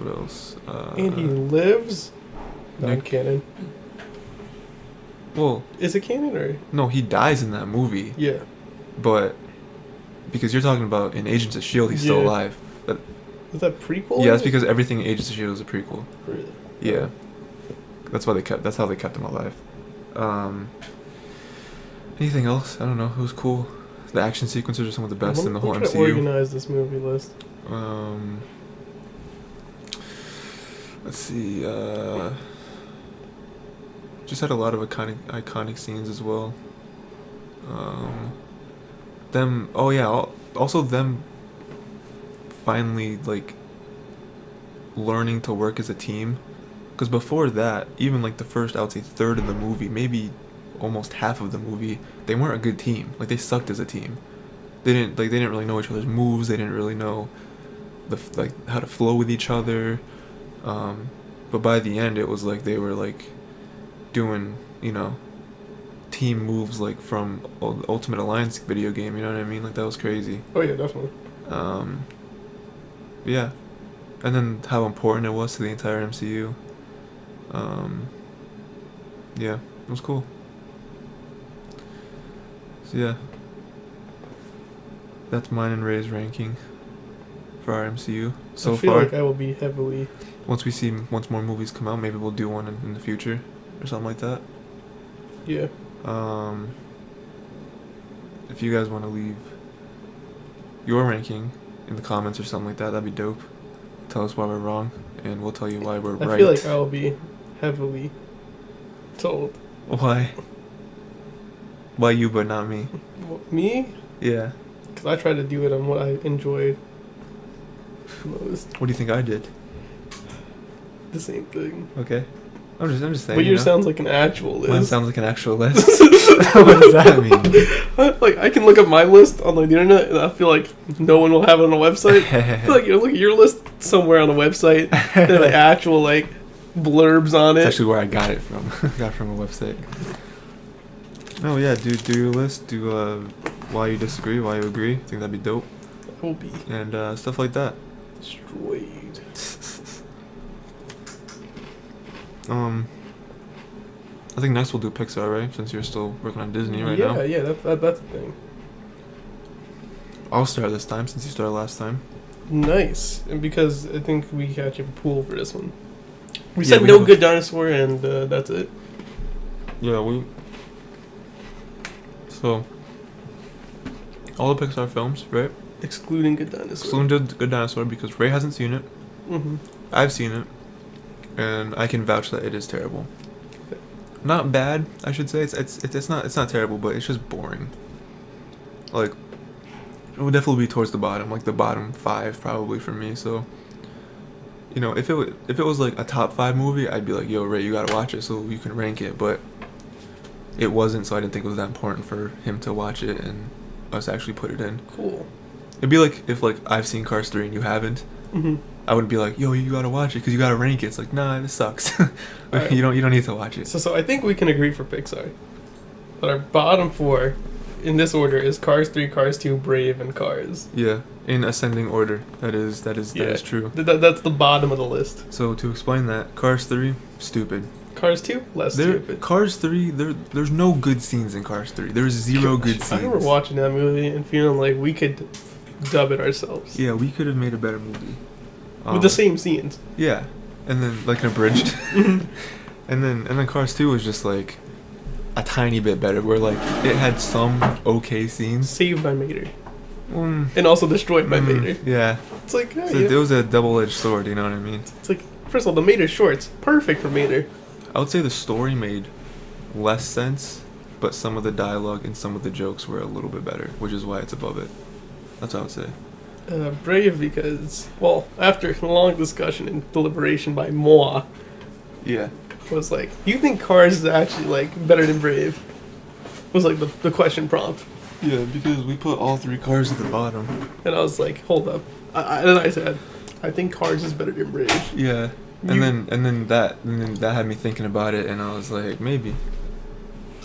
[SPEAKER 1] And he lives?
[SPEAKER 2] Nick-
[SPEAKER 1] Non-canon.
[SPEAKER 2] Well,
[SPEAKER 1] Is it canon or?
[SPEAKER 2] no, he dies in that movie,
[SPEAKER 1] Yeah.
[SPEAKER 2] but because you're talking about in Agents of S.H.I.E.L.D., he's still
[SPEAKER 1] Yeah.
[SPEAKER 2] alive.
[SPEAKER 1] Is that prequel?
[SPEAKER 2] Yeah, it's because everything in Agents of S.H.I.E.L.D. is a prequel.
[SPEAKER 1] Really?
[SPEAKER 2] Yeah. That's how they kept him alive. Anything else? I don't know. It was cool. The action sequences are some of the best in the whole
[SPEAKER 1] We're trying to
[SPEAKER 2] MCU.
[SPEAKER 1] organize this movie list.
[SPEAKER 2] Let's see. Just had a lot of iconic scenes as well. Them. Oh yeah. Also them. Finally, like learning to work as a team. Because before that, even like the first, I would say, third of the movie, maybe almost half of the movie, they weren't a good team. Like they sucked as a team. They didn't really know each other's moves. They didn't really know how to flow with each other. But by the end, it was like they were like doing, you know, team moves like from Ultimate Alliance video game. You know what I mean? Like that was crazy.
[SPEAKER 1] Oh yeah, definitely.
[SPEAKER 2] Yeah, and then how important it was to the entire MCU. Yeah, it was cool. So yeah, that's mine and Ray's ranking for our MCU so
[SPEAKER 1] I feel
[SPEAKER 2] far.
[SPEAKER 1] like I will be heavily.
[SPEAKER 2] Once more movies come out, maybe we'll do one in the future or something like that.
[SPEAKER 1] Yeah.
[SPEAKER 2] If you guys want to leave your ranking in the comments or something like that, that'd be dope. Tell us why we're wrong, and we'll tell you why we're right.
[SPEAKER 1] I feel like I will be heavily told.
[SPEAKER 2] Why? Why you but not me?
[SPEAKER 1] Me?
[SPEAKER 2] Yeah.
[SPEAKER 1] Because I tried to do it on what I enjoyed most.
[SPEAKER 2] What do you think I did?
[SPEAKER 1] The same thing.
[SPEAKER 2] Okay. I'm just saying.
[SPEAKER 1] But yours
[SPEAKER 2] you know?
[SPEAKER 1] sounds like an actual list.
[SPEAKER 2] Mine sounds like an actual list. What does that mean?
[SPEAKER 1] Like, I can look up my list on the internet, and I feel like no one will have it on a website. I feel like you look at your list somewhere on a website. They're like actual, like, blurbs on it.
[SPEAKER 2] That's actually where I got it from. Got it from a website. Oh yeah, do your list. Do why you disagree, why you agree. I think that'd be dope.
[SPEAKER 1] Will be
[SPEAKER 2] And stuff like that.
[SPEAKER 1] destroyed.
[SPEAKER 2] I think next we'll do Pixar, right? Since you're still working on Disney right now.
[SPEAKER 1] Yeah, that's the thing.
[SPEAKER 2] I'll start this time since you started last time.
[SPEAKER 1] Nice, and because I think we catch a pool for this one. We
[SPEAKER 2] Yeah,
[SPEAKER 1] said
[SPEAKER 2] we
[SPEAKER 1] no
[SPEAKER 2] have
[SPEAKER 1] good dinosaur, and that's it.
[SPEAKER 2] Yeah, So, all the Pixar films, right?
[SPEAKER 1] Excluding good dinosaur.
[SPEAKER 2] Excluding Good Dinosaur because Ray hasn't seen it.
[SPEAKER 1] Mm-hmm.
[SPEAKER 2] I've seen it, and I can vouch that it is terrible. Not bad, I should say. It's not terrible, but it's just boring. Like, it would definitely be towards the bottom, like the bottom 5 probably for me. So, you know, if it was like a top 5 movie, I'd be like, yo, Ray, you gotta watch it so you can rank it. But it wasn't, so I didn't think it was that important for him to watch it and us actually put it in.
[SPEAKER 1] Cool.
[SPEAKER 2] It'd be like if like I've seen Cars 3 and you haven't.
[SPEAKER 1] Mm-hmm.
[SPEAKER 2] I wouldn't be like, yo, you gotta watch it because you gotta rank it. It's like, nah, this sucks.
[SPEAKER 1] Right.
[SPEAKER 2] You don't need to watch it.
[SPEAKER 1] So I think we can agree for Pixar. But our bottom 4, in this order, is Cars 3, Cars 2, Brave, and Cars.
[SPEAKER 2] Yeah, in ascending order. That is true.
[SPEAKER 1] That's the bottom of the list.
[SPEAKER 2] So to explain that, Cars 3, stupid.
[SPEAKER 1] Cars 2, less stupid.
[SPEAKER 2] Cars 3, there's no good scenes in Cars 3. There's zero good scenes.
[SPEAKER 1] I remember watching that movie and feeling like we could dub it ourselves.
[SPEAKER 2] Yeah, we could have made a better movie.
[SPEAKER 1] With the same scenes.
[SPEAKER 2] Yeah, and then like abridged. and then Cars 2 was just like a tiny bit better, where like it had some okay scenes.
[SPEAKER 1] Saved by Mater. And also destroyed by Mater.
[SPEAKER 2] Yeah.
[SPEAKER 1] It's like,
[SPEAKER 2] So it was a double-edged sword, you know what I mean?
[SPEAKER 1] It's like, first of all, the Mater shorts, perfect for Mater.
[SPEAKER 2] I would say the story made less sense, but some of the dialogue and some of the jokes were a little bit better, which is why it's above it. That's what I would say.
[SPEAKER 1] Brave because, well, after a long discussion and deliberation by moi,
[SPEAKER 2] Yeah.
[SPEAKER 1] was like, do you think Cars is actually, like, better than Brave? Was, like, the question prompt.
[SPEAKER 2] Yeah, because we put all 3 cars at the bottom.
[SPEAKER 1] And I was like, hold up. And I said, I think Cars is better than Brave.
[SPEAKER 2] Yeah. And then that had me thinking about it, and I was like, maybe.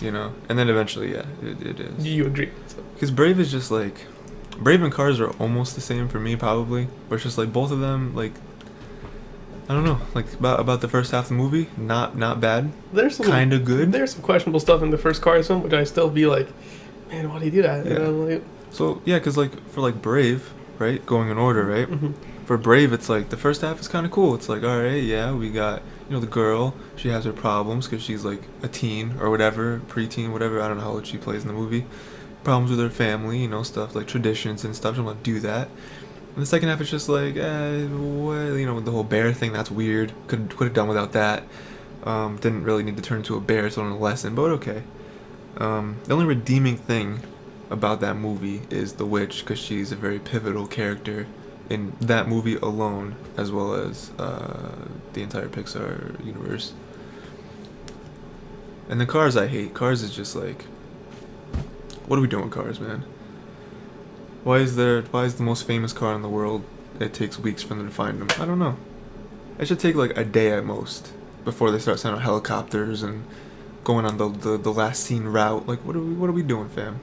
[SPEAKER 2] You know? And then eventually, yeah, it is.
[SPEAKER 1] You agree.
[SPEAKER 2] Because Brave is just like... Brave and Cars are almost the same for me, probably. But it's just like both of them, like... I don't know. Like, about the first half of the movie, not bad.
[SPEAKER 1] There's some...
[SPEAKER 2] Kind of good.
[SPEAKER 1] There's some questionable stuff in the first Cars film, which I still be like, man, why do you do that?
[SPEAKER 2] Yeah.
[SPEAKER 1] You know, like,
[SPEAKER 2] So, yeah, because, like, for, like, Brave, right? Going in order, right?
[SPEAKER 1] mm-hmm.
[SPEAKER 2] For Brave, it's like the first half is kind of cool. It's like, all right, yeah, we got, you know, the girl. She has her problems because she's like a teen or whatever, preteen, whatever. I don't know how old she plays in the movie. Problems with her family, you know, stuff like traditions and stuff. I'm gonna do that. And the second half is just like, what, you know, the whole bear thing. That's weird. Could have done without that. Didn't really need to turn into a bear to learn a lesson, but okay. The only redeeming thing about that movie is the witch, because she's a very pivotal character in that movie alone, as well as the entire Pixar universe. And the Cars I hate. Cars is just like, what are we doing with Cars, man? Why is the most famous car in the world, it takes weeks for them to find them? I don't know. It should take like a day at most before they start sending out helicopters and going on the last scene route. Like, what are we doing, fam?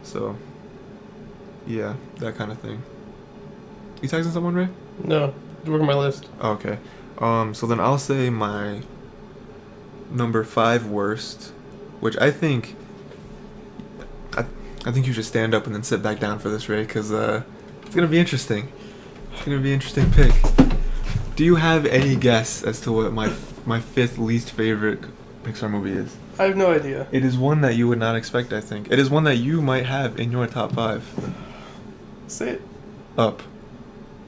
[SPEAKER 2] So, yeah, that kind of thing. You texting someone, Ray?
[SPEAKER 1] No, work on my list.
[SPEAKER 2] Oh, okay. So then I'll say my number 5 worst, which I think you should stand up and then sit back down for this, Ray, because it's gonna be interesting. It's gonna be an interesting pick. Do you have any guess as to what my 5th least favorite Pixar movie is?
[SPEAKER 1] I have no idea.
[SPEAKER 2] It is one that you would not expect, I think. It is one that you might have in your top 5.
[SPEAKER 1] Say it.
[SPEAKER 2] Up.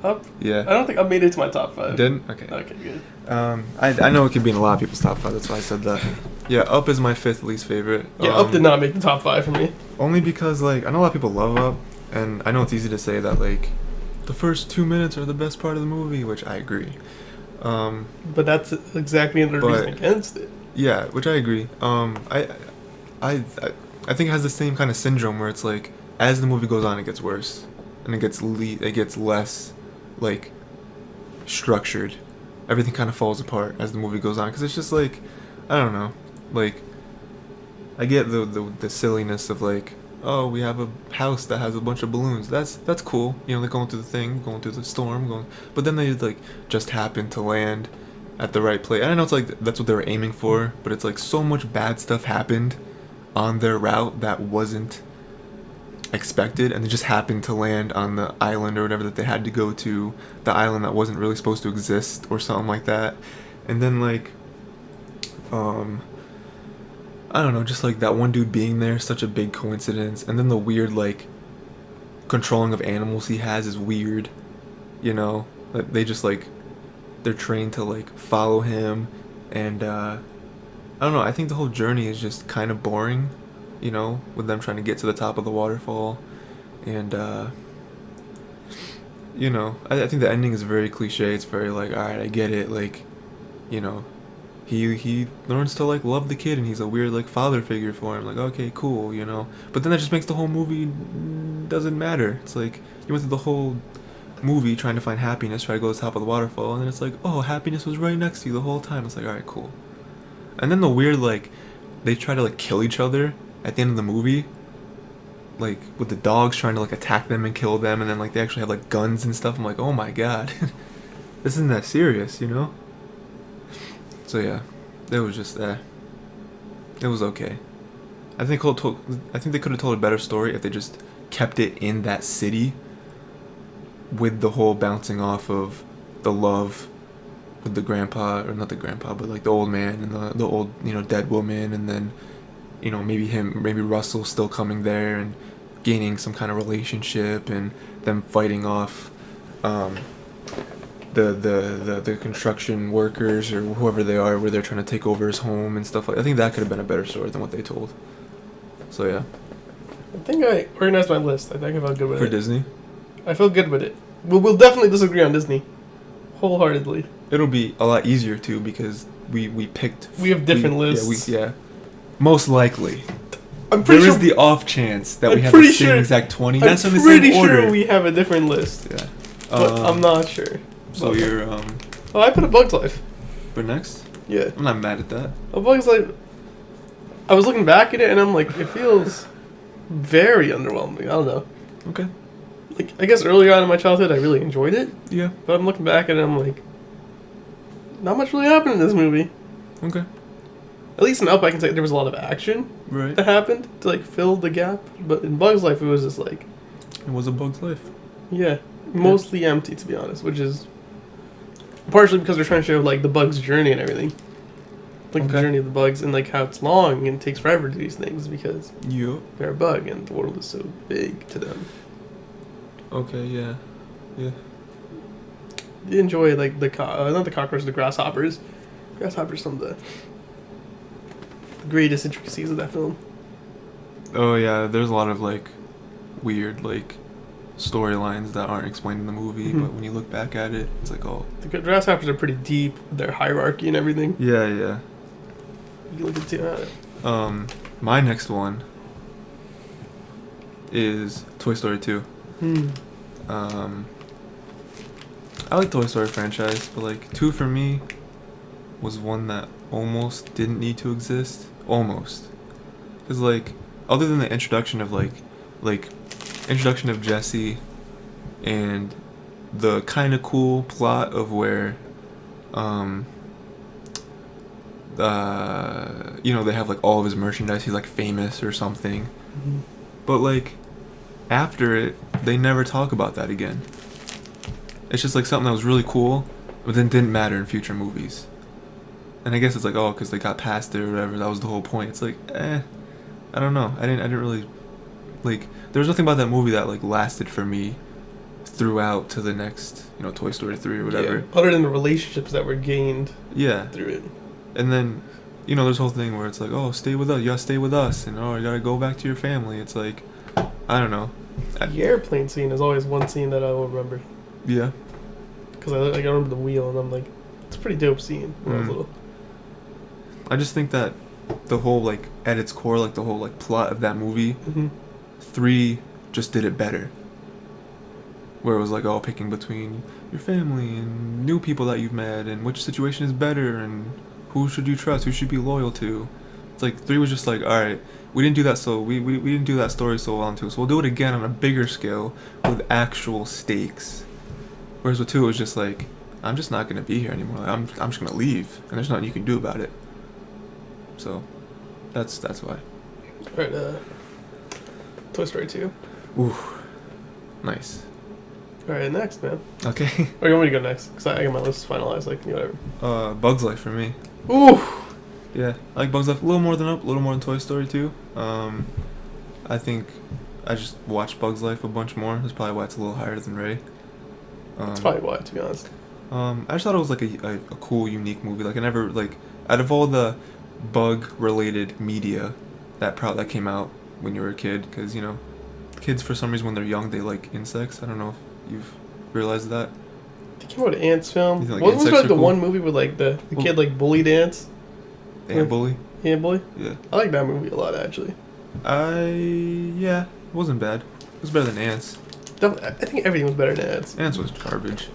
[SPEAKER 1] Up?
[SPEAKER 2] Yeah.
[SPEAKER 1] I don't think I made it to my top 5.
[SPEAKER 2] Didn't? Okay.
[SPEAKER 1] Okay, good.
[SPEAKER 2] I know it could be in a lot of people's top 5, that's why I said that. Yeah, Up is my 5th least favorite.
[SPEAKER 1] Yeah, Up did not make the top 5 for me.
[SPEAKER 2] Only because, like, I know a lot of people love Up, and I know it's easy to say that, like, the first 2 minutes are the best part of the movie, which I agree.
[SPEAKER 1] But that's exactly the reason against it.
[SPEAKER 2] Yeah, which I agree. I think it has the same kind of syndrome where it's like, as the movie goes on, it gets worse, and it gets less, like, structured. everything kind of falls apart as the movie goes on, because it's just like, I don't know, like, I get the silliness of like, oh, we have a house that has a bunch of balloons. That's cool. You know, they're going through the thing, going through the storm, but then they like just happen to land at the right place. And I know it's like that's what they were aiming for, but it's like so much bad stuff happened on their route that wasn't expected, and they just happened to land on the island or whatever that they had to go to, the island that wasn't really supposed to exist or something like that. And then like I don't know, just like that one dude being there, such a big coincidence. And then the weird like controlling of animals he has is weird, you know, like they just like they're trained to like follow him. And I don't know, I think the whole journey is just kind of boring, you know, with them trying to get to the top of the waterfall. And you know, I think the ending is very cliche. It's very like, alright, I get it, like, you know, he learns to like love the kid, and he's a weird like father figure for him. Like, okay, cool, you know. But then that just makes the whole movie doesn't matter. It's like you went through the whole movie trying to find happiness, try to go to the top of the waterfall, and then it's like, oh, happiness was right next to you the whole time. It's like, alright, cool. And then the weird like they try to like kill each other at the end of the movie, like with the dogs trying to like attack them and kill them, and then like they actually have like guns and stuff. I'm like, oh my god, this isn't that serious, you know. So yeah, it was just it was okay. I think they could have told a better story if they just kept it in that city, with the whole bouncing off of the love with the grandpa, or not the grandpa, but like the old man and the old, you know, dead woman, and then, you know, maybe Russell still coming there and gaining some kind of relationship, and them fighting off the construction workers or whoever they are, where they're trying to take over his home and stuff like. I think that could have been a better story than what they told. So yeah.
[SPEAKER 1] I think I organized my list. I think I felt good with it.
[SPEAKER 2] For Disney?
[SPEAKER 1] I feel good with it. We'll definitely disagree on Disney. Wholeheartedly.
[SPEAKER 2] It'll be a lot easier too, because we picked.
[SPEAKER 1] We have different lists.
[SPEAKER 2] Yeah. Most likely.
[SPEAKER 1] I'm pretty sure.
[SPEAKER 2] There is the off chance that we
[SPEAKER 1] I'm
[SPEAKER 2] have the
[SPEAKER 1] pretty
[SPEAKER 2] same
[SPEAKER 1] sure-
[SPEAKER 2] exact 20.
[SPEAKER 1] I'm
[SPEAKER 2] That's in the
[SPEAKER 1] pretty
[SPEAKER 2] same order.
[SPEAKER 1] sure we have a different list.
[SPEAKER 2] Yeah.
[SPEAKER 1] But I'm not sure.
[SPEAKER 2] So
[SPEAKER 1] Okay.
[SPEAKER 2] you're
[SPEAKER 1] Oh, I put A Bug's Life.
[SPEAKER 2] for next?
[SPEAKER 1] Yeah.
[SPEAKER 2] I'm not mad at that.
[SPEAKER 1] A Bug's Life. I was looking back at it and I'm like, it feels very underwhelming. I don't know.
[SPEAKER 2] Okay.
[SPEAKER 1] Like, I guess earlier on in my childhood, I really enjoyed it.
[SPEAKER 2] Yeah.
[SPEAKER 1] But I'm looking back at it, I'm like, not much really happened in this movie.
[SPEAKER 2] Okay.
[SPEAKER 1] At least in Up, I can say there was a lot of action
[SPEAKER 2] Right.
[SPEAKER 1] that happened to like fill the gap. But in Bug's Life, it was just like,
[SPEAKER 2] It was A Bug's Life.
[SPEAKER 1] yeah, mostly empty, to be honest. Which is partially because they're trying to show like the bug's journey and everything, like the
[SPEAKER 2] Okay.
[SPEAKER 1] journey of the bugs, and like how it's long and takes forever to do these things because
[SPEAKER 2] Yup.
[SPEAKER 1] they're a bug and the world is so big to them.
[SPEAKER 2] Okay, yeah. Yeah.
[SPEAKER 1] You enjoy like not the cockroaches, the grasshoppers. Grasshoppers, some of the greatest intricacies of that film.
[SPEAKER 2] Oh yeah, there's a lot of like weird like storylines that aren't explained in the movie,
[SPEAKER 1] Mhm.
[SPEAKER 2] but when you look back at it, it's like, oh.
[SPEAKER 1] The grasshoppers are pretty deep with their hierarchy and everything.
[SPEAKER 2] Yeah, yeah.
[SPEAKER 1] You look into
[SPEAKER 2] My next one is Toy Story 2. I like Toy Story franchise, but like 2 for me was one that almost didn't need to exist. Almost. Cause like, other than the introduction of introduction of Jessie and the kind of cool plot of where you know, they have like all of his merchandise, he's like famous or something.
[SPEAKER 1] Mm-hmm.
[SPEAKER 2] But like after it, they never talk about that again. It's just like something that was really cool, but then didn't matter in future movies. And I guess it's like, oh, because they got past it or whatever, that was the whole point. It's like, I don't know. I didn't really, like, there was nothing about that movie that like lasted for me throughout to the next, you know, Toy Story 3 or whatever.
[SPEAKER 1] Yeah, other than the relationships that were gained
[SPEAKER 2] Yeah.
[SPEAKER 1] through it.
[SPEAKER 2] And then, you know, there's a whole thing where it's like, oh, stay with us, you gotta stay with us, and oh, you gotta go back to your family. It's like, I don't know.
[SPEAKER 1] The airplane scene is always one scene that I will remember.
[SPEAKER 2] Yeah.
[SPEAKER 1] Because I remember the wheel and I'm like, it's a pretty dope scene when I was little.
[SPEAKER 2] I just think that the whole, like, at its core, like, the whole, like, plot of that movie,
[SPEAKER 1] Mm-hmm.
[SPEAKER 2] 3 just did it better. where it was like all picking between your family and new people that you've met and which situation is better and who should you trust, who should be loyal to. It's like 3 was just like, all right, we didn't do that, so we didn't do that story so well in 2, so we'll do it again on a bigger scale with actual stakes. Whereas with 2, it was just like, I'm just not gonna be here anymore. Like, I'm just gonna leave, and there's nothing you can do about it. So, that's why.
[SPEAKER 1] Alright, Toy Story 2.
[SPEAKER 2] Ooh, nice.
[SPEAKER 1] Alright, next, man.
[SPEAKER 2] Okay.
[SPEAKER 1] Or you want me to go next? Because I got my list finalized, like, whatever.
[SPEAKER 2] Bugs Life for me.
[SPEAKER 1] Ooh!
[SPEAKER 2] Yeah, I like Bugs Life a little more than Up, a little more than Toy Story 2. I think I just watched Bugs Life a bunch more. That's probably why it's a little higher than Ray.
[SPEAKER 1] That's probably why, to be honest.
[SPEAKER 2] I just thought it was like a cool, unique movie. Like I never like out of all the bug-related media that came out when you were a kid, because you know, kids for some reason when they're young they like insects. I don't know if you've realized that.
[SPEAKER 1] They came out with ants film.
[SPEAKER 2] You think, like,
[SPEAKER 1] Wasn't
[SPEAKER 2] insects
[SPEAKER 1] there like
[SPEAKER 2] are
[SPEAKER 1] the
[SPEAKER 2] cool?
[SPEAKER 1] one movie with like the kid like bullied ants?
[SPEAKER 2] Ant Bully.
[SPEAKER 1] Ant Bully?
[SPEAKER 2] Yeah.
[SPEAKER 1] I like that movie a lot, actually.
[SPEAKER 2] Yeah, it wasn't bad. It was better than Ants.
[SPEAKER 1] I think everything was better than ants.
[SPEAKER 2] Ants was garbage.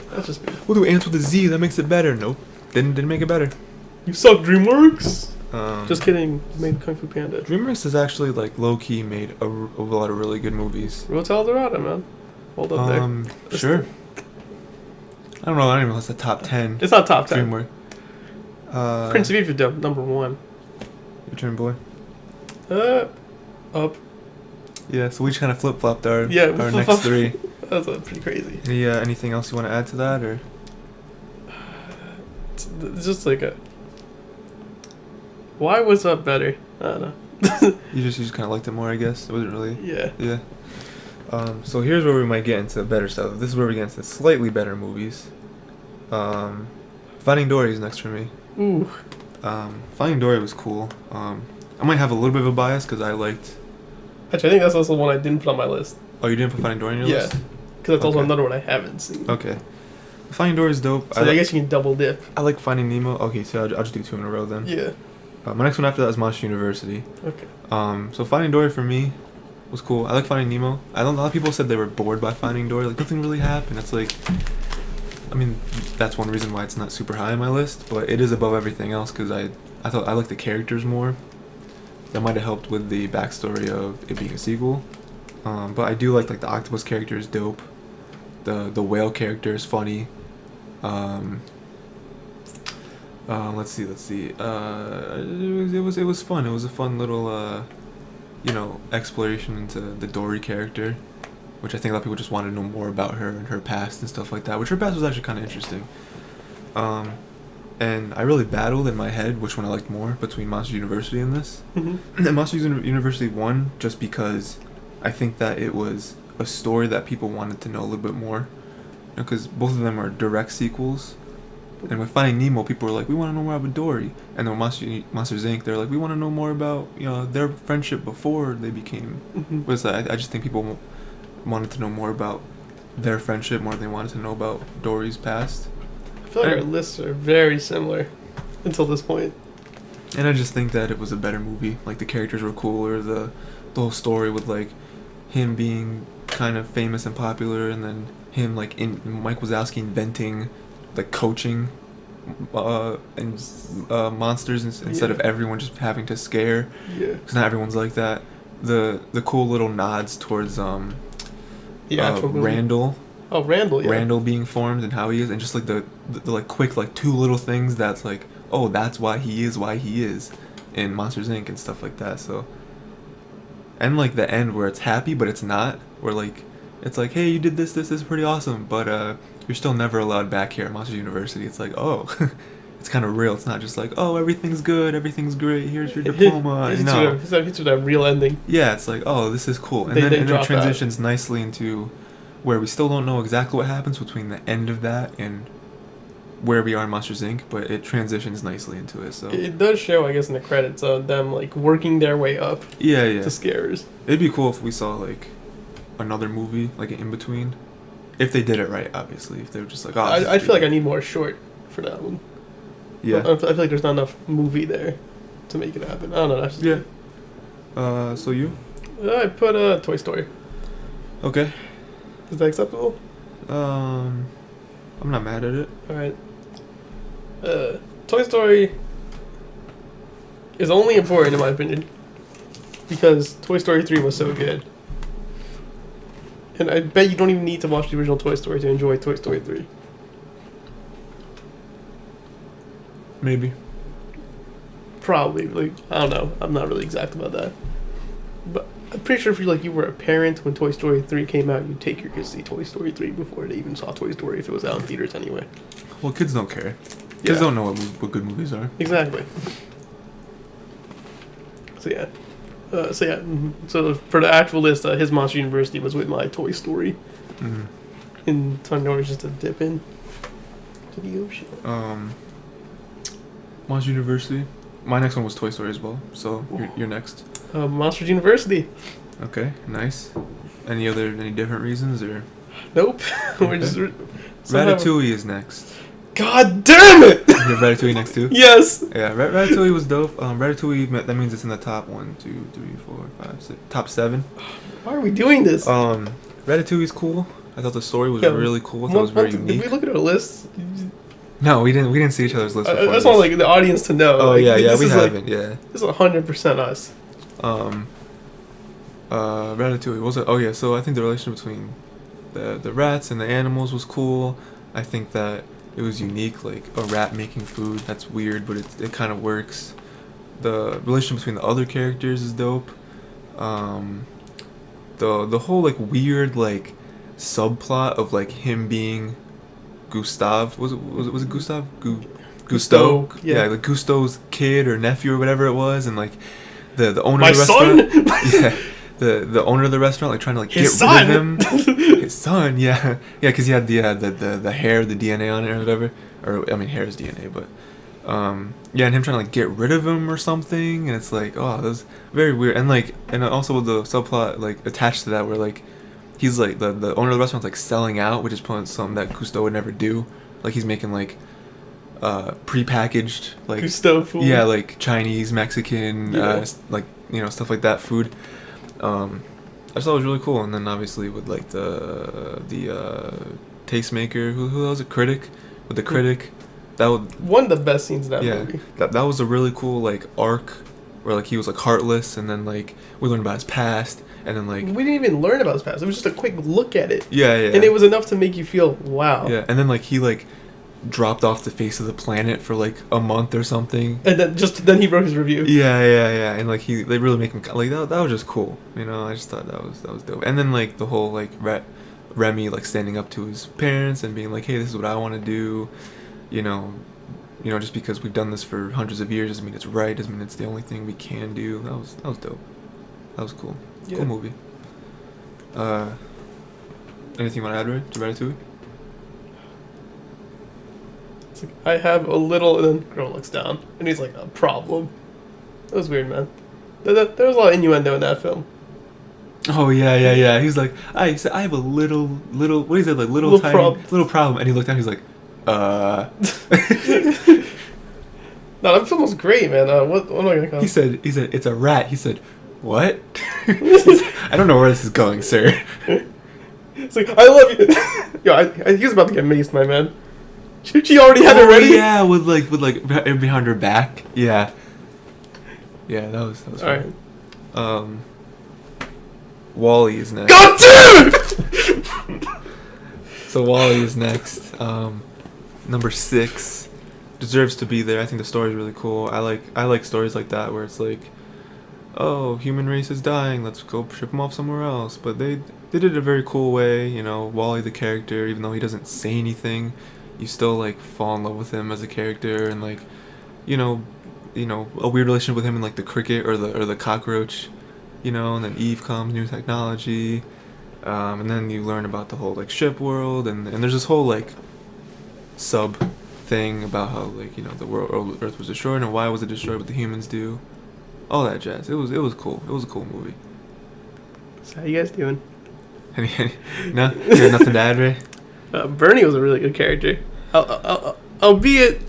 [SPEAKER 1] That's just me.
[SPEAKER 2] We'll do Ants with a Z. That makes it better. Nope. Didn't make it better.
[SPEAKER 1] You suck, DreamWorks! Just
[SPEAKER 2] Just
[SPEAKER 1] kidding. Made Kung Fu Panda.
[SPEAKER 2] DreamWorks has actually like low key made a lot of really good movies.
[SPEAKER 1] Hotel Dorado, man. Hold up there.
[SPEAKER 2] Sure. I don't know. I don't even know if it's the top 10.
[SPEAKER 1] It's not top 10.
[SPEAKER 2] DreamWorks.
[SPEAKER 1] Prince of Egypt, number 1.
[SPEAKER 2] Your turn, boy.
[SPEAKER 1] Up.
[SPEAKER 2] Yeah. So we just kind of flip flopped our
[SPEAKER 1] Yeah,
[SPEAKER 2] next 3.
[SPEAKER 1] That's pretty crazy.
[SPEAKER 2] Anything else you want to add to that, or?
[SPEAKER 1] It's just like a. Why was Up better? I don't know.
[SPEAKER 2] You just kind of liked it more, I guess. It wasn't really.
[SPEAKER 1] Yeah.
[SPEAKER 2] Yeah. So here's where we might get into better stuff. This is where we get into slightly better movies. Finding Dory is next for me.
[SPEAKER 1] Ooh.
[SPEAKER 2] Finding Dory was cool. I might have a little bit of a bias because I liked.
[SPEAKER 1] Actually, I think that's also one I didn't put on my list.
[SPEAKER 2] Oh, you didn't put Finding Dory on your
[SPEAKER 1] Yeah.
[SPEAKER 2] list?
[SPEAKER 1] Because that's also
[SPEAKER 2] Okay.
[SPEAKER 1] another one I haven't seen.
[SPEAKER 2] Okay. Finding Dory is dope.
[SPEAKER 1] So I guess you can double dip.
[SPEAKER 2] I like Finding Nemo. Okay, so I'll just do 2 in a row then.
[SPEAKER 1] Yeah.
[SPEAKER 2] My next one after that is Monster University.
[SPEAKER 1] Okay.
[SPEAKER 2] So Finding Dory for me was cool. I like Finding Nemo. A lot of people said they were bored by Finding Dory. Like nothing really happened. It's like, I mean, that's one reason why it's not super high on my list, but it is above everything else because I thought I liked the characters more. That might have helped with the backstory of it being a sequel. But I do like the octopus character is dope. The whale character is funny. Let's see. It was fun. It was a fun little exploration into the Dory character, which I think a lot of people just wanted to know more about her and her past and stuff like that. Which her past was actually kind of interesting. And I really battled in my head which one I liked more between Monster University and this.
[SPEAKER 1] Mm-hmm.
[SPEAKER 2] And Monster University won just because I think that it was a story that people wanted to know a little bit more. Because both of them are direct sequels. And with Finding Nemo, people were like, we want to know more about Dory. And then Monsters Inc., they're like, we want to know more about their friendship before they became.
[SPEAKER 1] Mm-hmm.
[SPEAKER 2] Was I just think people wanted to know more about their friendship more than they wanted to know about Dory's past.
[SPEAKER 1] I feel like our lists are very similar until this point.
[SPEAKER 2] And I just think that it was a better movie. Like the characters were cooler, the whole story with like him being kind of famous and popular, and then him like Mike Wazowski inventing like coaching monsters instead of everyone just having to scare.
[SPEAKER 1] Yeah.
[SPEAKER 2] Because not everyone's like that. The cool little nods towards Randall.
[SPEAKER 1] Oh, Randall, yeah.
[SPEAKER 2] Randall being formed and how he is, and just like the like quick like 2 little things that's like, oh, that's why he is in Monsters Inc. and stuff like that. So, and like the end where it's happy but it's not, where like it's like, hey, you did this is pretty awesome, but you're still never allowed back here at Monsters University. It's like, oh, it's kind of real. It's not just like, oh, everything's good, everything's great, here's your diploma. No.
[SPEAKER 1] It's that real ending.
[SPEAKER 2] Yeah, it's like, oh, this is cool. And then it transitions nicely into where we still don't know exactly what happens between the end of that and where we are in Monsters Inc., but it transitions nicely into it. So
[SPEAKER 1] it does show, I guess, in the credits of them like working their way up.
[SPEAKER 2] Yeah.
[SPEAKER 1] To scares.
[SPEAKER 2] It'd be cool if we saw like another movie like in between, if they did it right. Obviously, if they were just like, oh,
[SPEAKER 1] I feel like I need more short for that one.
[SPEAKER 2] Yeah.
[SPEAKER 1] I feel like there's not enough movie there to make it happen. I don't know. That's just
[SPEAKER 2] So you?
[SPEAKER 1] I put Toy Story.
[SPEAKER 2] Okay.
[SPEAKER 1] Is that acceptable?
[SPEAKER 2] I'm not mad at it.
[SPEAKER 1] All right. Toy Story is only important in my opinion because Toy Story 3 was so good. And I bet you don't even need to watch the original Toy Story to enjoy Toy Story 3.
[SPEAKER 2] Maybe.
[SPEAKER 1] Probably. Like, I don't know. I'm not really exact about that. But I'm pretty sure if you were a parent when Toy Story 3 came out, you'd take your kids to see Toy Story 3 before they even saw Toy Story if it was out in theaters anyway.
[SPEAKER 2] Well, kids don't care. Kids don't know what good movies are.
[SPEAKER 1] Exactly. So yeah. So for the actual list, his Monster University was with my Toy Story.
[SPEAKER 2] Mm-hmm.
[SPEAKER 1] And Tony was just a dip in to the ocean.
[SPEAKER 2] Monster University. My next one was Toy Story as well. So you're next.
[SPEAKER 1] Monster University.
[SPEAKER 2] Okay, nice. Any different reasons or?
[SPEAKER 1] Nope.
[SPEAKER 2] Okay.
[SPEAKER 1] We're just
[SPEAKER 2] Ratatouille is next.
[SPEAKER 1] God damn it!
[SPEAKER 2] You have Ratatouille next too?
[SPEAKER 1] Yes.
[SPEAKER 2] Yeah, Ratatouille was dope. Ratatouille, that means it's in the top 1, 2, 3, 4, 5, 6, top 7.
[SPEAKER 1] Why are we doing this?
[SPEAKER 2] Ratatouille's cool. I thought the story was really cool. I thought it was very unique.
[SPEAKER 1] Did we look at our list?
[SPEAKER 2] No, we didn't see each other's list before.
[SPEAKER 1] I just want the audience to know.
[SPEAKER 2] Oh yeah, we haven't.
[SPEAKER 1] This is 100% us.
[SPEAKER 2] Ratatouille. What was it? Oh yeah. So I think the relation between the rats and the animals was cool. I think that it was unique, like a rat making food. That's weird, but it kind of works. The relation between the other characters is dope. The whole like weird like subplot of like him being Gustav. Was it Gustav? Gusteau? Yeah, like Gusteau's kid or nephew or whatever it was, and like the owner of the restaurant. Yeah. The owner of the restaurant, like trying to like get rid of him. His son, yeah, because he had the hair, the DNA on it or whatever, or I mean hair is DNA, but yeah, and him trying to like get rid of him or something, and it's like, oh, that was very weird, and also with the subplot like attached to that where like he's like the owner of the restaurant's like selling out, which is probably something that Gusteau would never do, like he's making like prepackaged like
[SPEAKER 1] Gusteau food,
[SPEAKER 2] yeah, like Chinese, Mexican, like stuff like that food. I just thought it was really cool, and then obviously with like the tastemaker, who was a critic, with the critic, that was
[SPEAKER 1] one of the best scenes in that movie.
[SPEAKER 2] That was a really cool like arc where like he was like heartless, and then like we learned about his past, and then like
[SPEAKER 1] we didn't even learn about his past. It was just a quick look at it.
[SPEAKER 2] Yeah,
[SPEAKER 1] and it was enough to make you feel wow.
[SPEAKER 2] Yeah, and then like he like dropped off the face of the planet for like a month or something,
[SPEAKER 1] and then he wrote his review.
[SPEAKER 2] Yeah, and like they really make him like that was just cool, I just thought that was dope. And then like the whole like Remy like standing up to his parents and being like, hey, this is what I want to do, just because we've done this for hundreds of years doesn't mean it's right, doesn't mean it's the only thing we can do. That was dope. That was cool. Yeah. Cool movie. Anything you want to add, Ray, to Ratatouille?
[SPEAKER 1] I have a little, and then Girl looks down, and he's like, a problem. That was weird, man. There was a lot of innuendo in that film.
[SPEAKER 2] Oh, yeah. He's like, I have a little, what is it, like, little problem. And he looked down, he's like,
[SPEAKER 1] No, that film was great, man. What am I going to call it?
[SPEAKER 2] He said, it's a rat. He said, what? I don't know where this is going, sir.
[SPEAKER 1] It's like, I love you. Yo, he was about to get maced, my man. She already had it ready.
[SPEAKER 2] Yeah, with behind her back. Yeah, that was all right. Wall-E is next.
[SPEAKER 1] God damn it!
[SPEAKER 2] So Wall-E is next. Number 6 deserves to be there. I think the story is really cool. I like stories like that where it's like, oh, human race is dying. Let's go ship them off somewhere else. But they did it a very cool way. Wall-E the character, even though he doesn't say anything, you still like fall in love with him as a character, and like a weird relationship with him and like the cricket or the cockroach, and then Eve comes, new technology, and then you learn about the whole like ship world, and there's this whole like sub thing about how like the Earth was destroyed and why was it destroyed, what the humans do, all that jazz. It was cool. It was a cool movie.
[SPEAKER 1] So how you guys doing?
[SPEAKER 2] No, you have nothing to add, Ray?
[SPEAKER 1] Bernie was a really good character. Albeit,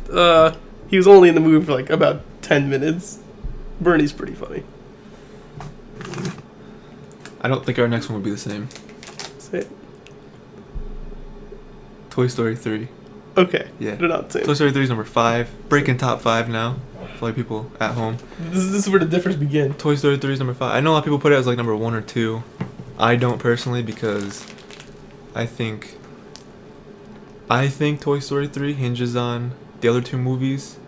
[SPEAKER 1] he was only in the movie for like about 10 minutes. Bernie's pretty funny.
[SPEAKER 2] I don't think our next one would be the same.
[SPEAKER 1] That's it.
[SPEAKER 2] Toy Story 3.
[SPEAKER 1] Okay.
[SPEAKER 2] Yeah.
[SPEAKER 1] They're not the
[SPEAKER 2] Toy
[SPEAKER 1] same.
[SPEAKER 2] Story 3 is number 5. Breaking top 5 now. For like people at home.
[SPEAKER 1] This is where the difference begins.
[SPEAKER 2] Toy Story 3 is number 5. I know a lot of people put it as like number 1 or 2. I don't personally because I think Toy Story 3 hinges on the other two movies.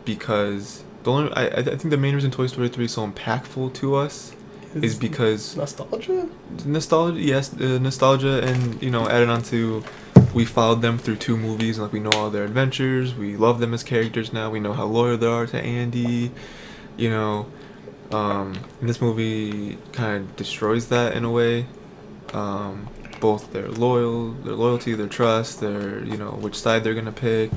[SPEAKER 2] Because I think the main reason Toy Story 3 is so impactful to us is because
[SPEAKER 1] nostalgia.
[SPEAKER 2] Nostalgia, and added on to, we followed them through 2 movies, and like we know all their adventures. We love them as characters now. We know how loyal they are to Andy. And this movie kind of destroys that in a way. Both their loyalty, their trust, their which side they're gonna pick.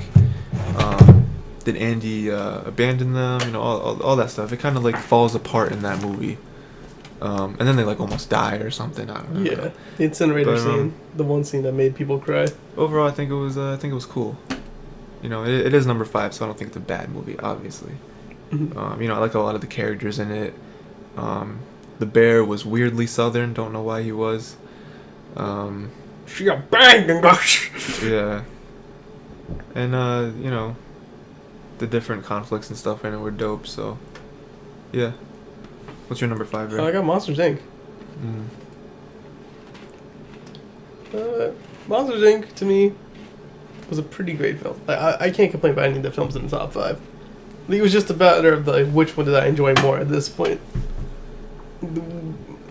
[SPEAKER 2] Did Andy abandon them? All that stuff. It kind of like falls apart in that movie. And then they like almost die or something. I don't know.
[SPEAKER 1] Yeah, the incinerator scene, the one scene that made people cry.
[SPEAKER 2] Overall, I think it was cool. It is number 5, so I don't think it's a bad movie. Obviously,
[SPEAKER 1] Mm-hmm.
[SPEAKER 2] I like a lot of the characters in it. The bear was weirdly Southern. Don't know why he was.
[SPEAKER 1] She got banged and
[SPEAKER 2] Yeah, and the different conflicts and stuff in it were dope. So, yeah. What's your number 5, Ray?
[SPEAKER 1] I got Monsters Inc. Monsters Inc. to me was a pretty great film. I can't complain about any of the films in the top 5. I think it was just a matter of like which one did I enjoy more at this point.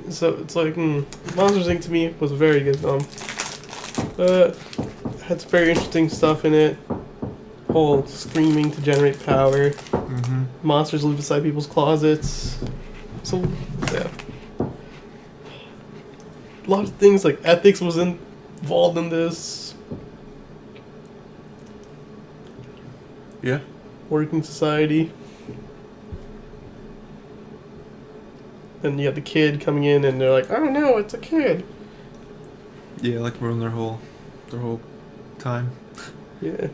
[SPEAKER 1] So it's like Monsters Inc. to me was a very good film. Had some very interesting stuff in it. Whole screaming to generate power.
[SPEAKER 2] Mm-hmm.
[SPEAKER 1] Monsters live inside people's closets. So yeah, a lot of things like ethics was involved in this.
[SPEAKER 2] Yeah.
[SPEAKER 1] Working society. Then you have the kid coming in and they're like, oh no, it's a kid.
[SPEAKER 2] Yeah, like ruin their whole time.
[SPEAKER 1] Yeah.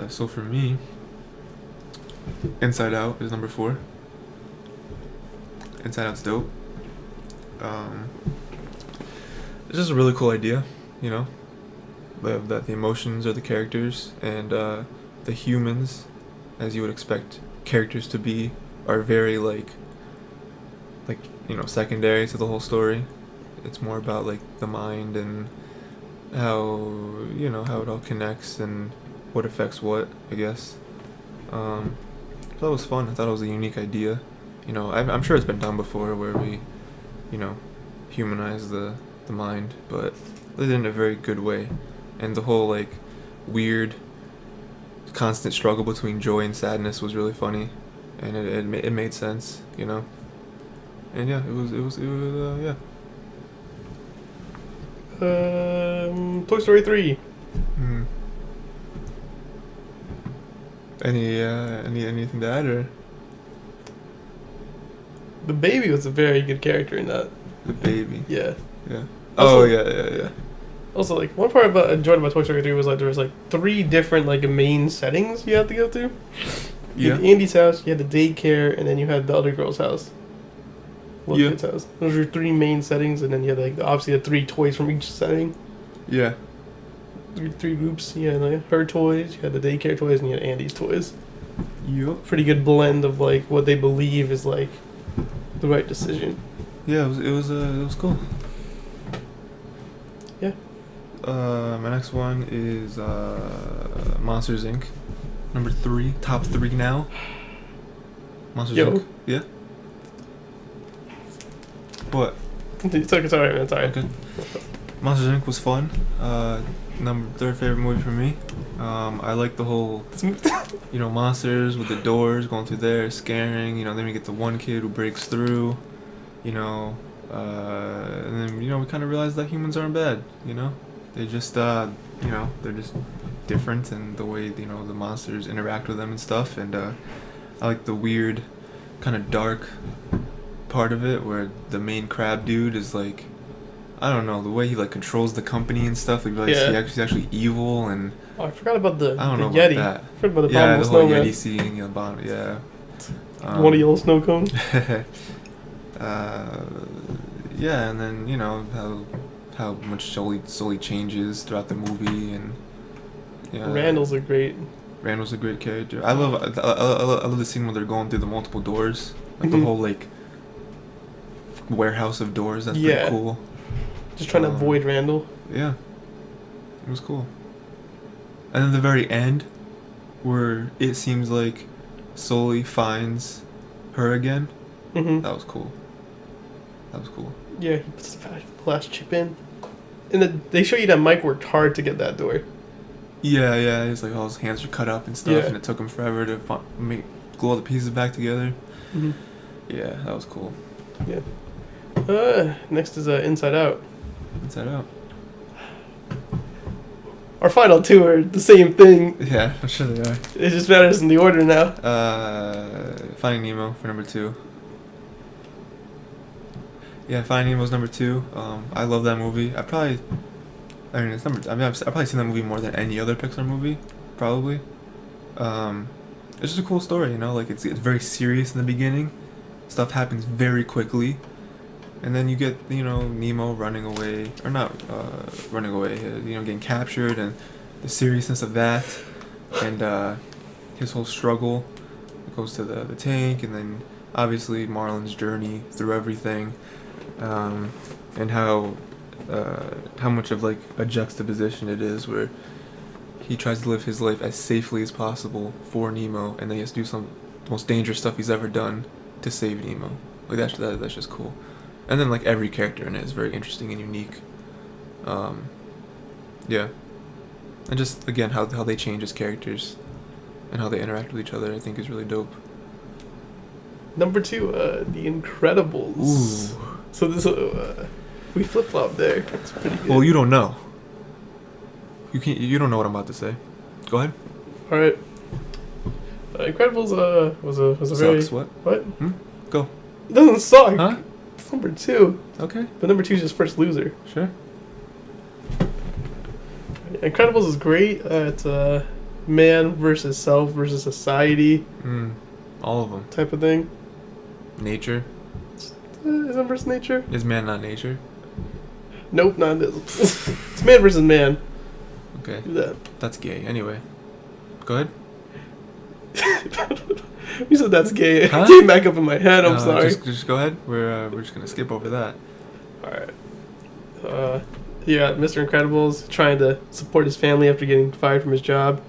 [SPEAKER 2] So for me, Inside Out is number 4. Inside Out's dope. It's just a really cool idea, that the emotions of the characters and the humans, as you would expect characters to be, are very secondary to the whole story. It's more about like the mind and how how it all connects and what affects what, I guess. So that was fun. I thought it was a unique idea. I'm sure it's been done before where we, humanize the mind, but they did it in a very good way. And the whole like weird constant struggle between joy and sadness was really funny, and it made sense, And yeah, it was yeah.
[SPEAKER 1] Toy Story 3.
[SPEAKER 2] Mm. Anything to add, or?
[SPEAKER 1] The baby was a very good character in that.
[SPEAKER 2] The baby.
[SPEAKER 1] Yeah.
[SPEAKER 2] Yeah.
[SPEAKER 1] Also,
[SPEAKER 2] yeah.
[SPEAKER 1] Also, like, one part I enjoyed about Toy Story 3 was, like, there was, like, 3 different, like, main settings you had to go to. You had Andy's house, you had the daycare, and then you had the other girl's house. Kid's house. Those were 3 main settings, and then you had, like, obviously the 3 toys from each setting.
[SPEAKER 2] Yeah.
[SPEAKER 1] 3 groups. You had, like, her toys, you had the daycare toys, and you had Andy's toys.
[SPEAKER 2] Yep.
[SPEAKER 1] Pretty good blend of, like, what they believe is, like, the right decision.
[SPEAKER 2] Yeah, it was cool.
[SPEAKER 1] Yeah.
[SPEAKER 2] My next one is Monsters Inc. Number 3, top 3 now. Monsters Inc. Yeah. What?
[SPEAKER 1] Sorry, man. Sorry.
[SPEAKER 2] Okay. Monsters Inc. was fun. Number 3rd favorite movie for me. I like the whole, monsters with the doors going through there, scaring. Then we get the one kid who breaks through. And then we kind of realize that humans aren't bad. They just they're just different in the way the monsters interact with them and stuff. And I like the weird, kind of dark part of it where the main crab dude is like, I don't know, the way he like controls the company and stuff. Like he's actually evil, and
[SPEAKER 1] I forgot about the
[SPEAKER 2] I don't know
[SPEAKER 1] Yeti.
[SPEAKER 2] about that.
[SPEAKER 1] I forgot about the
[SPEAKER 2] Yeah, the whole
[SPEAKER 1] snowman.
[SPEAKER 2] Yeti scene, the bottom. Yeah.
[SPEAKER 1] You want a yellow snow cone?
[SPEAKER 2] Yeah, and then how how much Sully changes throughout the movie, and yeah,
[SPEAKER 1] Randall's a great.
[SPEAKER 2] Randall's a great character. I love the scene where they're going through the multiple doors, like the
[SPEAKER 1] Mhm.
[SPEAKER 2] whole like warehouse of doors. That's
[SPEAKER 1] Yeah.
[SPEAKER 2] pretty cool.
[SPEAKER 1] Just trying to avoid Randall.
[SPEAKER 2] Yeah, it was cool. And then the very end, where it seems like Sully finds her again.
[SPEAKER 1] Mm-hmm.
[SPEAKER 2] That was cool. That was cool.
[SPEAKER 1] Yeah, he puts the last chip in. And then they show you that Mike worked hard to get that door.
[SPEAKER 2] Yeah. He's like, all his hands are cut up and stuff,
[SPEAKER 1] Yeah.
[SPEAKER 2] and it took him forever to glue all the pieces back together.
[SPEAKER 1] Mm-hmm.
[SPEAKER 2] Yeah, that was cool.
[SPEAKER 1] Yeah. Next is Inside Out.
[SPEAKER 2] Inside Out.
[SPEAKER 1] Our final two are the same thing.
[SPEAKER 2] Yeah, I'm sure they are.
[SPEAKER 1] It just matters in the order now.
[SPEAKER 2] Finding Nemo for number 2. Yeah, Finding Nemo's number 2. I love that movie. I've probably seen that movie more than any other Pixar movie, probably. It's just a cool story, you know. Like it's very serious in the beginning. Stuff happens very quickly, and then you get Nemo running away, or not running away. Getting captured, and the seriousness of that, and his whole struggle. It goes to the tank, and then obviously Marlin's journey through everything, and how much of like a juxtaposition it is where he tries to live his life as safely as possible for Nemo, and then he has to do some the most dangerous stuff he's ever done to save Nemo. Like that's just cool. And then like every character in it is very interesting and unique. Yeah. And just again how they change as characters and how they interact with each other, I think is really dope.
[SPEAKER 1] Number 2, The Incredibles.
[SPEAKER 2] Ooh.
[SPEAKER 1] So this we flip flop there. It's pretty good.
[SPEAKER 2] Well, you don't know. You don't know what I'm about to say. Go ahead.
[SPEAKER 1] All right. Incredibles was a very
[SPEAKER 2] Sucks. What?
[SPEAKER 1] what?
[SPEAKER 2] Go.
[SPEAKER 1] It doesn't suck.
[SPEAKER 2] Huh?
[SPEAKER 1] It's number 2,
[SPEAKER 2] Okay.
[SPEAKER 1] but number 2 is just First Loser.
[SPEAKER 2] Sure.
[SPEAKER 1] Incredibles is great. It's man versus self versus society
[SPEAKER 2] All of them.
[SPEAKER 1] type of thing.
[SPEAKER 2] Nature.
[SPEAKER 1] Is it versus nature?
[SPEAKER 2] Is man not nature?
[SPEAKER 1] Nope, not this. It's man versus man.
[SPEAKER 2] Okay.
[SPEAKER 1] Do that.
[SPEAKER 2] That's gay. Anyway. Go ahead.
[SPEAKER 1] You said that's gay.
[SPEAKER 2] Huh?
[SPEAKER 1] It came back up in my head. I'm sorry.
[SPEAKER 2] Just go ahead. We're just gonna skip over that.
[SPEAKER 1] All right. You got Mr. Incredibles trying to support his family after getting fired from his job,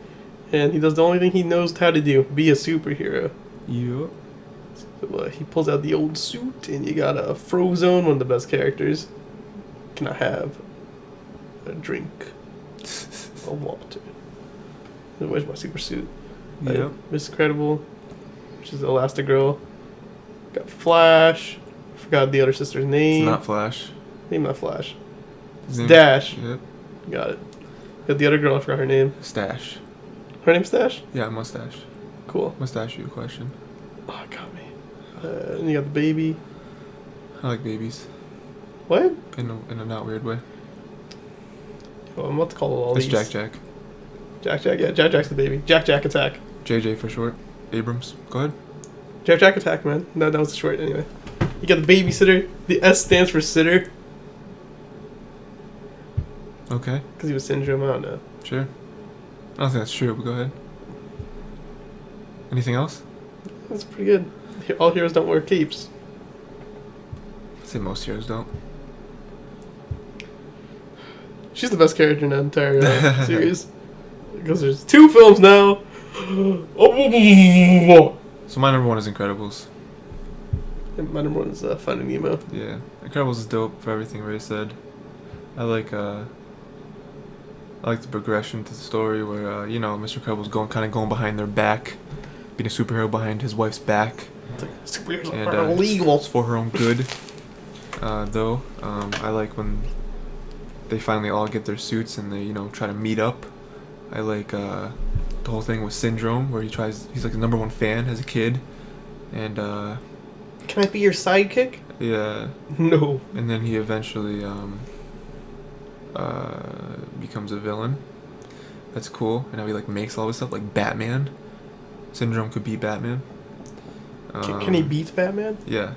[SPEAKER 1] and he does the only thing he knows how to do: be a superhero.
[SPEAKER 2] Yeah.
[SPEAKER 1] So, he pulls out the old suit, and you got a Frozone, one of the best characters. Can I have a drink of water? And where's my super suit?
[SPEAKER 2] Yep.
[SPEAKER 1] Miss Incredible, which is Elastigirl. Got Flash. Forgot the other sister's name.
[SPEAKER 2] It's not Flash.
[SPEAKER 1] Name not Flash.
[SPEAKER 2] His
[SPEAKER 1] It's
[SPEAKER 2] name-
[SPEAKER 1] Dash.
[SPEAKER 2] Yep.
[SPEAKER 1] Got it. Got the other girl. I forgot her name.
[SPEAKER 2] Stash.
[SPEAKER 1] Her name's Dash.
[SPEAKER 2] Yeah, mustache.
[SPEAKER 1] Cool.
[SPEAKER 2] Mustache, you a question.
[SPEAKER 1] Oh, it got me. And you got the baby.
[SPEAKER 2] I like babies.
[SPEAKER 1] What?
[SPEAKER 2] In a not weird way.
[SPEAKER 1] Oh, I'm about to call all
[SPEAKER 2] It's
[SPEAKER 1] these.
[SPEAKER 2] Jack.
[SPEAKER 1] Jack. Yeah, Jack's the baby. Jack Attack.
[SPEAKER 2] JJ for short. Abrams. Go ahead.
[SPEAKER 1] Jack Attack, man. No, that was the short anyway. You got the babysitter. The S stands for sitter.
[SPEAKER 2] Okay.
[SPEAKER 1] Because he was syndrome. I don't know.
[SPEAKER 2] Sure. I don't think that's true, but go ahead. Anything else?
[SPEAKER 1] That's pretty good. All heroes don't wear capes.
[SPEAKER 2] I'd say most heroes don't.
[SPEAKER 1] She's the best character in the entire series. Because there's 2 films now.
[SPEAKER 2] So my number 1 is Incredibles.
[SPEAKER 1] And my number 1 is Finding Nemo.
[SPEAKER 2] Yeah. Incredibles is dope for everything Ray said. I like the progression to the story where Mr. Incredible's going behind their back, being a superhero behind his wife's back.
[SPEAKER 1] It's like, superheroes
[SPEAKER 2] And
[SPEAKER 1] are illegal.
[SPEAKER 2] it's for her own good. Though I like when they finally all get their suits and they try to meet up. I like the whole thing with Syndrome where he's like the number 1 fan as a kid, and
[SPEAKER 1] Can I be your sidekick?
[SPEAKER 2] yeah,
[SPEAKER 1] No.
[SPEAKER 2] and then he eventually becomes a villain. That's cool. And how he makes all this stuff like Batman. Syndrome could be Batman.
[SPEAKER 1] Can he beat Batman?
[SPEAKER 2] Yeah,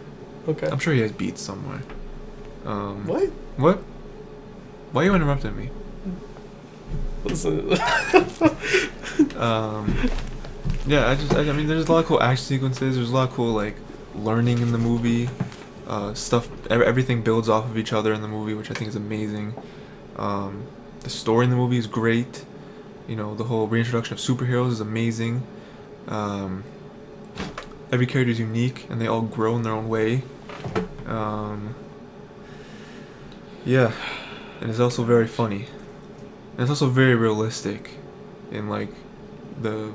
[SPEAKER 1] Okay.
[SPEAKER 2] I'm sure he has beats somewhere.
[SPEAKER 1] What?
[SPEAKER 2] What? Why are you interrupting me?
[SPEAKER 1] Listen.
[SPEAKER 2] Yeah, I mean, there's a lot of cool action sequences. There's a lot of cool like learning in the movie. Stuff. Everything builds off of each other in the movie, which I think is amazing. The story in the movie is great. You know, the whole reintroduction of superheroes is amazing. Every character is unique, and they all grow in their own way. Yeah, and it's also very funny. And it's also very realistic in like the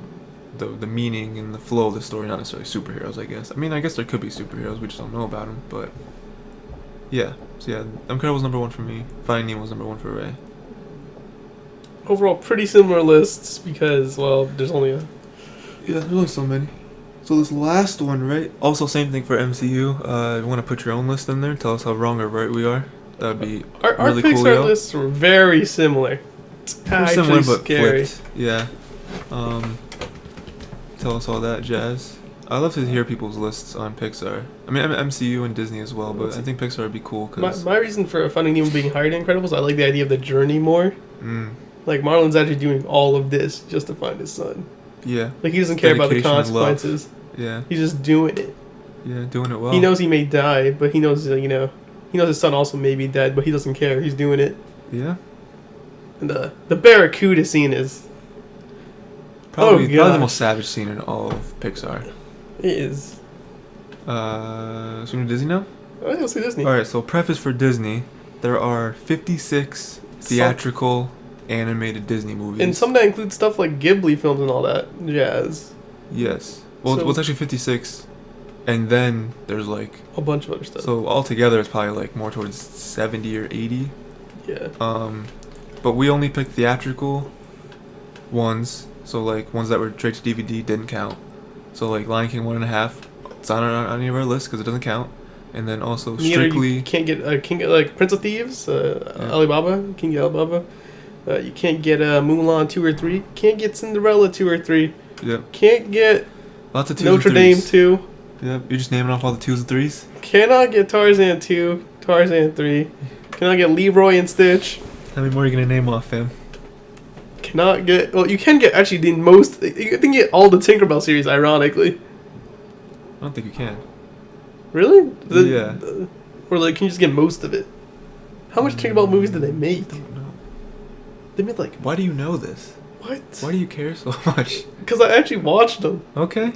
[SPEAKER 2] meaning and the flow of the story, not necessarily superheroes, I guess. I mean, I guess there could be superheroes, we just don't know about them, but yeah. So yeah, Incredibles number 1 for me. Finding Nemo was number 1 for Ray.
[SPEAKER 1] Overall, pretty similar lists because, well, there's only a...
[SPEAKER 2] Yeah, there's only so many. So this last one, right? Also, same thing for MCU. You want to put your own list in there? Tell us how wrong or right we are. That would be
[SPEAKER 1] our
[SPEAKER 2] really
[SPEAKER 1] Pixar
[SPEAKER 2] cool. Our Pixar
[SPEAKER 1] lists were very similar. It's actually
[SPEAKER 2] similar but
[SPEAKER 1] scary.
[SPEAKER 2] flipped. Yeah. Tell us all that jazz. I love to hear people's lists on Pixar. I mean, MCU and Disney as well, but I think Pixar would be cool. Cause
[SPEAKER 1] my reason for Finding Nemo being higher than Incredibles, I like the idea of the journey more. Like, Marlon's actually doing all of this just to find his son.
[SPEAKER 2] Yeah.
[SPEAKER 1] Like, he doesn't care about the
[SPEAKER 2] Dedication and love.
[SPEAKER 1] consequences.
[SPEAKER 2] Yeah.
[SPEAKER 1] He's just doing it.
[SPEAKER 2] Yeah, doing it well.
[SPEAKER 1] He knows he may die, but he knows, he knows his son also may be dead, but he doesn't care. He's doing it.
[SPEAKER 2] Yeah.
[SPEAKER 1] And the Barracuda scene is...
[SPEAKER 2] Probably the most savage scene in all of Pixar.
[SPEAKER 1] It is.
[SPEAKER 2] So we're Disney now?
[SPEAKER 1] Oh, yeah, let's see Disney.
[SPEAKER 2] Alright, so preface for Disney. There are 56 theatrical animated Disney movies.
[SPEAKER 1] And some that include stuff like Ghibli films and all that jazz.
[SPEAKER 2] Yes. Well,
[SPEAKER 1] So-
[SPEAKER 2] it's actually 56. And then there's like...
[SPEAKER 1] A bunch of other stuff.
[SPEAKER 2] So altogether it's probably like more towards 70 or 80.
[SPEAKER 1] Yeah.
[SPEAKER 2] But we only picked theatrical ones. So like ones that were straight to DVD didn't count. So like Lion King 1.5, it's not on any of our lists because it doesn't count. And then also strictly
[SPEAKER 1] You can't get like Prince of Thieves, Alibaba. You can get Alibaba. You can't get Mulan 2 or 3. Can't get Cinderella 2 or 3.
[SPEAKER 2] Yep.
[SPEAKER 1] Can't get
[SPEAKER 2] Lots of 2s
[SPEAKER 1] Notre
[SPEAKER 2] and 3s.
[SPEAKER 1] Dame 2.
[SPEAKER 2] Yep. You're just naming off all the 2s and 3s.
[SPEAKER 1] Cannot get Tarzan 2. Tarzan 3. Cannot get Leroy and Stitch.
[SPEAKER 2] How many more are you gonna name off, fam?
[SPEAKER 1] Cannot get... Well, you can get actually the most... You can get all the Tinkerbell series, ironically.
[SPEAKER 2] I don't think you can.
[SPEAKER 1] Really?
[SPEAKER 2] Yeah.
[SPEAKER 1] Or like, can you just get most of it? How much Tinkerbell movies did they make?
[SPEAKER 2] I don't know.
[SPEAKER 1] They made like...
[SPEAKER 2] Why do you know this?
[SPEAKER 1] What?
[SPEAKER 2] Why do you care so much?
[SPEAKER 1] Because I actually watched them.
[SPEAKER 2] Okay.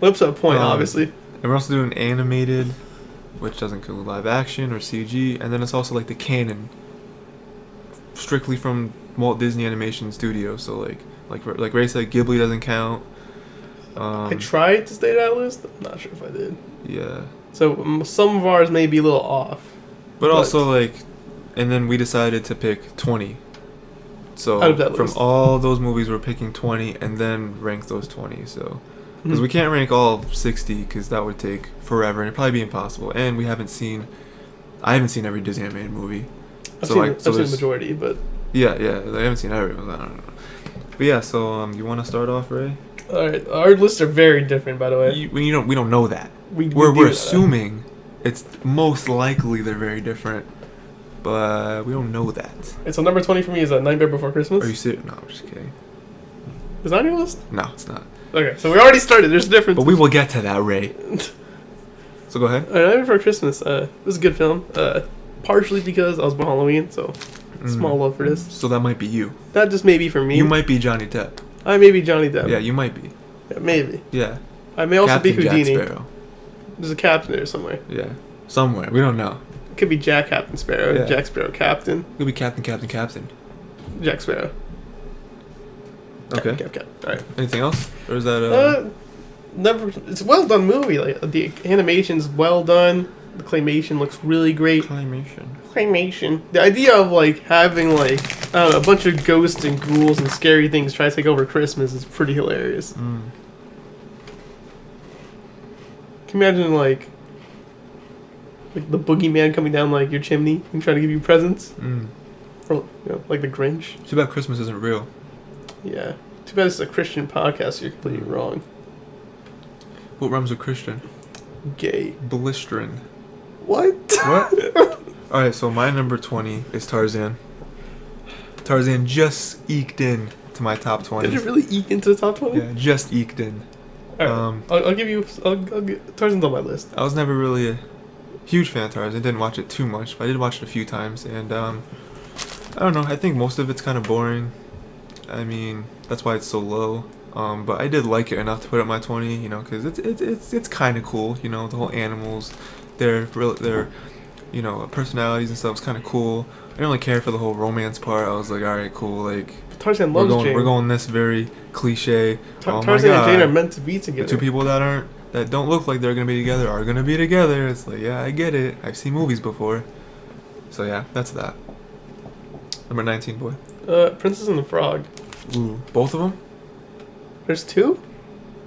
[SPEAKER 1] Up to a point, obviously.
[SPEAKER 2] And we're also doing animated, which doesn't include live action or CG, and then it's also like the canon, strictly from Walt Disney Animation Studios. So like Ray said, Ghibli doesn't count.
[SPEAKER 1] I tried to stay that list. I'm not sure if I did.
[SPEAKER 2] Yeah.
[SPEAKER 1] So some of ours may be a little off.
[SPEAKER 2] But also like, and then we decided to pick 20. So
[SPEAKER 1] Out of that
[SPEAKER 2] from
[SPEAKER 1] list.
[SPEAKER 2] all those movies, we're picking 20 and then rank those 20. So. Because
[SPEAKER 1] Mhm.
[SPEAKER 2] we can't rank all 60 because that would take forever and it'd probably be impossible. And I haven't seen every Disney animated movie.
[SPEAKER 1] I've
[SPEAKER 2] So
[SPEAKER 1] seen,
[SPEAKER 2] like,
[SPEAKER 1] I've
[SPEAKER 2] so
[SPEAKER 1] seen the
[SPEAKER 2] there's-
[SPEAKER 1] majority, but...
[SPEAKER 2] Yeah, I haven't seen every one. I don't know. But yeah, so you want to start off, Ray?
[SPEAKER 1] Alright, our lists are very different, by the way.
[SPEAKER 2] We don't know that.
[SPEAKER 1] We
[SPEAKER 2] We're
[SPEAKER 1] do that.
[SPEAKER 2] assuming it's most likely they're very different, but we don't know that.
[SPEAKER 1] Okay, so number 20 for me is A Nightmare Before Christmas.
[SPEAKER 2] Are you serious? No, I'm just kidding.
[SPEAKER 1] Is that on your list?
[SPEAKER 2] No, it's not.
[SPEAKER 1] Okay, so we already started. There's a difference.
[SPEAKER 2] But we will get to that, Ray. So go ahead.
[SPEAKER 1] Nightmare Before Christmas. This is a good film. Partially because I was born Halloween, so small love for this.
[SPEAKER 2] So that might be you.
[SPEAKER 1] That just may be for me.
[SPEAKER 2] You might be Johnny Depp.
[SPEAKER 1] I may be Johnny Depp.
[SPEAKER 2] Yeah, you might be.
[SPEAKER 1] Yeah, maybe.
[SPEAKER 2] Yeah.
[SPEAKER 1] I may also
[SPEAKER 2] Captain
[SPEAKER 1] be Houdini.
[SPEAKER 2] Jack Sparrow.
[SPEAKER 1] There's a captain there somewhere.
[SPEAKER 2] Yeah. Somewhere. We don't know.
[SPEAKER 1] It could be Jack Captain Sparrow.
[SPEAKER 2] Yeah.
[SPEAKER 1] Jack Sparrow Captain.
[SPEAKER 2] It could be Captain.
[SPEAKER 1] Jack Sparrow.
[SPEAKER 2] Okay.
[SPEAKER 1] Cap. Alright.
[SPEAKER 2] Anything else? Or is that
[SPEAKER 1] Never. It's a well done movie. Like the animation's well done. The claymation looks really great. Claymation. The idea of like having like I don't know, a bunch of ghosts and ghouls and scary things try to take over Christmas is pretty hilarious. Can you imagine like the boogeyman coming down like your chimney and trying to give you presents? Or like the Grinch?
[SPEAKER 2] Too bad Christmas isn't real.
[SPEAKER 1] Yeah. Too bad this is a Christian podcast. So you're completely wrong.
[SPEAKER 2] What rhymes with Christian?
[SPEAKER 1] Gay.
[SPEAKER 2] Blistering.
[SPEAKER 1] What?
[SPEAKER 2] What? Alright, so my number 20 is Tarzan. Tarzan just eked in to my top 20.
[SPEAKER 1] Did it really eke into the top 20?
[SPEAKER 2] Yeah, just eked in.
[SPEAKER 1] All right. I'll give you. I'll get, Tarzan's on my list.
[SPEAKER 2] I was never really a huge fan of Tarzan. I didn't watch it too much, but I did watch it a few times. And I don't know. I think most of it's kind of boring. I mean, that's why it's so low. But I did like it enough to put it at my 20. You know, because it's kind of cool. You know, the whole animals, their personalities and stuff is kind of cool. I didn't really care for the whole romance part. I was like, all right, cool. Like
[SPEAKER 1] Tarzan loves Jane.
[SPEAKER 2] We're going this very cliche.
[SPEAKER 1] Tarzan and Jane are meant to be together.
[SPEAKER 2] The two people that don't look like they're gonna be together are gonna be together. It's like, yeah, I get it. I've seen movies before. So yeah, that's that. Number 19, boy.
[SPEAKER 1] Princess and the Frog.
[SPEAKER 2] Ooh, both of them?
[SPEAKER 1] There's two?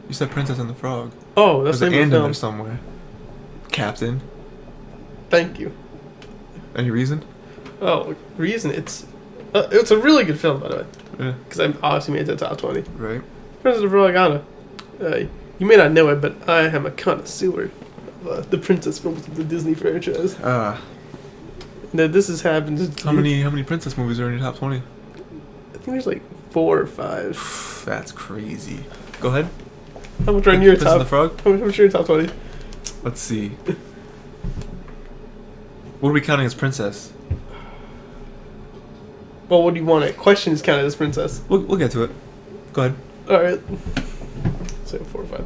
[SPEAKER 2] You said Princess and the Frog.
[SPEAKER 1] Oh, that's the
[SPEAKER 2] There's
[SPEAKER 1] name
[SPEAKER 2] an
[SPEAKER 1] of the
[SPEAKER 2] in
[SPEAKER 1] film.
[SPEAKER 2] there somewhere. Captain.
[SPEAKER 1] Thank you.
[SPEAKER 2] Any reason?
[SPEAKER 1] Oh, reason it's a really good film, by the way.
[SPEAKER 2] Yeah.
[SPEAKER 1] Because I obviously made it to the top 20.
[SPEAKER 2] Right.
[SPEAKER 1] Princess and the Frog, I don't know. You may not know it, but I am a connoisseur of the princess films of the Disney franchise.
[SPEAKER 2] Now,
[SPEAKER 1] this has happened.
[SPEAKER 2] how many princess movies are in your top 20?
[SPEAKER 1] I think there's like 4 or 5.
[SPEAKER 2] That's crazy. Go ahead.
[SPEAKER 1] How much are in your
[SPEAKER 2] Princess
[SPEAKER 1] top?
[SPEAKER 2] and the Frog?
[SPEAKER 1] How much are in your top 20?
[SPEAKER 2] Let's see. What are we counting as princess?
[SPEAKER 1] Well, what do you want? It? Question is counted as princess.
[SPEAKER 2] We'll get to it. Go ahead.
[SPEAKER 1] All right. So 4 or 5.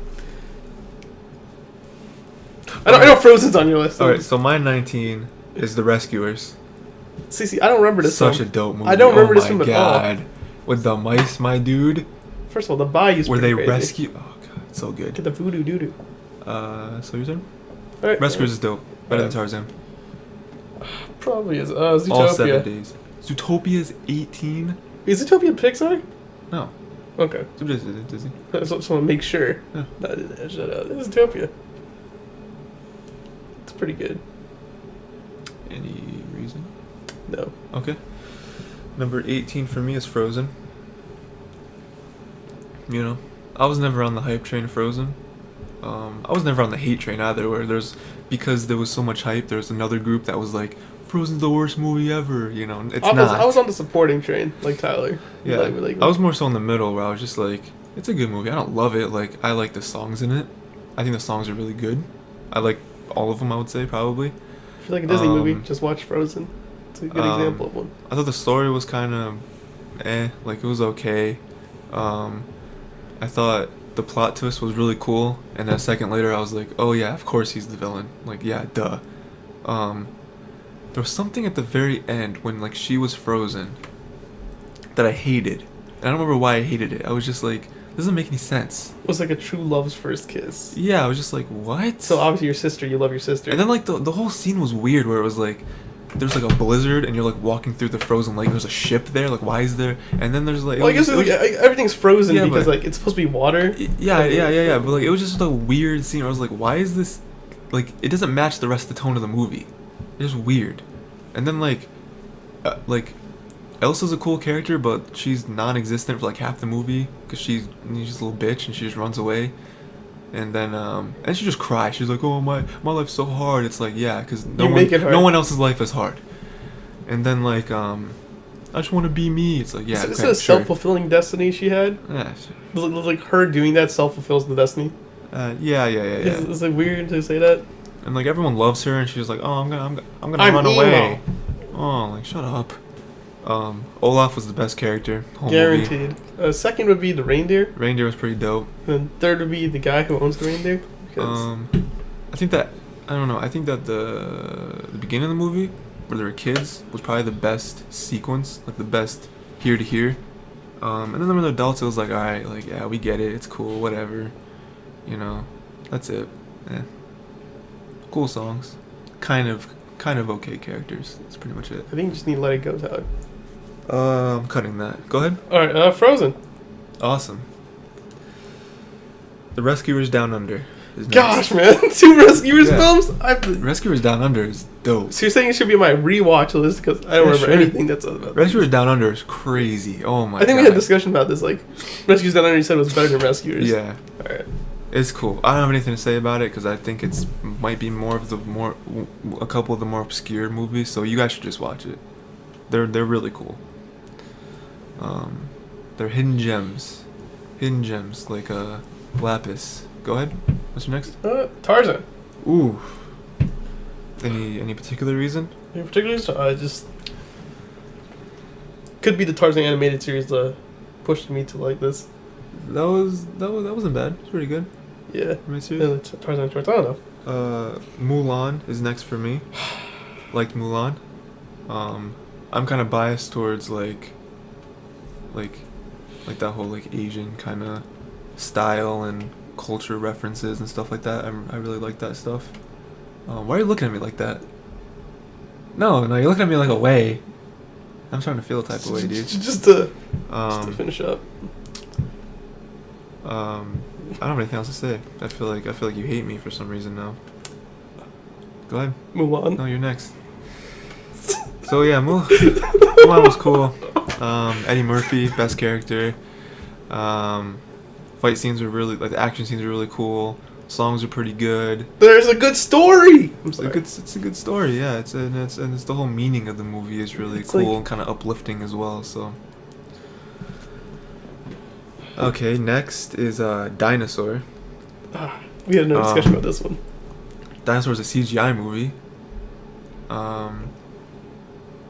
[SPEAKER 1] I know Frozen's on your list.
[SPEAKER 2] All right. So my 19 is The Rescuers.
[SPEAKER 1] See, I don't remember this
[SPEAKER 2] Such
[SPEAKER 1] film.
[SPEAKER 2] a dope movie.
[SPEAKER 1] I don't remember this
[SPEAKER 2] my
[SPEAKER 1] film at
[SPEAKER 2] God.
[SPEAKER 1] all.
[SPEAKER 2] With the mice, my dude.
[SPEAKER 1] First of all, the bayou's
[SPEAKER 2] Where
[SPEAKER 1] pretty
[SPEAKER 2] they
[SPEAKER 1] crazy.
[SPEAKER 2] rescue. Oh God, it's so good.
[SPEAKER 1] Get the voodoo doo-doo.
[SPEAKER 2] So your turn.
[SPEAKER 1] All right.
[SPEAKER 2] Rescuers is dope. Better than Tarzan.
[SPEAKER 1] Probably is. Zootopia.
[SPEAKER 2] All 7 days. Zootopia's 18.
[SPEAKER 1] Is Zootopia Pixar?
[SPEAKER 2] No.
[SPEAKER 1] Okay.
[SPEAKER 2] Disney.
[SPEAKER 1] I just want to make sure.
[SPEAKER 2] Yeah.
[SPEAKER 1] That I didn't edge that out. It's Zootopia. It's pretty good.
[SPEAKER 2] Any reason?
[SPEAKER 1] No.
[SPEAKER 2] Okay. Number 18 for me is Frozen. You know, I was never on the hype train of Frozen. I was never on the hate train either, where because there was so much hype, there was another group that was like, Frozen's the worst movie ever, you know, it's not.
[SPEAKER 1] I was on the supporting train, like Tyler.
[SPEAKER 2] Yeah,
[SPEAKER 1] like,
[SPEAKER 2] I was more so in the middle, where I was just like, it's a good movie, I don't love it, like, I like the songs in it. I think the songs are really good. I like all of them, I would say, probably.
[SPEAKER 1] If you like a Disney movie, just watch Frozen. It's a good example of one.
[SPEAKER 2] I thought the story was kind of like, it was okay. I thought the plot twist was really cool, and then a second later I was like, oh yeah, of course he's the villain. Like, yeah, duh. There was something at the very end when, like, she was frozen that I hated. And I don't remember why I hated it. I was just like, this doesn't make any sense.
[SPEAKER 1] It was like a true love's first kiss.
[SPEAKER 2] Yeah, I was just like, what?
[SPEAKER 1] So obviously your sister, you love your sister.
[SPEAKER 2] And then, like, the whole scene was weird, where it was like, there's like a blizzard and you're like walking through the frozen lake. There's a ship there. Like, why is there? And then there's like,
[SPEAKER 1] well, I guess everything's frozen because
[SPEAKER 2] but,
[SPEAKER 1] like it's supposed to be water.
[SPEAKER 2] Yeah. But like, it was just a weird scene. I was like, why is this? Like, it doesn't match the rest of the tone of the movie. It's just weird. And then like Elsa's a cool character, but she's non-existent for like half the movie because she's just a little bitch and she just runs away. And then and she just cries. She's like, "Oh, my life's so hard." It's like, yeah, because no one else's life is hard. And then like I just want to be me. It's like, yeah,
[SPEAKER 1] it's a self-fulfilling destiny she had.
[SPEAKER 2] Yeah,
[SPEAKER 1] like her doing that self-fulfills the destiny.
[SPEAKER 2] Yeah.
[SPEAKER 1] It's like weird to say that. And
[SPEAKER 2] like everyone loves her, and she's like, "Oh, I'm gonna run away." Oh, like, shut up. Olaf was the best character.
[SPEAKER 1] Guaranteed. Second would be the reindeer.
[SPEAKER 2] Reindeer was pretty dope.
[SPEAKER 1] And then third would be the guy who owns the reindeer.
[SPEAKER 2] I think that the beginning of the movie where they were kids was probably the best sequence, like the best here to here. And then when they're adults, it was like, all right, like, yeah, we get it, it's cool, whatever, you know, that's it. Cool songs, kind of okay characters. That's pretty much it.
[SPEAKER 1] I think you just need to let it go, Tyler.
[SPEAKER 2] I'm cutting that. Go ahead.
[SPEAKER 1] All right, Frozen.
[SPEAKER 2] Awesome. The Rescuers Down Under is next.
[SPEAKER 1] Gosh, man, 2 Rescuers films.
[SPEAKER 2] Rescuers Down Under is dope.
[SPEAKER 1] So you're saying it should be on my rewatch list because I don't remember anything that's about.
[SPEAKER 2] Rescuers Down Under is crazy. Oh my god.
[SPEAKER 1] I think we had a discussion about this. Like, Rescuers Down Under, you said was better than Rescuers.
[SPEAKER 2] Yeah.
[SPEAKER 1] All right.
[SPEAKER 2] It's cool. I don't have anything to say about it because I think might be a couple of the more obscure movies. So you guys should just watch it. They're really cool. They're hidden gems. Hidden gems, like lapis. Go ahead. What's your next?
[SPEAKER 1] Tarzan.
[SPEAKER 2] Ooh. Any particular reason?
[SPEAKER 1] In particular, I just could be the Tarzan animated series that pushed me to like this.
[SPEAKER 2] That wasn't bad. It's pretty good.
[SPEAKER 1] Yeah.
[SPEAKER 2] Am I serious?
[SPEAKER 1] Tarzan shorts. I don't know.
[SPEAKER 2] Mulan is next for me. Liked Mulan. I'm kind of biased towards like that whole like Asian kind of style and culture references and stuff like that. I really like that stuff. Why are you looking at me like that? No, you're looking at me like away. I'm starting to feel a type of way, dude.
[SPEAKER 1] Just to finish up.
[SPEAKER 2] I don't have anything else to say. I feel like you hate me for some reason now. Go ahead.
[SPEAKER 1] Mulan.
[SPEAKER 2] No, you're next. So yeah, Mulan was cool. Eddie Murphy, best character. Fight scenes were really the action scenes were really cool. Songs are pretty good.
[SPEAKER 1] There's a good story.
[SPEAKER 2] It's a good story, yeah. It's the whole meaning of the movie is really cool and kind of uplifting as well. So, okay, next is Dinosaur.
[SPEAKER 1] We had no discussion about this one.
[SPEAKER 2] Dinosaur is a CGI movie.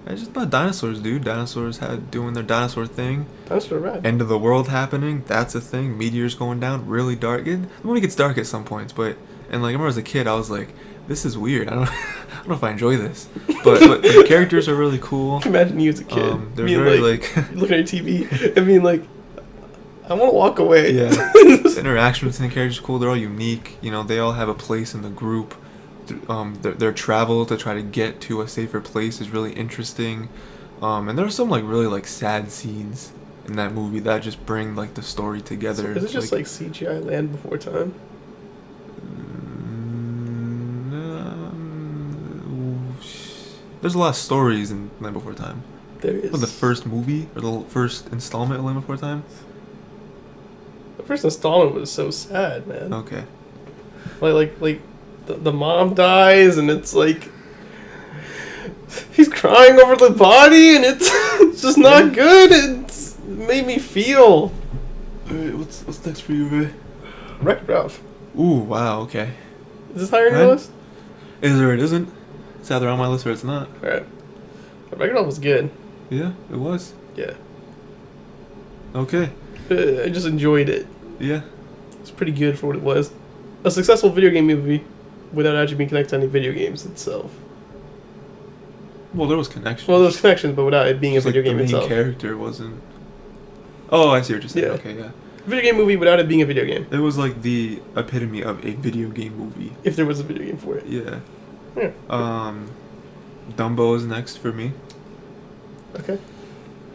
[SPEAKER 2] It's just about dinosaurs, dude. Dinosaurs doing their dinosaur thing.
[SPEAKER 1] Dinosaurs are rad.
[SPEAKER 2] End of the world happening. That's a thing. Meteors going down. Really dark. The movie gets dark at some points, I remember as a kid, I was like, "This is weird. I don't know if I enjoy this." But the characters are really cool.
[SPEAKER 1] Imagine you as a kid.
[SPEAKER 2] They're very
[SPEAKER 1] looking at your TV and being like, "I want to walk away."
[SPEAKER 2] Yeah. The interaction between the characters is cool. They're all unique. They all have a place in the group. Their travel to try to get to a safer place is really interesting, and there are some really sad scenes in that movie that just bring the story together.
[SPEAKER 1] So is it just CGI Land Before Time?
[SPEAKER 2] There's a lot of stories in Land Before Time.
[SPEAKER 1] There is.
[SPEAKER 2] The first movie or the first installment of Land Before Time.
[SPEAKER 1] The first installment was so sad, man.
[SPEAKER 2] Okay.
[SPEAKER 1] The mom dies, and it's he's crying over the body, and it's just not good. It made me feel.
[SPEAKER 2] Alright, what's next for you, Ray?
[SPEAKER 1] Wreck-It Ralph.
[SPEAKER 2] Ooh, wow, okay.
[SPEAKER 1] Is this higher on your list?
[SPEAKER 2] Is or it isn't? It's either on my list or it's not.
[SPEAKER 1] Alright. Wreck-It Ralph was good.
[SPEAKER 2] Yeah, it was.
[SPEAKER 1] Yeah.
[SPEAKER 2] Okay.
[SPEAKER 1] I just enjoyed it.
[SPEAKER 2] Yeah.
[SPEAKER 1] It's pretty good for what it was. A successful video game movie without actually being connected to any video games itself.
[SPEAKER 2] Well, there was connections.
[SPEAKER 1] Well, there was connections, but without it being a video game itself.
[SPEAKER 2] The main character wasn't... Oh, I see what you're saying.
[SPEAKER 1] Yeah.
[SPEAKER 2] Okay, yeah.
[SPEAKER 1] Video game movie without it being a video game.
[SPEAKER 2] It was the epitome of a video game movie.
[SPEAKER 1] If there was a video game for it.
[SPEAKER 2] Yeah.
[SPEAKER 1] Yeah.
[SPEAKER 2] Dumbo is next for me.
[SPEAKER 1] Okay.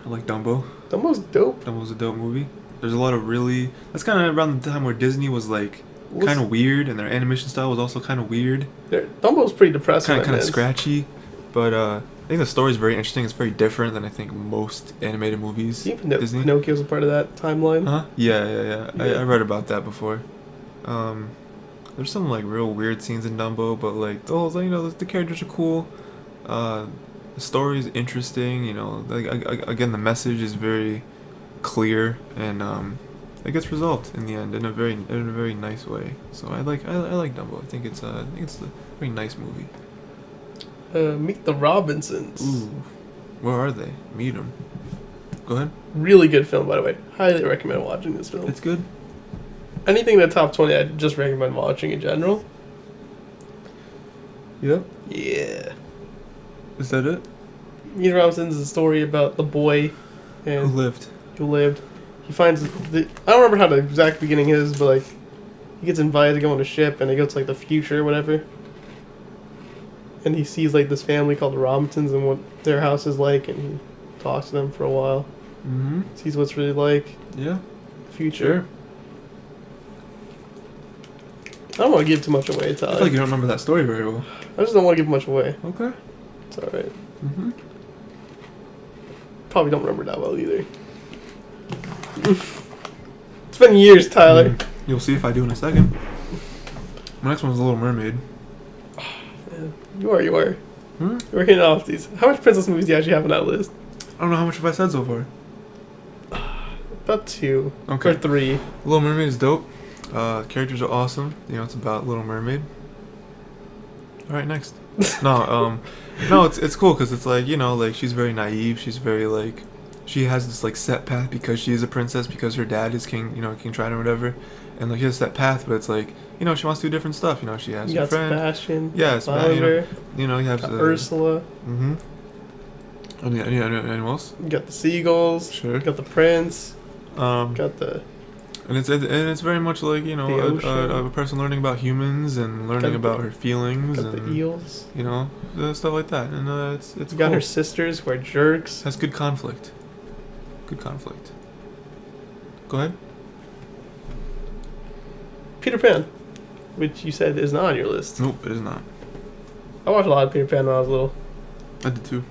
[SPEAKER 2] I like Dumbo.
[SPEAKER 1] Dumbo's dope.
[SPEAKER 2] Dumbo's a dope movie. There's a lot of really... That's kind of around the time where Disney was kind of weird, and their animation style was also kind of weird.
[SPEAKER 1] Dumbo's pretty depressing.
[SPEAKER 2] Kind of scratchy, but I think the story's very interesting. It's very different than I think most animated movies.
[SPEAKER 1] Even
[SPEAKER 2] Disney.
[SPEAKER 1] Pinocchio's a part of that timeline.
[SPEAKER 2] Huh? Yeah. I read about that before. There's some real weird scenes in Dumbo, but the characters are cool. The story's interesting. Again, the message is very clear, and it gets resolved in the end in a very nice way. So I like Dumbo. I think it's a very nice movie.
[SPEAKER 1] Meet the Robinsons.
[SPEAKER 2] Ooh, where are they? Meet them. Go ahead.
[SPEAKER 1] Really good film, by the way. Highly recommend watching this film.
[SPEAKER 2] It's good.
[SPEAKER 1] Anything in the top 20, I just recommend watching in general.
[SPEAKER 2] Yep.
[SPEAKER 1] Yeah.
[SPEAKER 2] Is that it?
[SPEAKER 1] Meet the Robinsons is a story about the boy and
[SPEAKER 2] Who lived.
[SPEAKER 1] He finds I don't remember how the exact beginning is, but he gets invited to go on a ship, and he goes to the future or whatever. And he sees this family called the Robinsons and what their house is like, and he talks to them for a while.
[SPEAKER 2] Mm-hmm.
[SPEAKER 1] Sees what it's really like.
[SPEAKER 2] Yeah.
[SPEAKER 1] The future. I don't want to give too much away, Tyler.
[SPEAKER 2] I feel like you don't remember that story very well.
[SPEAKER 1] I just don't want to give much away.
[SPEAKER 2] Okay.
[SPEAKER 1] It's alright.
[SPEAKER 2] Mm-hmm.
[SPEAKER 1] Probably don't remember that well either. It's been years, Tyler.
[SPEAKER 2] You'll see if I do in a second. My next one's Little Mermaid.
[SPEAKER 1] You are.
[SPEAKER 2] Hmm?
[SPEAKER 1] We're hitting off these. How much princess movies do you actually have on that list?
[SPEAKER 2] I don't know how much have I said so far.
[SPEAKER 1] About 2
[SPEAKER 2] Okay.
[SPEAKER 1] or 3.
[SPEAKER 2] Little Mermaid is dope. Characters are awesome. You know, it's about Little Mermaid. All right, next. No, it's cool because it's like, you know, like she's very naive. She's very like, she has this like set path because she is a princess because her dad is king, you know, King Triton or whatever, and like she has that path, but it's like, you know, she wants to do different stuff. You know, she has
[SPEAKER 1] You
[SPEAKER 2] her
[SPEAKER 1] got
[SPEAKER 2] friend.
[SPEAKER 1] Sebastian.
[SPEAKER 2] Yeah,
[SPEAKER 1] Flounder.
[SPEAKER 2] you know, you have
[SPEAKER 1] Ursula.
[SPEAKER 2] Mm-hmm. And yeah, anyone else?
[SPEAKER 1] You got the seagulls.
[SPEAKER 2] Sure.
[SPEAKER 1] You got the prince.
[SPEAKER 2] Um,
[SPEAKER 1] Got the.
[SPEAKER 2] and it's very much like, you know,
[SPEAKER 1] The ocean.
[SPEAKER 2] a person learning about humans and learning
[SPEAKER 1] Got
[SPEAKER 2] about
[SPEAKER 1] the-
[SPEAKER 2] her feelings
[SPEAKER 1] Got
[SPEAKER 2] and
[SPEAKER 1] the eels.
[SPEAKER 2] you know, stuff like that. And it's
[SPEAKER 1] You
[SPEAKER 2] cool.
[SPEAKER 1] got her sisters who are jerks.
[SPEAKER 2] Has good conflict. Good conflict. Go ahead.
[SPEAKER 1] Peter Pan, which you said is not on your list.
[SPEAKER 2] Nope, it is not.
[SPEAKER 1] I watched a lot of Peter Pan when I was little.
[SPEAKER 2] I did too.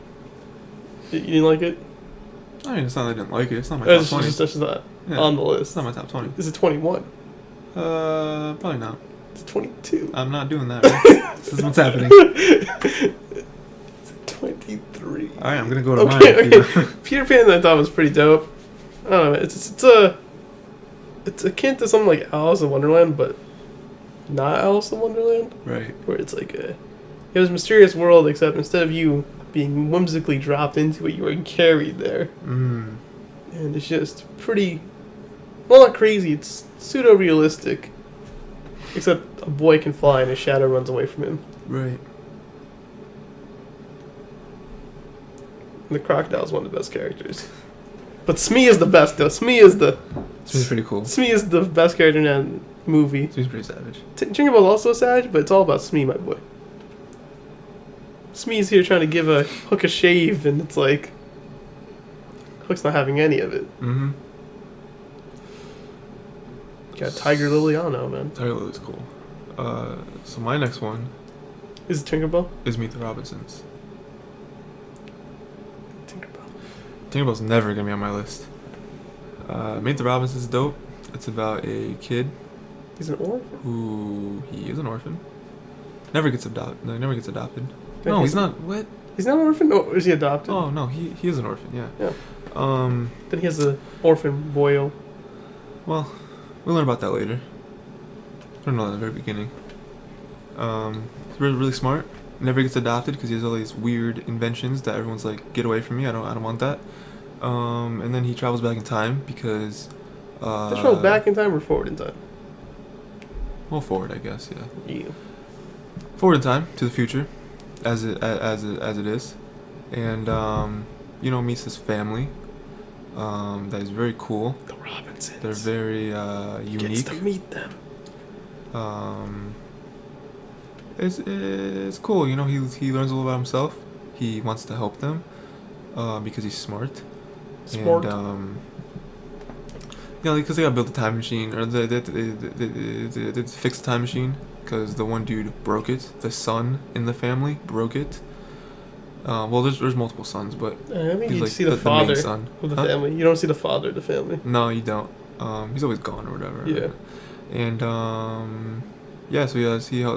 [SPEAKER 1] You didn't like it?
[SPEAKER 2] I mean, it's not that I didn't like it. It's not my
[SPEAKER 1] It's
[SPEAKER 2] top 20.
[SPEAKER 1] just not
[SPEAKER 2] Yeah,
[SPEAKER 1] on the
[SPEAKER 2] it's
[SPEAKER 1] list.
[SPEAKER 2] not my top 20.
[SPEAKER 1] This is 21.
[SPEAKER 2] Probably not.
[SPEAKER 1] It's 22.
[SPEAKER 2] I'm not doing that. Right? This is what's happening.
[SPEAKER 1] It's 23.
[SPEAKER 2] All right, I'm gonna go to
[SPEAKER 1] Okay,
[SPEAKER 2] mine.
[SPEAKER 1] okay. Peter Pan I thought was pretty dope. I don't know. It's akin to something like Alice in Wonderland, but not Alice in Wonderland,
[SPEAKER 2] Right.
[SPEAKER 1] where it's like it was a mysterious world, except instead of you being whimsically dropped into it, you were carried there,
[SPEAKER 2] Mm.
[SPEAKER 1] and it's just pretty. Well, not crazy. It's pseudo realistic, except a boy can fly and his shadow runs away from him.
[SPEAKER 2] Right.
[SPEAKER 1] And the crocodile is one of the best characters. But Smee is the best, though. Smee is
[SPEAKER 2] It's pretty cool.
[SPEAKER 1] the best character in that movie.
[SPEAKER 2] It's pretty savage.
[SPEAKER 1] Tinkerbell's also savage, but it's all about Smee, my boy. Smee's here trying to give a Hook a shave, and it's like Hook's not having any of it.
[SPEAKER 2] Mm-hmm.
[SPEAKER 1] Got Tiger Liliano, man.
[SPEAKER 2] Tiger Lily's cool. So my next one
[SPEAKER 1] Is it Tinkerbell?
[SPEAKER 2] is Meet the Robinsons.
[SPEAKER 1] Tinkerbell.
[SPEAKER 2] Tinkerbell's never gonna be on my list. Meet the Robinsons is dope. It's about a kid
[SPEAKER 1] He's an orphan.
[SPEAKER 2] who he is an orphan. Never gets adopted. No, he never gets adopted.
[SPEAKER 1] Wait,
[SPEAKER 2] No, he's not. What?
[SPEAKER 1] He's not an orphan? Or is he adopted?
[SPEAKER 2] Oh no, he is an orphan. Yeah.
[SPEAKER 1] Yeah.
[SPEAKER 2] Well,
[SPEAKER 1] Then he has an orphan boyo.
[SPEAKER 2] we'll learn about that later. I don't know at the very beginning. He's really, really smart. Never gets adopted because he has all these weird inventions that everyone's like, get away from me. I don't want that. And then he travels back in time because.
[SPEAKER 1] They travel back in time or forward in time?
[SPEAKER 2] Well, forward, I guess. Yeah.
[SPEAKER 1] Yeah.
[SPEAKER 2] Forward in time to the future, as it is, and you know, meets this family. That is very cool.
[SPEAKER 1] The Robinsons.
[SPEAKER 2] They're very
[SPEAKER 1] Gets
[SPEAKER 2] unique.
[SPEAKER 1] to meet them.
[SPEAKER 2] It's cool. You know, he learns a little about himself. He wants to help them because he's smart.
[SPEAKER 1] Smart.
[SPEAKER 2] And you know, because they gotta build a time machine, or they fix the time machine because the one dude broke it. The son in the family broke it. Well, there's multiple sons, but
[SPEAKER 1] I think
[SPEAKER 2] he's
[SPEAKER 1] you
[SPEAKER 2] like
[SPEAKER 1] see the
[SPEAKER 2] main
[SPEAKER 1] father
[SPEAKER 2] son.
[SPEAKER 1] of the
[SPEAKER 2] Huh?
[SPEAKER 1] family. You don't see the father of the family.
[SPEAKER 2] No, you don't. He's always gone or whatever.
[SPEAKER 1] Yeah.
[SPEAKER 2] And yeah, so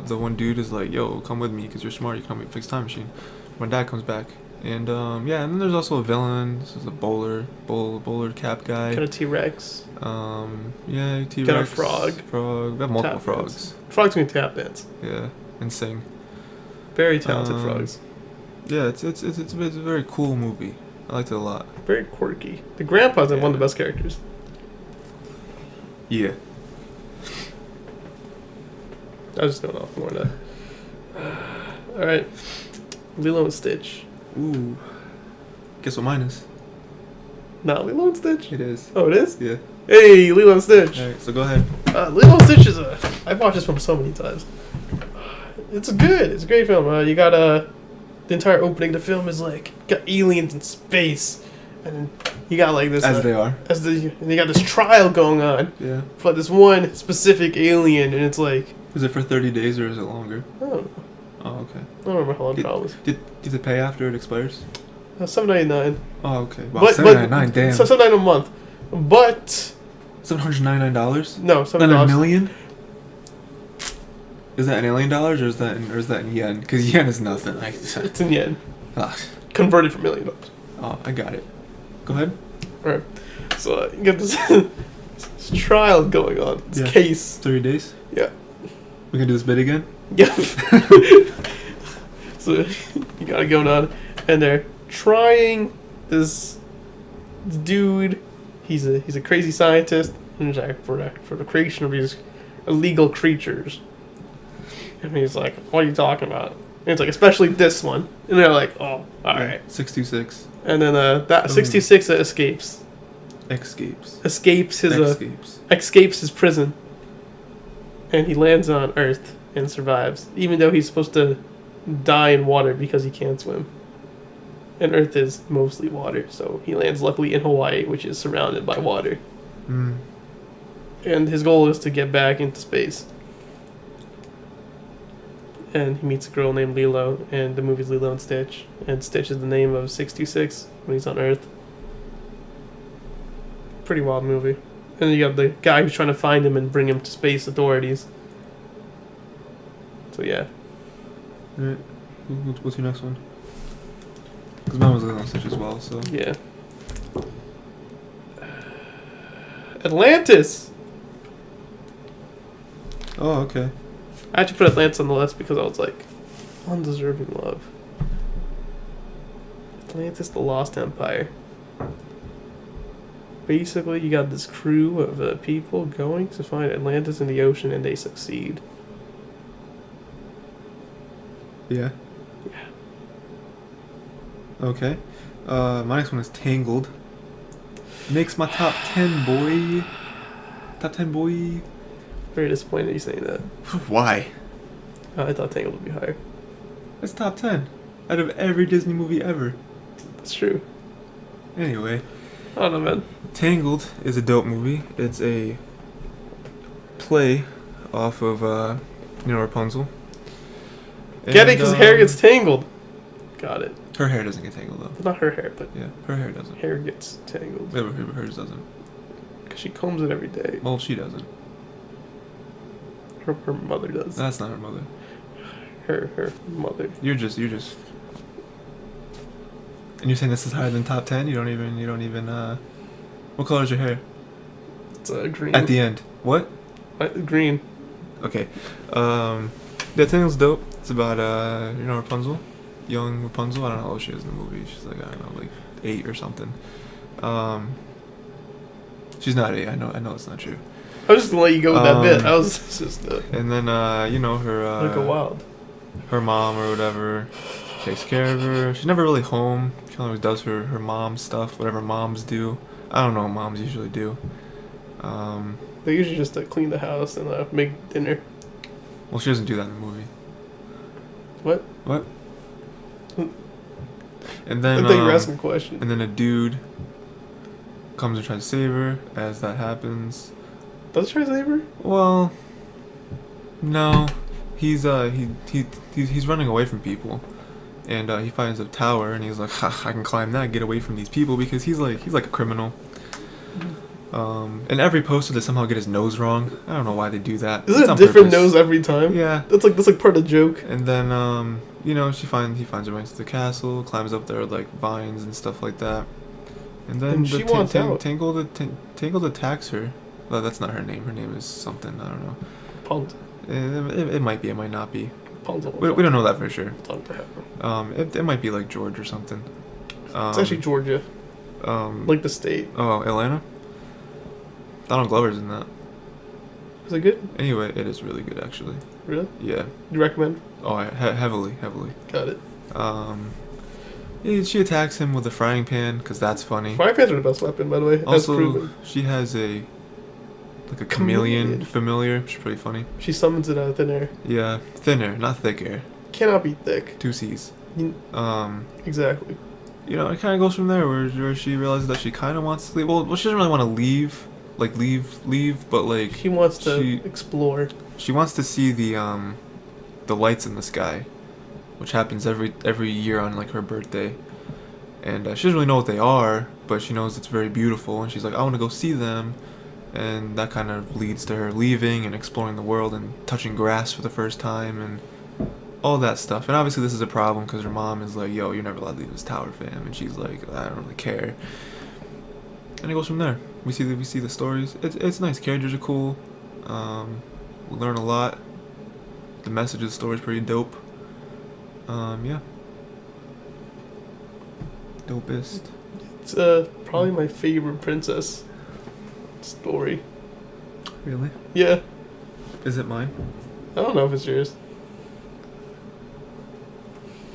[SPEAKER 2] the one dude is like, yo, come with me because you're smart. You can help me fix time machine. My dad comes back, and yeah, and then there's also a villain. This is a bowler cap guy.
[SPEAKER 1] Kind of T-Rex.
[SPEAKER 2] Yeah, T-Rex.
[SPEAKER 1] Got a frog.
[SPEAKER 2] Frog. We have multiple
[SPEAKER 1] Tap
[SPEAKER 2] frogs.
[SPEAKER 1] dance. Frogs can tap dance.
[SPEAKER 2] Yeah, and sing.
[SPEAKER 1] Very talented
[SPEAKER 2] Um,
[SPEAKER 1] frogs.
[SPEAKER 2] Yeah, it's a very cool movie. I liked it a lot.
[SPEAKER 1] Very quirky. The grandpa's one of the best characters.
[SPEAKER 2] Yeah.
[SPEAKER 1] I was just going off more than that. All right. Lilo and Stitch.
[SPEAKER 2] Ooh. Guess what mine is?
[SPEAKER 1] Not Lilo and Stitch?
[SPEAKER 2] It is.
[SPEAKER 1] Oh, it is?
[SPEAKER 2] Yeah.
[SPEAKER 1] Hey, Lilo and Stitch.
[SPEAKER 2] All right, so go ahead.
[SPEAKER 1] Lilo and Stitch is I've watched this film so many times. It's good. It's a great film. You got the entire opening of the film is like got aliens in space, and you got like this
[SPEAKER 2] As they are.
[SPEAKER 1] and you got this trial going on
[SPEAKER 2] Yeah.
[SPEAKER 1] for this one specific alien, and it's like
[SPEAKER 2] Is it for 30 days or is it longer?
[SPEAKER 1] I don't know.
[SPEAKER 2] Oh, okay.
[SPEAKER 1] I don't remember how long the trial was.
[SPEAKER 2] Did they pay after it expires?
[SPEAKER 1] $7.99.
[SPEAKER 2] Oh, okay. Wow,
[SPEAKER 1] But
[SPEAKER 2] $799, damn.
[SPEAKER 1] So $7.99 a month, but
[SPEAKER 2] $799?
[SPEAKER 1] no,
[SPEAKER 2] Not a
[SPEAKER 1] $7.
[SPEAKER 2] million? Is that in alien dollars or is that in yen? Because yen is nothing.
[SPEAKER 1] It's in yen,
[SPEAKER 2] Ah,
[SPEAKER 1] converted for $1 million.
[SPEAKER 2] oh, I got it. Go ahead.
[SPEAKER 1] All right. So you got this, this trial going on. This
[SPEAKER 2] Yeah.
[SPEAKER 1] case.
[SPEAKER 2] 30 days?
[SPEAKER 1] Yeah.
[SPEAKER 2] We can do this bit again?
[SPEAKER 1] Yep. So you got it going on, and they're trying this dude. He's a crazy scientist, and he's like for the creation of these illegal creatures. And he's like, "What are you talking about?" And it's like, especially this one. And they're like, "Oh, all right."
[SPEAKER 2] 626.
[SPEAKER 1] And then that 66 escapes
[SPEAKER 2] Escapes.
[SPEAKER 1] escapes his
[SPEAKER 2] Escapes.
[SPEAKER 1] escapes his prison, and he lands on Earth and survives, even though he's supposed to die in water because he can't swim. And Earth is mostly water, so he lands luckily in Hawaii, which is surrounded by water.
[SPEAKER 2] Mm.
[SPEAKER 1] And his goal is to get back into space. And he meets a girl named Lilo, and the movie's Lilo and Stitch. And Stitch is the name of 626 when he's on Earth. Pretty wild movie. And you got the guy who's trying to find him and bring him to space authorities. So yeah.
[SPEAKER 2] Alright. What's your next one? Because mine was Lilo and Stitch as well, so.
[SPEAKER 1] Yeah. Atlantis!
[SPEAKER 2] Oh, okay.
[SPEAKER 1] I actually put Atlantis on the list because I was like, undeserving love. Atlantis, the Lost Empire. Basically, you got this crew of people going to find Atlantis in the ocean, and they succeed.
[SPEAKER 2] Yeah.
[SPEAKER 1] Yeah.
[SPEAKER 2] Okay. My next one is Tangled. Makes my top 10, boy. Top 10, boy.
[SPEAKER 1] Very disappointed you saying that.
[SPEAKER 2] Why?
[SPEAKER 1] I thought Tangled would be higher.
[SPEAKER 2] It's top 10 out of every Disney movie ever.
[SPEAKER 1] That's true.
[SPEAKER 2] Anyway,
[SPEAKER 1] I don't know, man.
[SPEAKER 2] Tangled is a dope movie. It's a play off of, Rapunzel.
[SPEAKER 1] Get it? Because hair gets tangled. Got it.
[SPEAKER 2] Her hair doesn't get tangled, though.
[SPEAKER 1] Not her hair, but
[SPEAKER 2] Yeah, her hair doesn't.
[SPEAKER 1] hair gets tangled.
[SPEAKER 2] Yeah, but hers doesn't.
[SPEAKER 1] Because she combs it every day.
[SPEAKER 2] Well, she doesn't.
[SPEAKER 1] Her mother does.
[SPEAKER 2] That's not her mother.
[SPEAKER 1] Her mother.
[SPEAKER 2] You're just. And you're saying this is higher than top 10? You don't even, what color is your hair?
[SPEAKER 1] It's green.
[SPEAKER 2] At the end. What?
[SPEAKER 1] Green.
[SPEAKER 2] Okay. Yeah, Tangled's dope. It's about, Rapunzel. Young Rapunzel. I don't know how old she is in the movie. She's like, I don't know, like 8 or something. She's not 8. I know it's not true.
[SPEAKER 1] I was just gonna let you go with that bit. I was just
[SPEAKER 2] And then, her,
[SPEAKER 1] like a wild.
[SPEAKER 2] her mom or whatever takes care of her. She's never really home. She always does her mom stuff, whatever moms do. I don't know what moms usually do.
[SPEAKER 1] They usually just clean the house and make dinner.
[SPEAKER 2] Well, she doesn't do that in the movie.
[SPEAKER 1] What?
[SPEAKER 2] What?
[SPEAKER 1] I
[SPEAKER 2] And then,
[SPEAKER 1] thought you were asking a question.
[SPEAKER 2] and then a dude comes and tries to save her. As that happens,
[SPEAKER 1] Does she save her?
[SPEAKER 2] well, no, he's he's running away from people, and he finds a tower, and he's like, ha, I can climb that, get away from these people, because he's like a criminal. And every poster they somehow get his nose wrong. I don't know why they do that.
[SPEAKER 1] Is it
[SPEAKER 2] It's
[SPEAKER 1] a
[SPEAKER 2] on
[SPEAKER 1] different
[SPEAKER 2] purpose.
[SPEAKER 1] nose every time?
[SPEAKER 2] Yeah.
[SPEAKER 1] That's like part of the joke.
[SPEAKER 2] And then he finds her way into the castle, climbs up there with like vines and stuff like that. And then
[SPEAKER 1] And she wants out.
[SPEAKER 2] Tangled attacks her. Well, that's not her name. Her name is something. I don't know.
[SPEAKER 1] Pumped.
[SPEAKER 2] It might be. It might not be.
[SPEAKER 1] Pumped.
[SPEAKER 2] We don't know that for sure.
[SPEAKER 1] It's
[SPEAKER 2] It might be like George or something.
[SPEAKER 1] actually Georgia, like the state.
[SPEAKER 2] Oh, Atlanta. Donald Glover's in that.
[SPEAKER 1] Is it good?
[SPEAKER 2] Anyway, it is really good actually.
[SPEAKER 1] Really?
[SPEAKER 2] Yeah.
[SPEAKER 1] You recommend?
[SPEAKER 2] Oh, heavily.
[SPEAKER 1] Got it.
[SPEAKER 2] She attacks him with a frying pan because that's funny.
[SPEAKER 1] Frying pans are the best weapon, by the way. As
[SPEAKER 2] Also,
[SPEAKER 1] proven.
[SPEAKER 2] she has a chameleon familiar. She's pretty funny.
[SPEAKER 1] She summons it out of thin air.
[SPEAKER 2] Yeah, thinner, not thicker.
[SPEAKER 1] Cannot be thick.
[SPEAKER 2] 2 C's.
[SPEAKER 1] Exactly.
[SPEAKER 2] It kind of goes from there where she realizes that she kind of wants to leave. Well, she doesn't really want to leave, but like
[SPEAKER 1] She wants to explore.
[SPEAKER 2] she wants to see the lights in the sky, which happens every year on like her birthday, and she doesn't really know what they are, but she knows it's very beautiful, and she's like, I want to go see them, and that kind of leads to her leaving and exploring the world and touching grass for the first time and all that stuff. And obviously this is a problem because her mom is like, yo, you're never allowed to leave this tower, fam, and she's like, I don't really care, and it goes from there. We see the stories. It's nice. Characters are cool. We learn a lot. The message of the story is pretty dope. Yeah. Dopest.
[SPEAKER 1] It's probably my favorite princess story.
[SPEAKER 2] Really?
[SPEAKER 1] Yeah.
[SPEAKER 2] Is it mine?
[SPEAKER 1] I don't know if it's yours.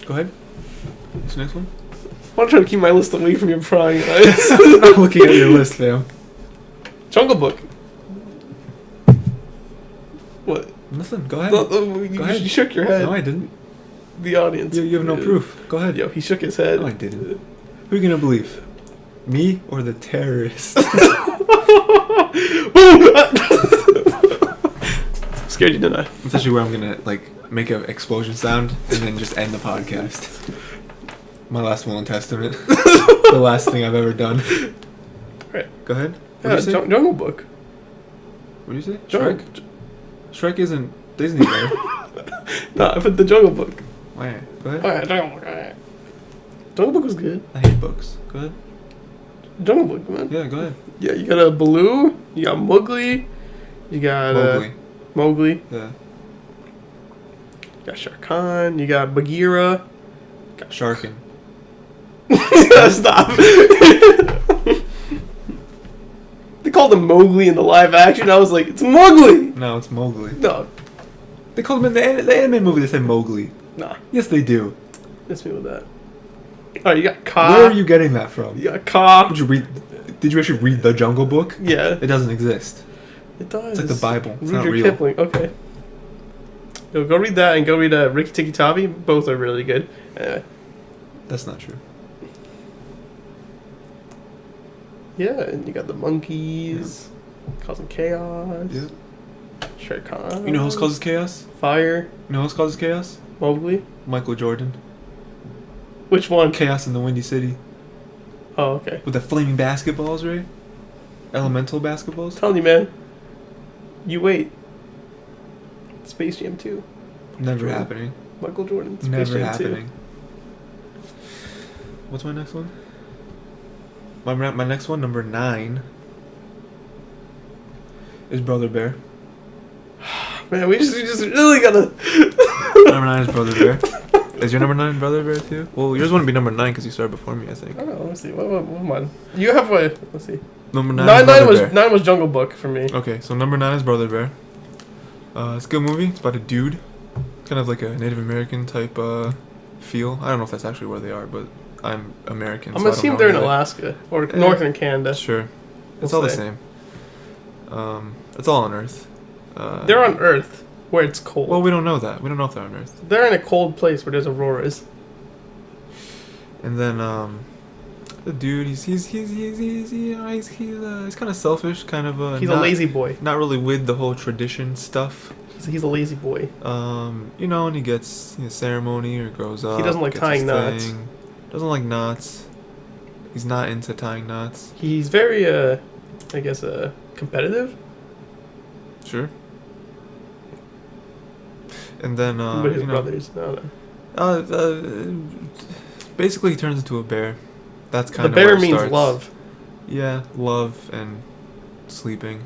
[SPEAKER 2] Go ahead. What's the next one?
[SPEAKER 1] I'm trying to keep my list away from your prying eyes.
[SPEAKER 2] I'm not looking at your list, fam.
[SPEAKER 1] Jungle Book. What?
[SPEAKER 2] Listen, go ahead.
[SPEAKER 1] You,
[SPEAKER 2] ahead.
[SPEAKER 1] You shook your head.
[SPEAKER 2] No, I didn't.
[SPEAKER 1] The audience.
[SPEAKER 2] You have no proof. Go ahead.
[SPEAKER 1] Yo, he shook his head.
[SPEAKER 2] No, I didn't. Who are you gonna believe? Me or the terrorist?
[SPEAKER 1] Scared you, didn't I?
[SPEAKER 2] That's actually where I'm gonna like make an explosion sound and then just end the podcast. My last will and testament. The last thing I've ever done.
[SPEAKER 1] Right.
[SPEAKER 2] Go ahead.
[SPEAKER 1] Yeah, Jungle Book.
[SPEAKER 2] What do you say?
[SPEAKER 1] Jungle.
[SPEAKER 2] Shrek isn't Disney, right?
[SPEAKER 1] Nah, I put the Jungle Book.
[SPEAKER 2] Why? Go ahead.
[SPEAKER 1] Alright, Jungle Book. Alright. Jungle Book was good.
[SPEAKER 2] I hate books. Go ahead.
[SPEAKER 1] Jungle Book, man.
[SPEAKER 2] Yeah, go ahead.
[SPEAKER 1] Yeah, you got a Baloo. You got Mowgli. You got Mowgli.
[SPEAKER 2] Yeah.
[SPEAKER 1] You got Shere Khan. You got Bagheera.
[SPEAKER 2] Got Sharkin.
[SPEAKER 1] Stop. They called him Mowgli in the live action. I was like, it's Mowgli.
[SPEAKER 2] No, it's Mowgli.
[SPEAKER 1] No.
[SPEAKER 2] They called him in the anime movie. They said Mowgli.
[SPEAKER 1] Nah.
[SPEAKER 2] Yes, they do.
[SPEAKER 1] Miss me with that. Alright, you got Kaa.
[SPEAKER 2] Where are you getting that from?
[SPEAKER 1] You got Kaa.
[SPEAKER 2] Did you actually read the Jungle Book?
[SPEAKER 1] Yeah.
[SPEAKER 2] It doesn't exist.
[SPEAKER 1] It does.
[SPEAKER 2] It's like the Bible. It's not
[SPEAKER 1] Rudyard
[SPEAKER 2] real.
[SPEAKER 1] Kipling. Okay. Yo, go read that and go read Rikki Tikki Tavi. Both are really good.
[SPEAKER 2] That's not true.
[SPEAKER 1] Yeah, and you got the monkeys. Causing chaos.
[SPEAKER 2] Yeah.
[SPEAKER 1] Shere Khan.
[SPEAKER 2] You know who else causes chaos?
[SPEAKER 1] Fire.
[SPEAKER 2] You know who else causes chaos?
[SPEAKER 1] Mowgli.
[SPEAKER 2] Michael Jordan.
[SPEAKER 1] Which one?
[SPEAKER 2] Chaos in the Windy City.
[SPEAKER 1] Oh, okay.
[SPEAKER 2] With the flaming basketballs, right? Elemental basketballs?
[SPEAKER 1] I'm telling you, man. You wait. Space Jam 2.
[SPEAKER 2] Never
[SPEAKER 1] Jordan.
[SPEAKER 2] happening.
[SPEAKER 1] Michael Jordan. Space
[SPEAKER 2] Never
[SPEAKER 1] Jam
[SPEAKER 2] happening. What's my next one? My next one, number 9, is Brother Bear.
[SPEAKER 1] 2. Man, we just really gotta.
[SPEAKER 2] Number 9 is Brother Bear. Is your number 9 Brother Bear too? Well, yours wouldn't be number 9 because you started before me, I think.
[SPEAKER 1] I don't know. Let's see. What am I? You have what? Let's see.
[SPEAKER 2] Number 9
[SPEAKER 1] Nine
[SPEAKER 2] is Brother
[SPEAKER 1] was
[SPEAKER 2] Bear.
[SPEAKER 1] 9 was Jungle Book for me.
[SPEAKER 2] Okay, so number 9 is Brother Bear. It's a good movie. It's about a dude, kind of like a Native American type feel. I don't know if that's actually where they are, but I'm American.
[SPEAKER 1] I'm
[SPEAKER 2] so I don't
[SPEAKER 1] assuming
[SPEAKER 2] know
[SPEAKER 1] they're in
[SPEAKER 2] really.
[SPEAKER 1] Alaska or northern Canada.
[SPEAKER 2] Sure, it's
[SPEAKER 1] We'll
[SPEAKER 2] all the
[SPEAKER 1] say.
[SPEAKER 2] same. It's all on Earth.
[SPEAKER 1] They're on Earth where it's cold.
[SPEAKER 2] Well, we don't know that. We don't know if they're on Earth.
[SPEAKER 1] They're in a cold place where there's auroras.
[SPEAKER 2] And then the dude, he's kind of selfish, kind of
[SPEAKER 1] He's a lazy boy.
[SPEAKER 2] not really with the whole tradition stuff.
[SPEAKER 1] He's a lazy boy.
[SPEAKER 2] And he gets ceremony or grows up.
[SPEAKER 1] He doesn't like
[SPEAKER 2] gets
[SPEAKER 1] tying
[SPEAKER 2] his
[SPEAKER 1] knots.
[SPEAKER 2] thing. Doesn't like knots. He's not into tying knots.
[SPEAKER 1] He's very I guess competitive.
[SPEAKER 2] Sure. And then
[SPEAKER 1] with his brothers. I don't know.
[SPEAKER 2] Basically he turns into a bear. That's kind
[SPEAKER 1] The
[SPEAKER 2] of
[SPEAKER 1] bear
[SPEAKER 2] where it
[SPEAKER 1] means
[SPEAKER 2] starts.
[SPEAKER 1] love.
[SPEAKER 2] Yeah, love and sleeping.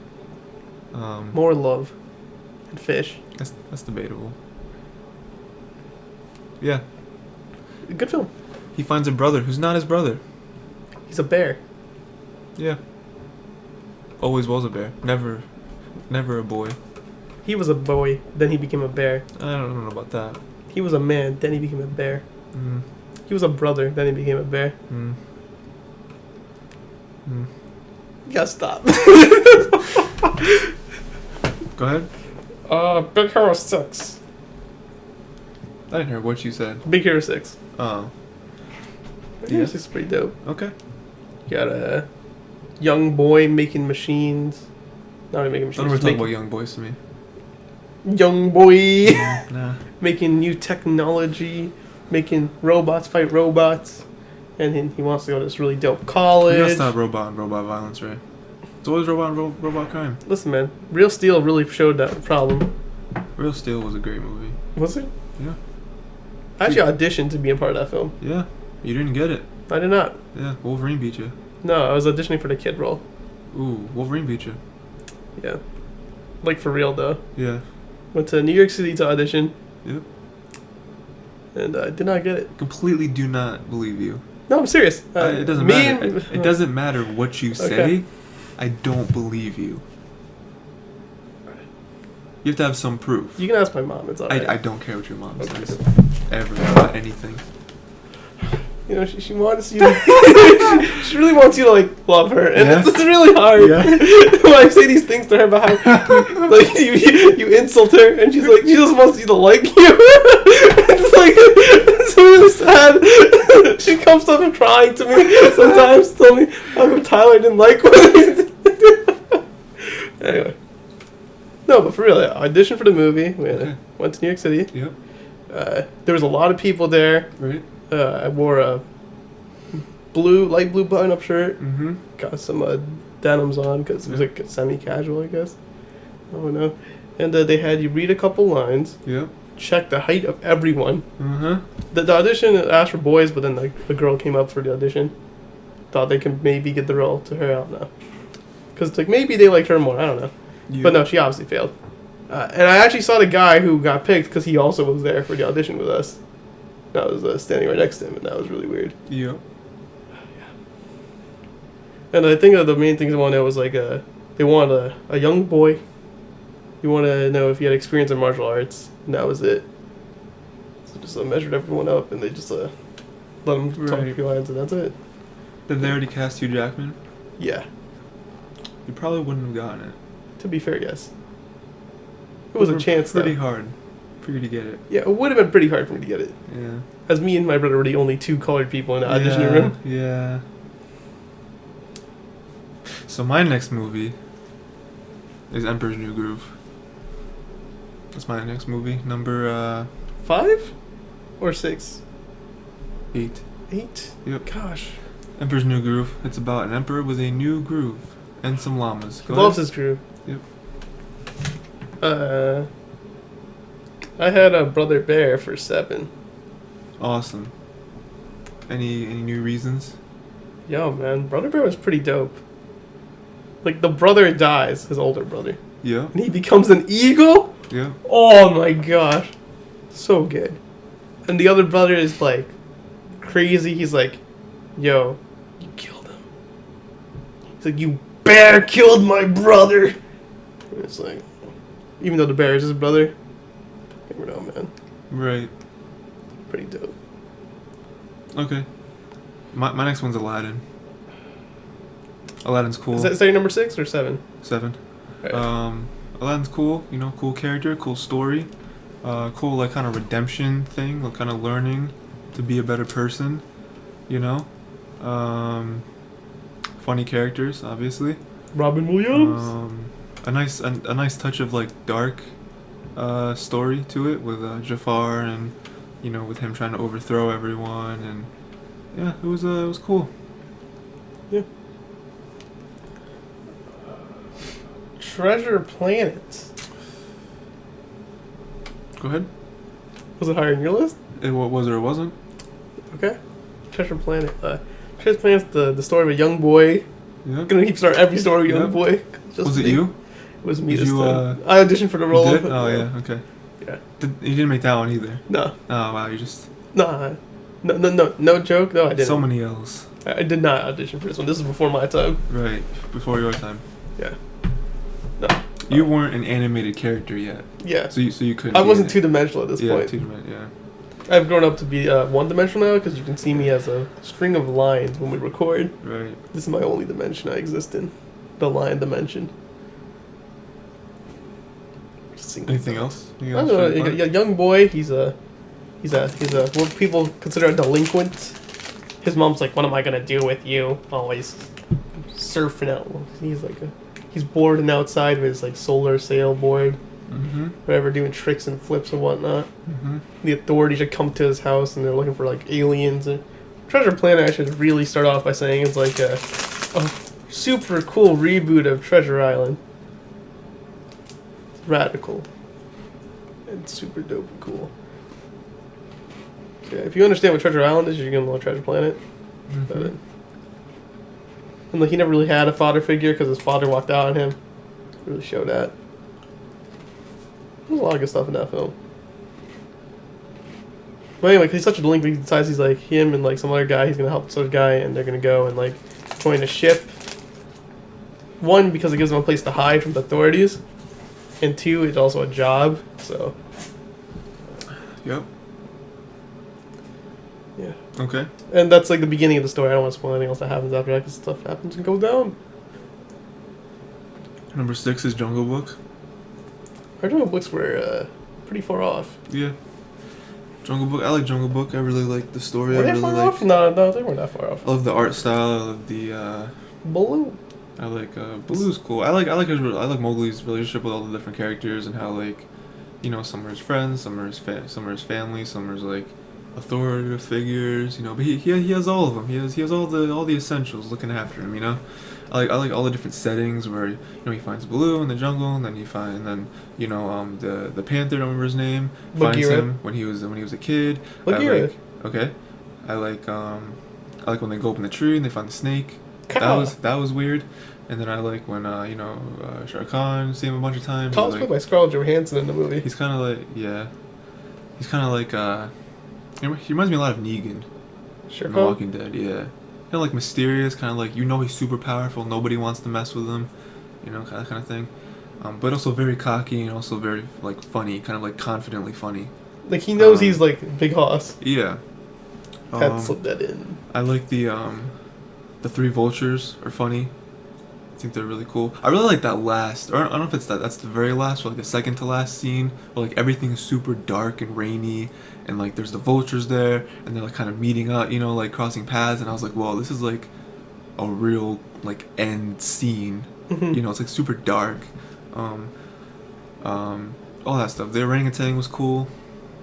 [SPEAKER 1] More love. And fish.
[SPEAKER 2] That's debatable. Yeah.
[SPEAKER 1] Good film.
[SPEAKER 2] He finds a brother who's not his brother.
[SPEAKER 1] He's a bear.
[SPEAKER 2] Yeah. Always was a bear. Never a boy.
[SPEAKER 1] He was a boy, then he became a bear.
[SPEAKER 2] I don't know about that.
[SPEAKER 1] He was a man, then he became a bear.
[SPEAKER 2] Mm.
[SPEAKER 1] He was a brother, then he became a bear.
[SPEAKER 2] Mm. Mm.
[SPEAKER 1] You gotta stop.
[SPEAKER 2] Go ahead.
[SPEAKER 1] Big Hero 6.
[SPEAKER 2] I didn't hear what you said.
[SPEAKER 1] Big Hero 6.
[SPEAKER 2] Oh.
[SPEAKER 1] Big Hero
[SPEAKER 2] Yeah.
[SPEAKER 1] 6 is pretty dope.
[SPEAKER 2] Okay.
[SPEAKER 1] You got a young boy making machines. Not really making
[SPEAKER 2] I
[SPEAKER 1] machines.
[SPEAKER 2] don't ever
[SPEAKER 1] just
[SPEAKER 2] talk
[SPEAKER 1] making
[SPEAKER 2] about young boys to me.
[SPEAKER 1] young boy
[SPEAKER 2] Nah.
[SPEAKER 1] making new technology, making robots fight robots, and then he wants to go to this really dope college.
[SPEAKER 2] We gotta stop robot and robot violence, right? It's always robot and robot crime.
[SPEAKER 1] Listen, man, Real Steel really showed that problem.
[SPEAKER 2] Real Steel was a great movie.
[SPEAKER 1] Was it?
[SPEAKER 2] Yeah.
[SPEAKER 1] I actually auditioned to be a part of that film.
[SPEAKER 2] Yeah. You didn't get it.
[SPEAKER 1] I did not.
[SPEAKER 2] Yeah. Wolverine beat you.
[SPEAKER 1] No, I was auditioning for the kid role.
[SPEAKER 2] Ooh, Wolverine beat you.
[SPEAKER 1] Yeah. Like, for real, though.
[SPEAKER 2] Yeah.
[SPEAKER 1] Went to New York City to audition.
[SPEAKER 2] Yep.
[SPEAKER 1] And I did not get it.
[SPEAKER 2] Completely do not believe you.
[SPEAKER 1] No, I'm serious.
[SPEAKER 2] It doesn't matter. It doesn't matter what you say.
[SPEAKER 1] Okay.
[SPEAKER 2] I don't believe you. You have to have some proof.
[SPEAKER 1] You can ask my mom. It's alright.
[SPEAKER 2] I don't care what your mom
[SPEAKER 1] Okay.
[SPEAKER 2] says. Ever about anything.
[SPEAKER 1] You know, she wants you to... she really wants you to, like, love her. And
[SPEAKER 2] Yeah.
[SPEAKER 1] it's really hard.
[SPEAKER 2] Yeah.
[SPEAKER 1] When I say these things to her about how, like, you insult her, and she's like, she just wants you to like you. It's like, it's really sad. She comes up and crying to me sometimes, tell me how come Tyler didn't like what I did. Anyway. No, but for real, I auditioned for the movie. Went to New York City.
[SPEAKER 2] Yep.
[SPEAKER 1] There was a lot of people there.
[SPEAKER 2] Right.
[SPEAKER 1] I wore a light blue button-up shirt.
[SPEAKER 2] Mm-hmm.
[SPEAKER 1] Got some denims on because it was like semi-casual, I guess. I don't know. And they had you read a couple lines.
[SPEAKER 2] Yep.
[SPEAKER 1] Check the height of everyone.
[SPEAKER 2] Uh-huh.
[SPEAKER 1] The audition asked for boys, but then the girl came up for the audition. Thought they could maybe get the role to her. I don't know. Because like maybe they liked her more. I don't know.
[SPEAKER 2] Yep.
[SPEAKER 1] But no, she obviously failed. And I actually saw the guy who got picked because he also was there for the audition with us. I was standing right next to him, and that was really weird.
[SPEAKER 2] Yep.
[SPEAKER 1] And I think the main things they wanted was like they wanted a young boy. You want to know if he had experience in martial arts, and that was it. So just measured everyone up, and they just let them talk a few lines, and that's it.
[SPEAKER 2] Did they already cast Hugh Jackman?
[SPEAKER 1] Yeah.
[SPEAKER 2] You probably wouldn't have gotten it.
[SPEAKER 1] To be fair, yes. It was a chance,
[SPEAKER 2] pretty
[SPEAKER 1] though.
[SPEAKER 2] hard for you to get it.
[SPEAKER 1] Yeah, it would have been pretty hard for me to get it.
[SPEAKER 2] Yeah.
[SPEAKER 1] As me and my brother were the only two colored people in the auditioning room.
[SPEAKER 2] Yeah. So my next movie is Emperor's New Groove. That's my next movie. Number
[SPEAKER 1] 5? Or 6?
[SPEAKER 2] 8.
[SPEAKER 1] 8?
[SPEAKER 2] Yep.
[SPEAKER 1] Gosh.
[SPEAKER 2] Emperor's New Groove. It's about an emperor with a new groove and some llamas.
[SPEAKER 1] He loves his groove.
[SPEAKER 2] Yep.
[SPEAKER 1] I had a Brother Bear for 7.
[SPEAKER 2] Awesome. Any new reasons?
[SPEAKER 1] Yo, man, Brother Bear was pretty dope. Like, the brother dies, his older brother,
[SPEAKER 2] Yeah.
[SPEAKER 1] and he becomes an eagle?
[SPEAKER 2] Yeah.
[SPEAKER 1] Oh my gosh. So good. And the other brother is, like, crazy. He's like, yo, you killed him. He's like, you bear killed my brother. And it's like, even though the bear is his brother, I never know, man.
[SPEAKER 2] Right.
[SPEAKER 1] Pretty dope.
[SPEAKER 2] Okay. My next one's Aladdin. Aladdin's cool.
[SPEAKER 1] Is that your number 6 or 7?
[SPEAKER 2] 7.
[SPEAKER 1] Right.
[SPEAKER 2] Aladdin's cool. You know, cool character, cool story, cool like kind of redemption thing, like kind of learning to be a better person. You know, funny characters, obviously.
[SPEAKER 1] Robin Williams.
[SPEAKER 2] A nice touch of like dark story to it with Jafar and you know with him trying to overthrow everyone and yeah, it was cool.
[SPEAKER 1] Yeah. Treasure Planet.
[SPEAKER 2] Go ahead.
[SPEAKER 1] Was it higher on your list?
[SPEAKER 2] It was or it wasn't.
[SPEAKER 1] Okay. Treasure Planet. Treasure Planet's the story of a young boy.
[SPEAKER 2] Yeah.
[SPEAKER 1] I'm gonna keep starting every story with a young
[SPEAKER 2] Yeah.
[SPEAKER 1] boy. Just
[SPEAKER 2] Was it
[SPEAKER 1] me.
[SPEAKER 2] you?
[SPEAKER 1] It was me
[SPEAKER 2] Did
[SPEAKER 1] this
[SPEAKER 2] you,
[SPEAKER 1] time. I auditioned for the role.
[SPEAKER 2] You did? Oh yeah. Okay.
[SPEAKER 1] Yeah.
[SPEAKER 2] You didn't make that one either.
[SPEAKER 1] No.
[SPEAKER 2] Oh wow, you just
[SPEAKER 1] Nah. No joke. No, I didn't.
[SPEAKER 2] so many L's.
[SPEAKER 1] I did not audition for this one. This is before my time.
[SPEAKER 2] Right before your time.
[SPEAKER 1] Yeah. No.
[SPEAKER 2] You weren't an animated character yet,
[SPEAKER 1] Yeah.
[SPEAKER 2] so you couldn't.
[SPEAKER 1] I
[SPEAKER 2] be
[SPEAKER 1] wasn't
[SPEAKER 2] in it.
[SPEAKER 1] two-dimensional at this
[SPEAKER 2] Yeah,
[SPEAKER 1] point.
[SPEAKER 2] yeah.
[SPEAKER 1] I've grown up to be one-dimensional now because you can see me as a string of lines when we record.
[SPEAKER 2] Right.
[SPEAKER 1] This is my only dimension I exist in. The line dimension.
[SPEAKER 2] Anything else?
[SPEAKER 1] I don't know. A young boy. He's a what people consider a delinquent. His mom's like, "What am I gonna do with you?" Always surfing out. He's bored and outside with his like solar sailboard,
[SPEAKER 2] Mm-hmm.
[SPEAKER 1] whatever, doing tricks and flips and whatnot.
[SPEAKER 2] Mm-hmm.
[SPEAKER 1] The authorities should come to his house and they're looking for like aliens. And Treasure Planet, I should really start off by saying, it's like a super cool reboot of Treasure Island. It's radical and super dope and cool. So yeah, if you understand what Treasure Island is, you're gonna love Treasure Planet.
[SPEAKER 2] Mm-hmm.
[SPEAKER 1] And like he never really had a father figure because his father walked out on him. Really showed that. There's a lot of good stuff in that film. But anyway, 'cause he's such a delinquent, he decides he's like him and like some other guy. He's gonna help this other guy, and they're gonna go and like join a ship. One, because it gives them a place to hide from the authorities, and two, it's also a job. So.
[SPEAKER 2] Yep.
[SPEAKER 1] Yeah.
[SPEAKER 2] Okay.
[SPEAKER 1] And that's like the beginning of the story. I don't want to spoil anything else that happens after that because stuff happens and goes down.
[SPEAKER 2] Number 6 is Jungle Book.
[SPEAKER 1] Our Jungle Books were pretty far off.
[SPEAKER 2] Yeah. Jungle Book. I like Jungle Book. I really like the story.
[SPEAKER 1] Were
[SPEAKER 2] I
[SPEAKER 1] they
[SPEAKER 2] really
[SPEAKER 1] far
[SPEAKER 2] like.
[SPEAKER 1] off? No, they weren't that far off.
[SPEAKER 2] I love the art style. I love the.
[SPEAKER 1] Baloo.
[SPEAKER 2] I like Baloo's cool. I like Mowgli's relationship with all the different characters and how like, you know, some are his friends, some are his family, some are his like authoritative figures, you know. But he has all of them. He has all the essentials looking after him, you know. I like all the different settings where, you know, he finds Baloo in the jungle, and then you know the panther, I don't remember his name, finds him when he was a kid.
[SPEAKER 1] Bagheera.
[SPEAKER 2] Okay. I like when they go up in the tree and they find the snake. That was weird. And then I like when Shah Khan see him a bunch of times.
[SPEAKER 1] Tall played by Scarlett Johansson in the movie.
[SPEAKER 2] He's kind of like he reminds me a lot of Negan.
[SPEAKER 1] Sure.
[SPEAKER 2] In The Walking Dead, yeah. Kind of like mysterious, kind of like, you know, he's super powerful, nobody wants to mess with him, you know, kind of thing. But also very cocky and also very like funny, kind of like confidently funny.
[SPEAKER 1] Like he knows he's like Big Hoss.
[SPEAKER 2] Yeah.
[SPEAKER 1] Had to slip that in.
[SPEAKER 2] I like the 3 vultures are funny. I think they're really cool. I really like that last, or I don't know if that's the very last, or like the second to last scene, where like everything is super dark and rainy, and like there's the vultures there, and they're like kind of meeting up, you know, like crossing paths, and I was like, whoa, this is like a real like end scene. You know, it's like super dark. All that stuff. The orangutan was cool.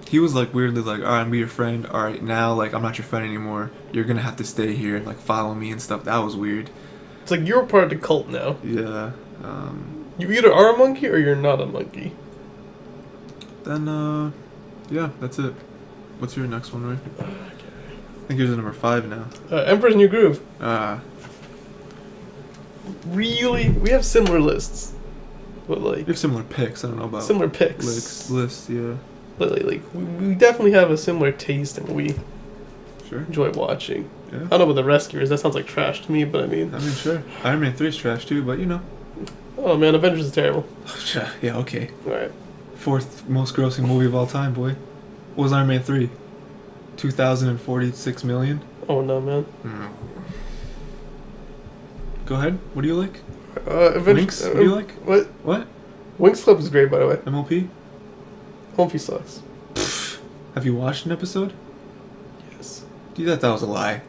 [SPEAKER 2] He was like weirdly like, alright, I'm gonna be your friend. Alright, now like I'm not your friend anymore. You're gonna have to stay here and like follow me and stuff. That was weird.
[SPEAKER 1] It's like you're part of the cult now.
[SPEAKER 2] Yeah.
[SPEAKER 1] You either are a monkey or you're not a monkey.
[SPEAKER 2] Then yeah, that's it. What's your next one, Ray?
[SPEAKER 1] Okay.
[SPEAKER 2] I think yours is number 5 now.
[SPEAKER 1] Emperor's New Groove.
[SPEAKER 2] Really?
[SPEAKER 1] We have similar lists. But like
[SPEAKER 2] We have similar picks. I don't know about
[SPEAKER 1] similar picks.
[SPEAKER 2] Lists, yeah.
[SPEAKER 1] But like we definitely have a similar taste in what we enjoy watching.
[SPEAKER 2] Yeah.
[SPEAKER 1] I don't know about the Rescuers. That sounds like trash to me, but I mean,
[SPEAKER 2] sure. Iron Man 3 is trash too, but you know.
[SPEAKER 1] Oh man, Avengers is terrible.
[SPEAKER 2] Yeah, okay.
[SPEAKER 1] Alright.
[SPEAKER 2] 4th most grossing movie of all time, boy. What was Iron Man 3? 2,046 million?
[SPEAKER 1] Oh no, man.
[SPEAKER 2] Go ahead. What do you like?
[SPEAKER 1] Avengers.
[SPEAKER 2] What do you like?
[SPEAKER 1] What? Winx Club is great, by the way.
[SPEAKER 2] MLP?
[SPEAKER 1] Humpy sucks.
[SPEAKER 2] Have you watched an episode?
[SPEAKER 1] Yes.
[SPEAKER 2] Do you thought that was a lie?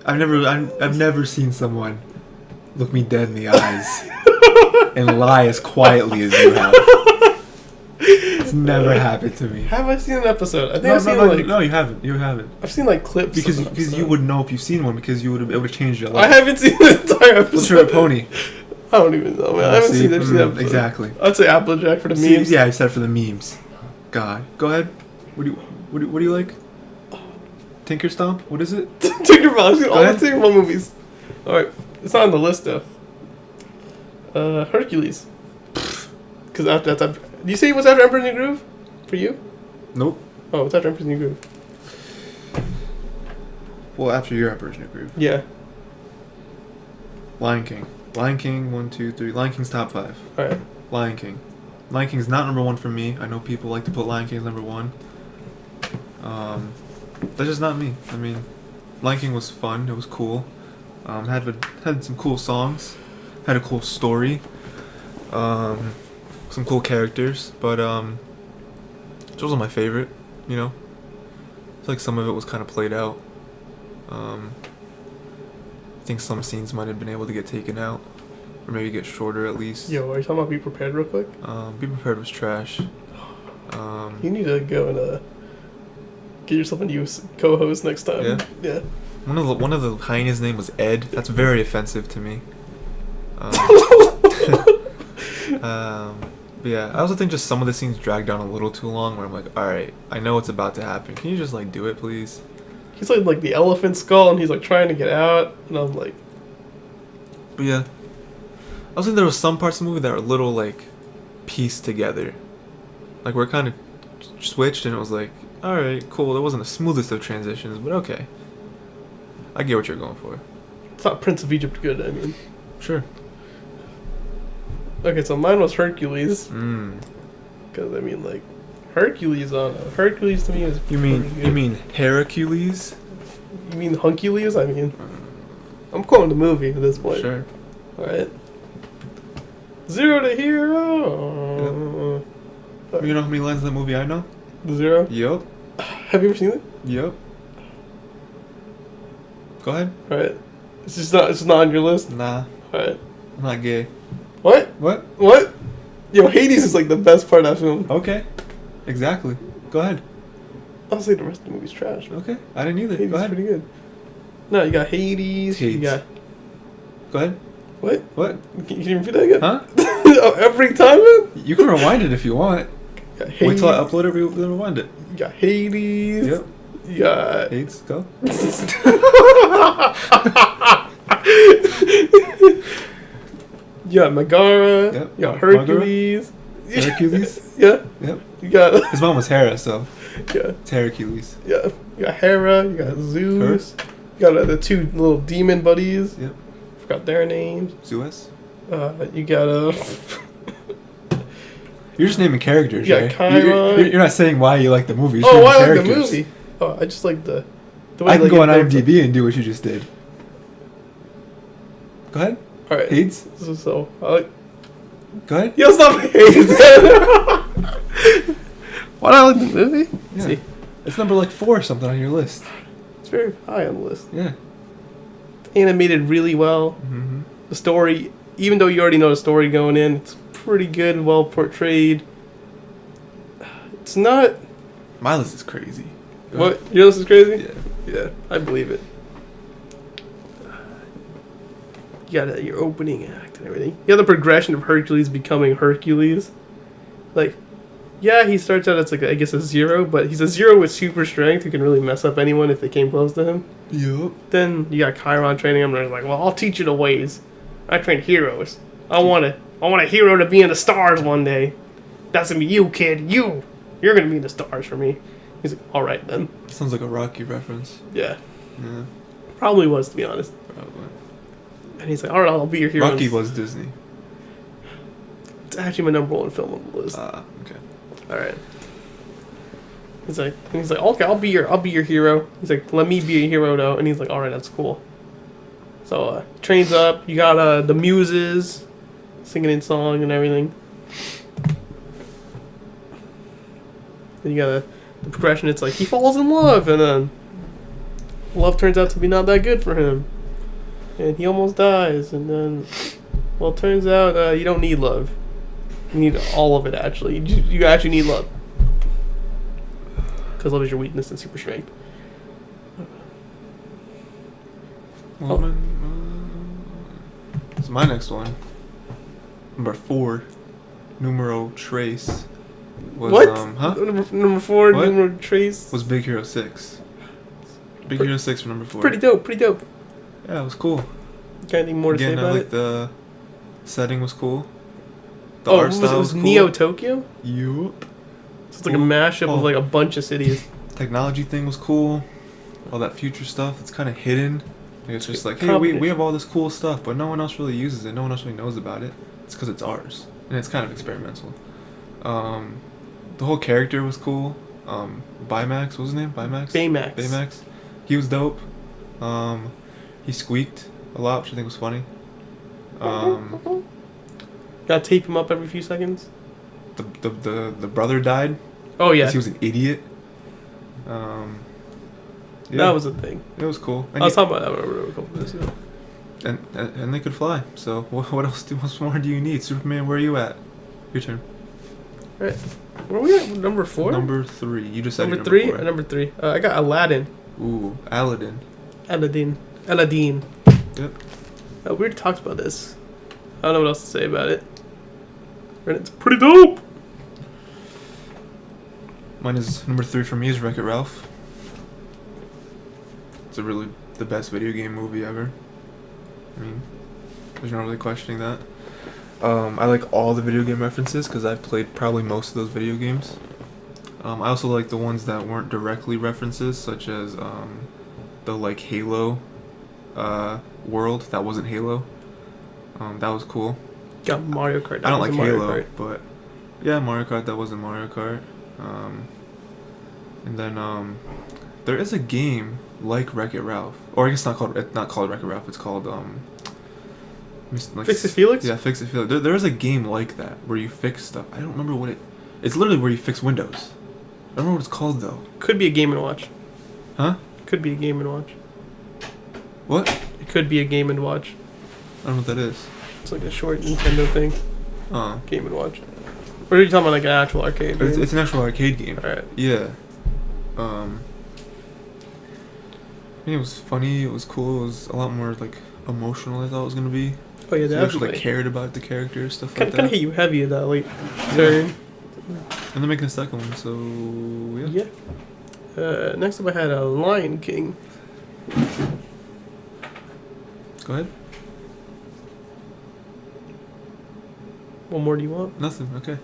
[SPEAKER 2] I've never seen someone look me dead in the eyes and lie as quietly as you have. It's never happened to me.
[SPEAKER 1] Have I seen an episode? I think I've seen like...
[SPEAKER 2] No, you haven't. You haven't.
[SPEAKER 1] I've seen like clips.
[SPEAKER 2] Because you would know if you've seen one, because it would have changed your life.
[SPEAKER 1] I haven't seen the entire episode.
[SPEAKER 2] What's your pony?
[SPEAKER 1] I don't even know, man. I haven't seen the episode.
[SPEAKER 2] Exactly.
[SPEAKER 1] I'd say Applejack for the memes.
[SPEAKER 2] Yeah, I said for the memes. God. Go ahead. What do you like? Tinker Stomp? What is it?
[SPEAKER 1] Tinkerbell. I've seen all the Tinkerbell movies. Alright. It's not on the list, though. Hercules. Because after that's... Do you say it was after Emperor's New Groove? For you?
[SPEAKER 2] Nope.
[SPEAKER 1] Oh, it's after Emperor's New Groove.
[SPEAKER 2] Well, after your Emperor's New Groove.
[SPEAKER 1] Yeah.
[SPEAKER 2] Lion King. Lion King, 1, 2, 3. Lion King's top 5.
[SPEAKER 1] Alright.
[SPEAKER 2] Lion King. Lion King's not number 1 for me. I know people like to put Lion King as number 1. That's just not me. I mean, Lion King was fun. It was cool. Had some cool songs. Had a cool story. Some cool characters. But it wasn't my favorite. You know. I feel like some of it was kind of played out. I think some scenes might have been able to get taken out. Or maybe get shorter at least.
[SPEAKER 1] Yo, are you talking about Be Prepared real quick?
[SPEAKER 2] Be Prepared was trash.
[SPEAKER 1] You need to go and get yourself a new co-host next time.
[SPEAKER 2] Yeah?
[SPEAKER 1] Yeah.
[SPEAKER 2] One of the hyenas' name was Ed. That's very offensive to me. But yeah, I also think just some of the scenes dragged on a little too long where I'm like, alright, I know what's about to happen. Can you just like do it, please?
[SPEAKER 1] He's like the elephant skull and he's like trying to get out and I'm like,
[SPEAKER 2] But yeah, I was thinking there was some parts of the movie that were a little like pieced together, like we're kind of switched, and it was like, all right, cool. It wasn't the smoothest of transitions, but okay. I get what you're going for.
[SPEAKER 1] It's not Prince of Egypt good. I mean,
[SPEAKER 2] Sure.
[SPEAKER 1] okay, so mine was Hercules.
[SPEAKER 2] Mm.
[SPEAKER 1] Because I mean, like, Hercules on Hercules to me is.
[SPEAKER 2] You mean Hercules?
[SPEAKER 1] You mean Huncules? I mean, I'm quoting the movie at this point.
[SPEAKER 2] Sure.
[SPEAKER 1] All right. Zero to hero.
[SPEAKER 2] You know how many lines of that movie I know?
[SPEAKER 1] Zero.
[SPEAKER 2] Yup.
[SPEAKER 1] Have you ever seen it?
[SPEAKER 2] Yup. Go ahead.
[SPEAKER 1] All right. It's just not. It's not on your list.
[SPEAKER 2] Nah,
[SPEAKER 1] All right.
[SPEAKER 2] I'm not gay.
[SPEAKER 1] What?
[SPEAKER 2] What?
[SPEAKER 1] What? Yo, Hades is like the best part of that film.
[SPEAKER 2] Okay. Exactly. Go ahead.
[SPEAKER 1] Honestly, the rest of the movie's trash.
[SPEAKER 2] Okay. I didn't either.
[SPEAKER 1] Hades
[SPEAKER 2] Go
[SPEAKER 1] is
[SPEAKER 2] ahead.
[SPEAKER 1] pretty good. No, you got Hades. You
[SPEAKER 2] Hades.
[SPEAKER 1] got
[SPEAKER 2] Go ahead.
[SPEAKER 1] what?
[SPEAKER 2] What?
[SPEAKER 1] Can you repeat that again?
[SPEAKER 2] Huh?
[SPEAKER 1] Oh, every time, man.
[SPEAKER 2] You can rewind it if you want.
[SPEAKER 1] You got
[SPEAKER 2] Wait till I
[SPEAKER 1] Hades.
[SPEAKER 2] upload it. Rewind it.
[SPEAKER 1] You got Hades.
[SPEAKER 2] Yep.
[SPEAKER 1] You got.
[SPEAKER 2] Hades. Go.
[SPEAKER 1] You got Megara.
[SPEAKER 2] Yep.
[SPEAKER 1] You got Hercules.
[SPEAKER 2] Hercules.
[SPEAKER 1] Yeah.
[SPEAKER 2] Yep.
[SPEAKER 1] You got.
[SPEAKER 2] His mom was Hera, so
[SPEAKER 1] Yeah.
[SPEAKER 2] it's Hercules.
[SPEAKER 1] Yeah. You got Hera. You got Zeus. You got the two little demon buddies.
[SPEAKER 2] Yep.
[SPEAKER 1] Forgot their names.
[SPEAKER 2] Zeus.
[SPEAKER 1] You got
[SPEAKER 2] You're just naming characters,
[SPEAKER 1] Yeah,
[SPEAKER 2] right?
[SPEAKER 1] Chiron.
[SPEAKER 2] You're not saying why you like the movie. You're just
[SPEAKER 1] Oh,
[SPEAKER 2] naming
[SPEAKER 1] I like the
[SPEAKER 2] characters.
[SPEAKER 1] movie. Oh, I just like the way
[SPEAKER 2] I can
[SPEAKER 1] they
[SPEAKER 2] go on
[SPEAKER 1] get built up.
[SPEAKER 2] IMDb and do what you just did. Go ahead.
[SPEAKER 1] All right.
[SPEAKER 2] Hades.
[SPEAKER 1] So I like.
[SPEAKER 2] Go ahead.
[SPEAKER 1] Yo, stop Hades. Why do I like the movie?
[SPEAKER 2] Yeah.
[SPEAKER 1] See,
[SPEAKER 2] It's number like 4 or something on your list.
[SPEAKER 1] it's very high on the list.
[SPEAKER 2] Yeah.
[SPEAKER 1] Animated really well.
[SPEAKER 2] Mm-hmm.
[SPEAKER 1] The story, even though you already know the story going in, it's pretty good, well portrayed. It's not.
[SPEAKER 2] My list is crazy. Go
[SPEAKER 1] What?
[SPEAKER 2] ahead.
[SPEAKER 1] Your list is crazy?
[SPEAKER 2] Yeah.
[SPEAKER 1] Yeah, I believe it. You got your opening act and everything. You have the progression of Hercules becoming Hercules. Like, yeah, he starts out as like I guess a 0, but he's a 0 with super strength who can really mess up anyone if they came close to him.
[SPEAKER 2] Yup.
[SPEAKER 1] Then you got Chiron training him, and he's like, "Well, I'll teach you the ways. I train heroes. I want a hero to be in the stars one day. That's gonna be you, kid. You're gonna be in the stars for me." He's like, "All right then."
[SPEAKER 2] Sounds like a Rocky reference.
[SPEAKER 1] Yeah,
[SPEAKER 2] Yeah.
[SPEAKER 1] probably was, to be honest.
[SPEAKER 2] Probably.
[SPEAKER 1] And he's like, "All right, I'll be your hero."
[SPEAKER 2] Rocky was Disney.
[SPEAKER 1] It's actually my number 1 film on the list.
[SPEAKER 2] Okay.
[SPEAKER 1] All right. He's like, okay, I'll be your hero. He's like, let me be a hero though, and he's like, all right, that's cool. So trains up. You got the muses singing in song and everything. Then you got the progression. It's like he falls in love, and then love turns out to be not that good for him, and he almost dies. And then, well, it turns out you don't need love. You need all of it, actually. You actually need love. Because love is your weakness and super strength.
[SPEAKER 2] So my next one, number 4, numero trace, was
[SPEAKER 1] What?
[SPEAKER 2] huh?
[SPEAKER 1] Number 4,
[SPEAKER 2] What?
[SPEAKER 1] number trace.
[SPEAKER 2] Was Big Hero 6. Big Hero 6 for number 4.
[SPEAKER 1] Pretty dope,
[SPEAKER 2] Yeah, it was cool.
[SPEAKER 1] Got anything more to say
[SPEAKER 2] Again, I
[SPEAKER 1] about
[SPEAKER 2] like
[SPEAKER 1] it?
[SPEAKER 2] the setting was cool. The
[SPEAKER 1] Oh,
[SPEAKER 2] art style
[SPEAKER 1] it
[SPEAKER 2] was
[SPEAKER 1] was
[SPEAKER 2] cool.
[SPEAKER 1] Neo Tokyo?
[SPEAKER 2] Yup.
[SPEAKER 1] So it's like a mashup of like a bunch of cities.
[SPEAKER 2] Technology thing was cool. All that future stuff, it's kind of hidden. Like, it's just like, hey, we
[SPEAKER 1] Competition.
[SPEAKER 2] have all this cool stuff, but no one else really uses it. No one else really knows about it. It's because it's ours, and it's kind of experimental. The whole character was cool. Baymax, what was his name? Baymax. Baymax. He was dope. He squeaked a lot, which I think was funny.
[SPEAKER 1] Gotta tape him up every few seconds.
[SPEAKER 2] The brother died.
[SPEAKER 1] Oh, yeah.
[SPEAKER 2] 'Cause he was an idiot. Yeah,
[SPEAKER 1] That was a thing.
[SPEAKER 2] it was cool. And
[SPEAKER 1] I was talking about that a couple minutes ago.
[SPEAKER 2] and they could fly. So what else? What more do you need? Superman, where are you at? Your turn.
[SPEAKER 1] Alright. Where are we at? Number 4?
[SPEAKER 2] Number 3. You just said
[SPEAKER 1] Number
[SPEAKER 2] your
[SPEAKER 1] 3?
[SPEAKER 2] 4.
[SPEAKER 1] Number 3. I got Aladdin.
[SPEAKER 2] Ooh, Aladdin.
[SPEAKER 1] Aladdin.
[SPEAKER 2] Yep.
[SPEAKER 1] We already talked about this. I don't know what else to say about it. And it's pretty dope.
[SPEAKER 2] Mine is number 3 for me is Wreck-It Ralph. It's really the best video game movie ever. I mean, There's not really questioning that. I like all the video game references because I've played probably most of those video games. I also like the ones that weren't directly references, such as the like Halo world that wasn't Halo. That was cool.
[SPEAKER 1] Got Mario Kart.
[SPEAKER 2] I don't like Halo, but yeah, Mario Kart that wasn't Mario Kart. And then there is a game like Wreck-It Ralph, or I guess it's not called Wreck-It Ralph. It's called like,
[SPEAKER 1] Fix It Felix?
[SPEAKER 2] Yeah, Fix It Felix. There is a game like that where you fix stuff. I don't remember what it. It's literally where you fix windows. I don't know what it's called though.
[SPEAKER 1] Could be a Game & Watch.
[SPEAKER 2] Huh?
[SPEAKER 1] Could be a Game & Watch.
[SPEAKER 2] What?
[SPEAKER 1] It could be a Game & Watch.
[SPEAKER 2] I don't know what that is.
[SPEAKER 1] It's like a short Nintendo thing. Game & Watch. Or are you talking about like an actual arcade game?
[SPEAKER 2] It's an actual arcade game.
[SPEAKER 1] Alright.
[SPEAKER 2] Yeah. It was funny. It was cool. It was a lot more like emotional than I thought it was gonna be.
[SPEAKER 1] Oh yeah,
[SPEAKER 2] so
[SPEAKER 1] definitely.
[SPEAKER 2] you actually like, cared about the characters, stuff like that.
[SPEAKER 1] Kind of hit you heavy at that late turn.
[SPEAKER 2] And they're making a second one, so yeah.
[SPEAKER 1] Next up I had a Lion King.
[SPEAKER 2] Go ahead.
[SPEAKER 1] What more do you want?
[SPEAKER 2] Nothing. Okay.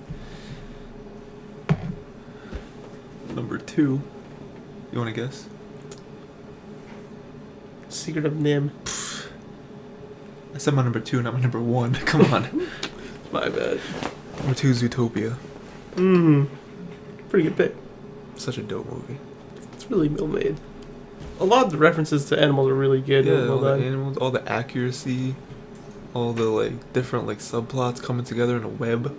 [SPEAKER 2] Number 2. You want to guess?
[SPEAKER 1] Secret of Nim.
[SPEAKER 2] I said my number 2, not my number 1. Come on.
[SPEAKER 1] My bad.
[SPEAKER 2] Number 2 is Zootopia.
[SPEAKER 1] Pretty good pick.
[SPEAKER 2] Such a dope movie.
[SPEAKER 1] It's really well made. A lot of the references to animals are really good.
[SPEAKER 2] Yeah, all the animals, all the accuracy, all the like different like subplots coming together in a web,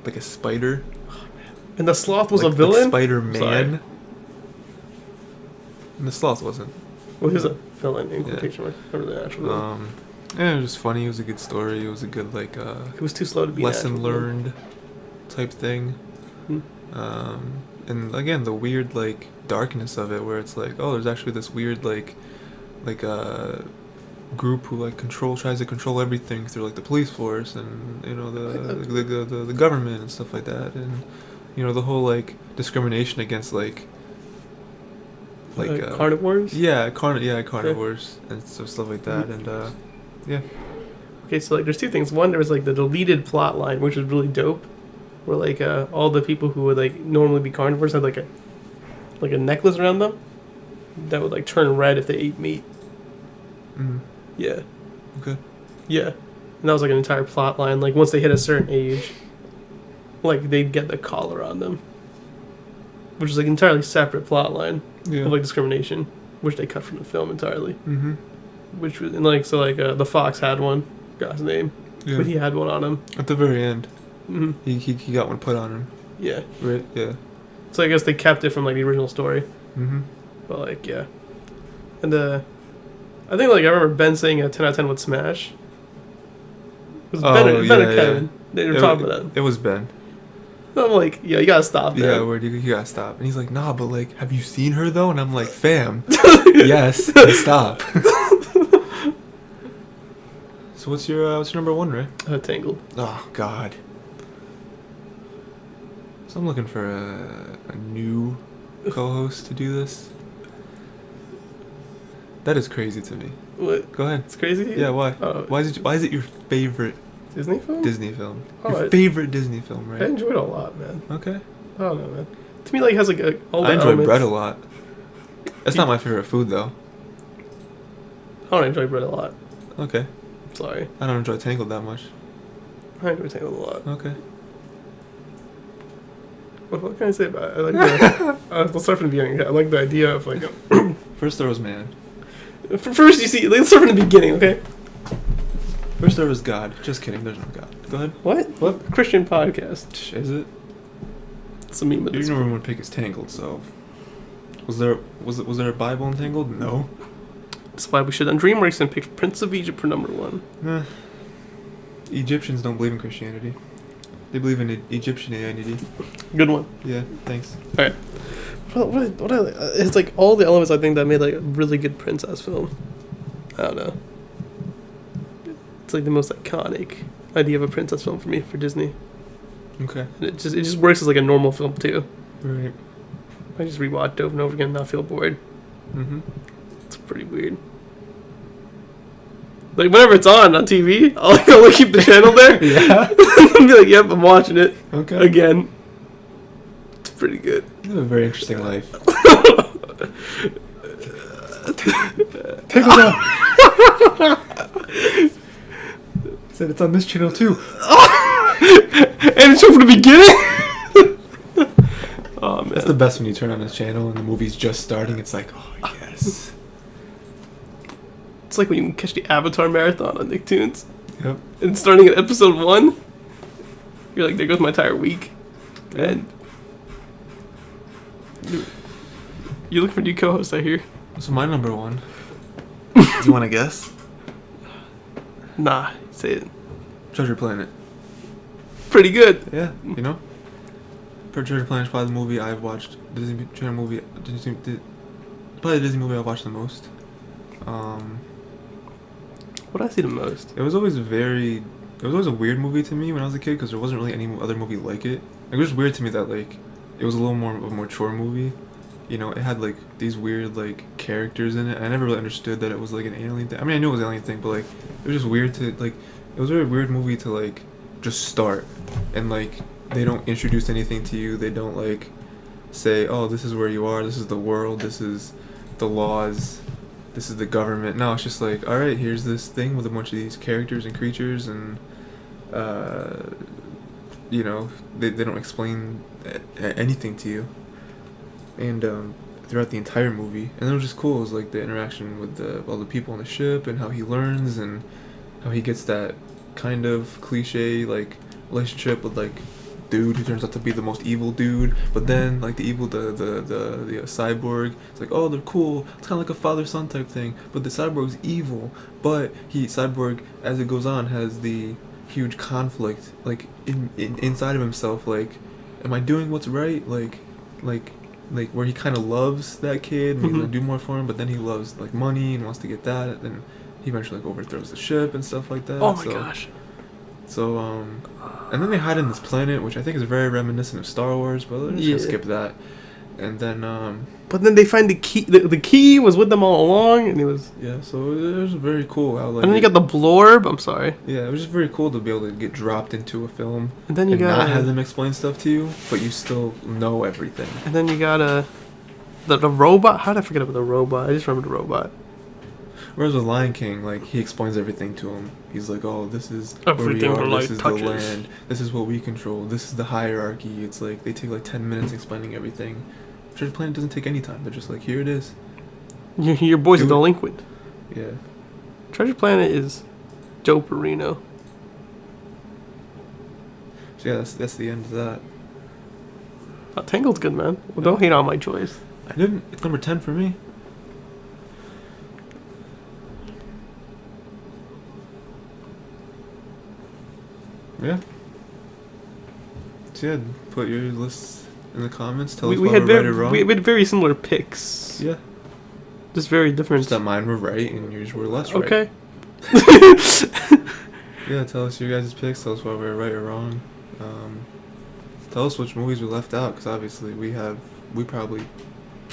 [SPEAKER 2] like a spider.
[SPEAKER 1] Oh, man. And the sloth was
[SPEAKER 2] like,
[SPEAKER 1] a villain?
[SPEAKER 2] Like Spider-Man. And the sloth wasn't.
[SPEAKER 1] Well, he was a villain in quotation marks. Or the actual villain.
[SPEAKER 2] Yeah, it was just funny. It was a good story. It was a good like
[SPEAKER 1] it was too slow to be
[SPEAKER 2] lesson learned type thing. And again, the weird like darkness of it, where it's like, oh, there's actually this weird like group who like tries to control everything through like the police force and you know the government and stuff like that, and you know the whole like discrimination against like
[SPEAKER 1] carnivores.
[SPEAKER 2] Carnivores and stuff like that, and yeah.
[SPEAKER 1] Okay, so like there's two things. One, there was like the deleted plot line, which was really dope, where like all the people who would like normally be carnivores had like a necklace around them that would like turn red if they ate meat. Yeah.
[SPEAKER 2] Okay.
[SPEAKER 1] Yeah. And that was like an entire plot line. Like once they hit a certain age, like they'd get the collar on them, which is like an entirely separate plot line of like discrimination, which they cut from the film entirely. Which was and like so like the fox had one, got his name, but he had one on him
[SPEAKER 2] at the very end. He got one put on him.
[SPEAKER 1] Yeah.
[SPEAKER 2] Right. Yeah.
[SPEAKER 1] So I guess they kept it from like the original story. But like yeah, and I think like I remember Ben saying a 10 out of 10 would smash. It was Ben or Kevin. They were talking about that.
[SPEAKER 2] It was Ben.
[SPEAKER 1] I'm like, yeah, you gotta stop, man.
[SPEAKER 2] Yeah, word, you gotta stop. And he's like, nah, but like, have you seen her though? And I'm like, fam, yes, stop. So what's your number 1, Ray?
[SPEAKER 1] Tangled.
[SPEAKER 2] Oh God. So I'm looking for a new co-host to do this. That is crazy to me.
[SPEAKER 1] What?
[SPEAKER 2] Go ahead.
[SPEAKER 1] It's crazy to you?
[SPEAKER 2] Yeah, why? Why is it your favorite
[SPEAKER 1] Disney film?
[SPEAKER 2] Disney film.
[SPEAKER 1] Oh,
[SPEAKER 2] your favorite Disney film, right?
[SPEAKER 1] I enjoyed it a lot, man.
[SPEAKER 2] Okay.
[SPEAKER 1] I don't know, man. To me, like, it has like all the
[SPEAKER 2] I enjoy
[SPEAKER 1] elements.
[SPEAKER 2] bread a lot. That's not my favorite food, though.
[SPEAKER 1] I don't enjoy bread a lot.
[SPEAKER 2] Okay.
[SPEAKER 1] Sorry.
[SPEAKER 2] I don't enjoy Tangled that much.
[SPEAKER 1] I enjoy Tangled a lot.
[SPEAKER 2] Okay.
[SPEAKER 1] What can I say about it? I like the... let's start from the beginning. I like the idea of, like...
[SPEAKER 2] First there was man.
[SPEAKER 1] First, you see... Let's start from the beginning, okay?
[SPEAKER 2] First there was God. Just kidding, there's no God. Go ahead.
[SPEAKER 1] What? Christian podcast.
[SPEAKER 2] Is it?
[SPEAKER 1] It's a meme of this.
[SPEAKER 2] Your number 1 pick is Tangled, so... Was there a Bible in Tangled? No.
[SPEAKER 1] That's why we should on DreamWorks and pick Prince of Egypt for number 1.
[SPEAKER 2] Egyptians don't believe in Christianity. They believe in Egyptianity.
[SPEAKER 1] Good one.
[SPEAKER 2] Yeah, thanks.
[SPEAKER 1] Alright. It's like all the elements I think that made like a really good princess film. I don't know. It's like the most iconic idea of a princess film for me, for Disney.
[SPEAKER 2] Okay.
[SPEAKER 1] And it just works as like a normal film too.
[SPEAKER 2] Right.
[SPEAKER 1] I just rewatch it over and over again and not feel bored.
[SPEAKER 2] Mm-hmm.
[SPEAKER 1] It's pretty weird. Like, whenever it's on TV, I'll keep the channel there.
[SPEAKER 2] Yeah.
[SPEAKER 1] I'll be like, yep, I'm watching it.
[SPEAKER 2] Okay.
[SPEAKER 1] Again. It's pretty good.
[SPEAKER 2] You have a very interesting life.
[SPEAKER 1] Take it off.
[SPEAKER 2] Said it's on this channel too.
[SPEAKER 1] And it's from the beginning? Oh, man.
[SPEAKER 2] That's the best when you turn on this channel and the movie's just starting. It's like, oh, yes.
[SPEAKER 1] It's like when you catch the Avatar marathon on Nicktoons.
[SPEAKER 2] Yep.
[SPEAKER 1] And starting at episode 1, you're like, there goes my entire week. And you're looking for new co-hosts, I hear.
[SPEAKER 2] So my number 1. Do you want to guess?
[SPEAKER 1] Nah, say it.
[SPEAKER 2] Treasure Planet.
[SPEAKER 1] Pretty good.
[SPEAKER 2] Yeah, you know? Treasure Planet is probably the movie I've watched. Probably the Disney movie I've watched the most.
[SPEAKER 1] What I see the most?
[SPEAKER 2] It was always a weird movie to me when I was a kid because there wasn't really any other movie like it. It was weird to me that like it was a little more of a mature movie. You know, it had like these weird like characters in it. I never really understood that it was like an alien thing. I mean, I knew it was an alien thing, but like it was just weird to like. It was a very weird movie to like just start and like they don't introduce anything to you. They don't like say, oh, this is where you are. This is the world. This is the laws. This is the government. No, it's just like, all right, here's this thing with a bunch of these characters and creatures, and you know, they don't explain anything to you. And throughout the entire movie, and it was just cool. It was like the interaction with all the people on the ship, and how he learns, and how he gets that kind of cliche like relationship with like dude who turns out to be the most evil dude, but then like the cyborg, it's like, oh, they're cool, it's kind of like a father-son type thing, but the cyborg's evil, but cyborg as it goes on has the huge conflict like inside of himself, like, am I doing what's right, like where he kind of loves that kid and he's gonna do more for him, but then he loves like money and wants to get that, and he eventually like overthrows the ship and stuff like that.
[SPEAKER 1] Oh my gosh.
[SPEAKER 2] So, and then they hide in this planet, which I think is very reminiscent of Star Wars, but let's just skip that. And then,
[SPEAKER 1] but then they find the key. The key was with them all along, and it was.
[SPEAKER 2] Yeah, so it was very cool how like.
[SPEAKER 1] And then you got the blorb. I'm sorry.
[SPEAKER 2] Yeah, it was just very cool to be able to get dropped into a film.
[SPEAKER 1] And then you got
[SPEAKER 2] not have them explain stuff to you, but you still know everything.
[SPEAKER 1] And then you got the robot. How did I forget about the robot? I just remember the robot.
[SPEAKER 2] Whereas with Lion King, like, he explains everything to him. He's like, oh, this is
[SPEAKER 1] everything
[SPEAKER 2] where we are,
[SPEAKER 1] this
[SPEAKER 2] is
[SPEAKER 1] touches.
[SPEAKER 2] the land, this is what we control, this is the hierarchy. It's like, they take like 10 minutes explaining everything. Treasure Planet doesn't take any time. They're just like, here it is.
[SPEAKER 1] Your boy's a delinquent.
[SPEAKER 2] Yeah.
[SPEAKER 1] Treasure Planet is Joe Perino.
[SPEAKER 2] So yeah, that's the end of that.
[SPEAKER 1] Tangled's good, man. Well, don't hate on my choice.
[SPEAKER 2] I didn't. It's number 10 for me. Yeah. So yeah, put your lists in the comments. Tell us why we're right or wrong.
[SPEAKER 1] We had very similar picks.
[SPEAKER 2] Yeah.
[SPEAKER 1] Just very different.
[SPEAKER 2] Just that mine were right and yours were less right.
[SPEAKER 1] Okay.
[SPEAKER 2] Yeah, tell us your guys' picks. Tell us why we're right or wrong. Tell us which movies we left out, because obviously we probably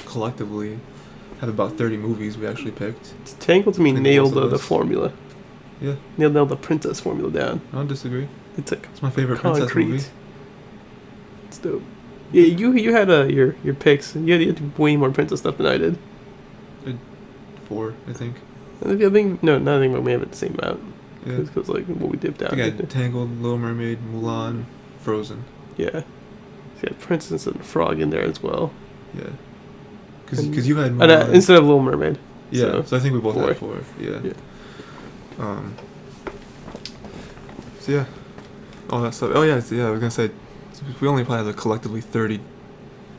[SPEAKER 2] collectively have about 30 movies we actually picked.
[SPEAKER 1] Tangled to me nailed the formula.
[SPEAKER 2] Yeah.
[SPEAKER 1] Nailed the princess formula down.
[SPEAKER 2] I don't disagree.
[SPEAKER 1] It's
[SPEAKER 2] my favorite princess movie.
[SPEAKER 1] It's dope. Yeah, you had your picks. You had way more princess stuff than I did.
[SPEAKER 2] 4, I think.
[SPEAKER 1] I think no, I think we may have it the same amount.
[SPEAKER 2] Yeah.
[SPEAKER 1] Because like what we dipped down.
[SPEAKER 2] I think I had Tangled, Little Mermaid, Mulan, Frozen.
[SPEAKER 1] Yeah. So you had Princess and the Frog in there as well.
[SPEAKER 2] Yeah. Because you had Mulan.
[SPEAKER 1] Instead of Little Mermaid.
[SPEAKER 2] Yeah. So I think we both had 4. Yeah. So yeah. All that stuff. Oh yeah. I was gonna say, we only probably have collectively 30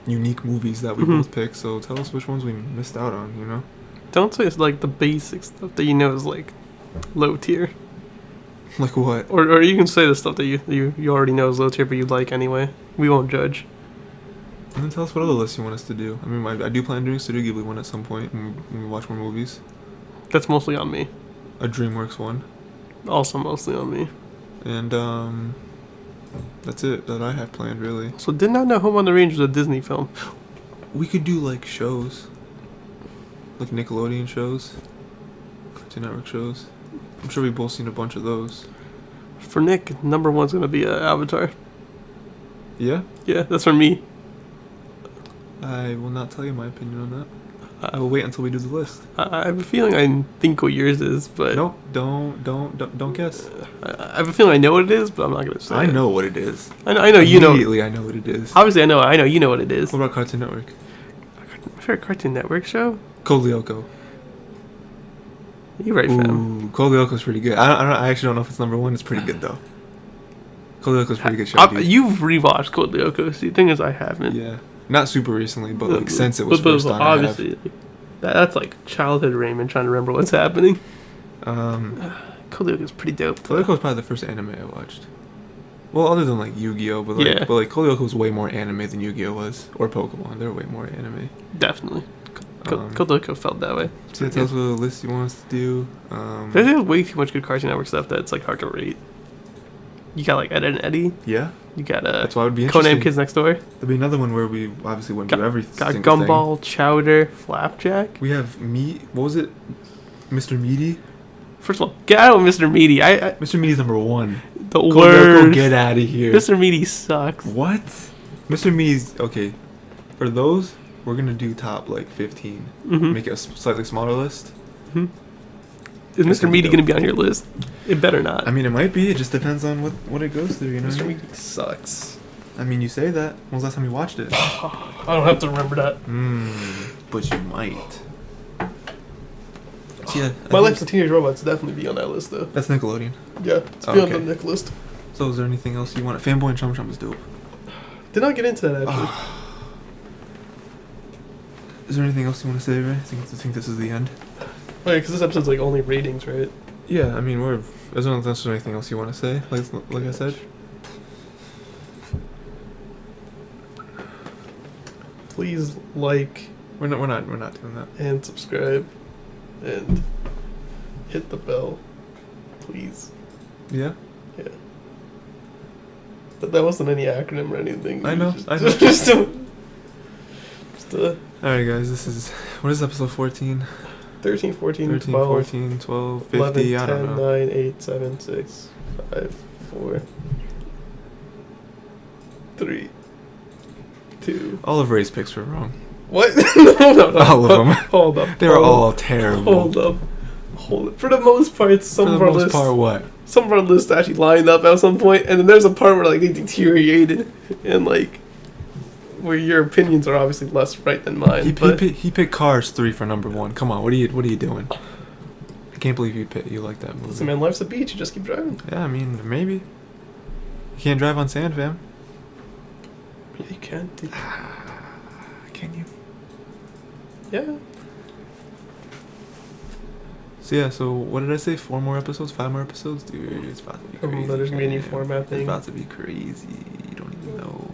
[SPEAKER 2] unique movies that we both picked. So tell us which ones we missed out on. You know.
[SPEAKER 1] Don't say it's like the basic stuff that you know is like low tier.
[SPEAKER 2] Like what?
[SPEAKER 1] Or you can say the stuff that you already know is low tier, but you like anyway. We won't judge.
[SPEAKER 2] And then tell us what other lists you want us to do. I mean, I do plan on doing Studio Ghibli one at some point when we watch more movies.
[SPEAKER 1] That's mostly on me.
[SPEAKER 2] A DreamWorks one.
[SPEAKER 1] Also mostly on me.
[SPEAKER 2] And that's it that I have planned, really.
[SPEAKER 1] So did not know Home on the Range was a Disney film.
[SPEAKER 2] We could do like shows. Like Nickelodeon shows. Cartoon Network shows. I'm sure we've both seen a bunch of those.
[SPEAKER 1] For Nick, number one's gonna be Avatar.
[SPEAKER 2] Yeah?
[SPEAKER 1] Yeah, that's for me.
[SPEAKER 2] I will not tell you my opinion on that. I will wait until we do the list.
[SPEAKER 1] I have a feeling I think what yours is, but
[SPEAKER 2] Nope, don't guess.
[SPEAKER 1] I have a feeling I know what it is, but I'm not gonna say.
[SPEAKER 2] I
[SPEAKER 1] it.
[SPEAKER 2] know what it is.
[SPEAKER 1] I know you know.
[SPEAKER 2] Immediately, I know what it is.
[SPEAKER 1] Obviously, I know you know what it is.
[SPEAKER 2] What about Cartoon Network?
[SPEAKER 1] My favorite Cartoon Network show.
[SPEAKER 2] Code Lyoko.
[SPEAKER 1] You're right, fam.
[SPEAKER 2] Ooh, Code Lyoko's pretty good. I actually don't know if it's number one. It's pretty good though. Code Lyoko's pretty good show. Dude.
[SPEAKER 1] You've rewatched Code Lyoko. See, the thing is, I haven't.
[SPEAKER 2] Yeah, not super recently, but like since it was first on.
[SPEAKER 1] Obviously, that's like childhood Raymond trying to remember what's happening.
[SPEAKER 2] Code
[SPEAKER 1] Code Lyoko's pretty dope.
[SPEAKER 2] Lyoko was probably the first anime I watched. Well, other than like Yu-Gi-Oh, but like Code Lyoko was way more anime than Yu-Gi-Oh was, or Pokemon. They're way more anime.
[SPEAKER 1] Definitely. Code Lyoko felt that way.
[SPEAKER 2] So yeah, tell us what the list you want us to do.
[SPEAKER 1] There's way too much good Cartoon Network stuff that's like hard to rate. You got like Ed and Eddie.
[SPEAKER 2] Yeah.
[SPEAKER 1] You got
[SPEAKER 2] that's why it would be interesting.
[SPEAKER 1] Conan Kids Next Door.
[SPEAKER 2] There'll be another one where we obviously wouldn't do everything.
[SPEAKER 1] Got Gumball, Chowder, Flapjack.
[SPEAKER 2] We have What was it? Mr. Meaty.
[SPEAKER 1] First of all, get out of Mr. Meaty.
[SPEAKER 2] Mr. Meaty's number one.
[SPEAKER 1] The worst.
[SPEAKER 2] Get out of here.
[SPEAKER 1] Mr. Meaty sucks.
[SPEAKER 2] What? Mr. Meaty's okay. For those, we're gonna do top like 15.
[SPEAKER 1] Mm-hmm.
[SPEAKER 2] Make it a slightly smaller list.
[SPEAKER 1] Mm-hmm. Is Mr. Meaty going to be on your list? It better not.
[SPEAKER 2] I mean, it might be. It just depends on what it goes through, you know?
[SPEAKER 1] Mr. Meaty sucks.
[SPEAKER 2] I mean, you say that. When was the last time you watched it?
[SPEAKER 1] I don't have to remember that.
[SPEAKER 2] But you might. So yeah,
[SPEAKER 1] My Life's a Teenage Robot's definitely be on that list, though.
[SPEAKER 2] That's Nickelodeon.
[SPEAKER 1] Yeah, it's be on the Nick list.
[SPEAKER 2] So is there anything else you want? Fanboy and Chum Chum is dope.
[SPEAKER 1] Did not get into that, actually.
[SPEAKER 2] Is there anything else you want to say, Ray? I think this is the end.
[SPEAKER 1] Oh, yeah, because this episode's like only ratings, right?
[SPEAKER 2] Yeah, I mean, is there anything else you want to say? Like I said.
[SPEAKER 1] Please like.
[SPEAKER 2] We're not doing that.
[SPEAKER 1] And subscribe, and hit the bell, please.
[SPEAKER 2] Yeah.
[SPEAKER 1] Yeah. But that wasn't any acronym or anything.
[SPEAKER 2] I know. Alright, guys. This is what is episode 14?
[SPEAKER 1] 13, 14,
[SPEAKER 2] 13,
[SPEAKER 1] 12,
[SPEAKER 2] 14, 12, 50,
[SPEAKER 1] 11, 10,
[SPEAKER 2] I don't know.
[SPEAKER 1] 9, 8, 7, 6, 5, 4, 3, 2.
[SPEAKER 2] All of Ray's picks were wrong.
[SPEAKER 1] What? No.
[SPEAKER 2] All of them.
[SPEAKER 1] Hold up.
[SPEAKER 2] They were all terrible.
[SPEAKER 1] Hold up. For the most part, some of our lists. Some of our lists actually lined up at some point, and then there's a part where like they deteriorated, and like where your opinions are obviously less right than mine.
[SPEAKER 2] He picked Cars 3 for number 1. Come on, what are you doing? I can't believe you like that movie.
[SPEAKER 1] Listen, man, life's a beach. You just keep driving.
[SPEAKER 2] Yeah, I mean, maybe. You can't drive on sand, fam.
[SPEAKER 1] Yeah, you can. Dude.
[SPEAKER 2] Can you?
[SPEAKER 1] Yeah.
[SPEAKER 2] So yeah, what did I say? 4 more episodes? 5 more episodes? Dude, it's about to be crazy.
[SPEAKER 1] There's gonna be a new format thing.
[SPEAKER 2] It's about to be crazy. You don't even know.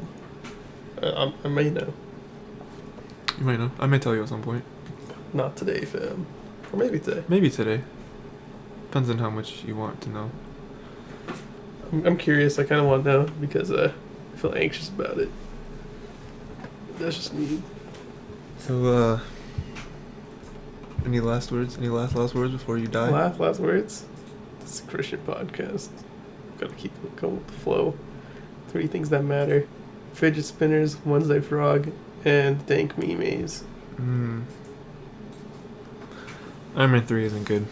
[SPEAKER 1] I may know.
[SPEAKER 2] You might know. I may tell you at some point.
[SPEAKER 1] Not today, fam. Or maybe today.
[SPEAKER 2] Maybe today. Depends on how much you want to know.
[SPEAKER 1] I'm curious. I kind of want to know because I feel anxious about it. That's just me.
[SPEAKER 2] So, any last words? Any last words before you die?
[SPEAKER 1] Last words? This is a Christian podcast. Gotta keep going with the flow. 3 things that matter. Fidget spinners, Wednesday Frog, and dank memes.
[SPEAKER 2] Iron Man 3 isn't good.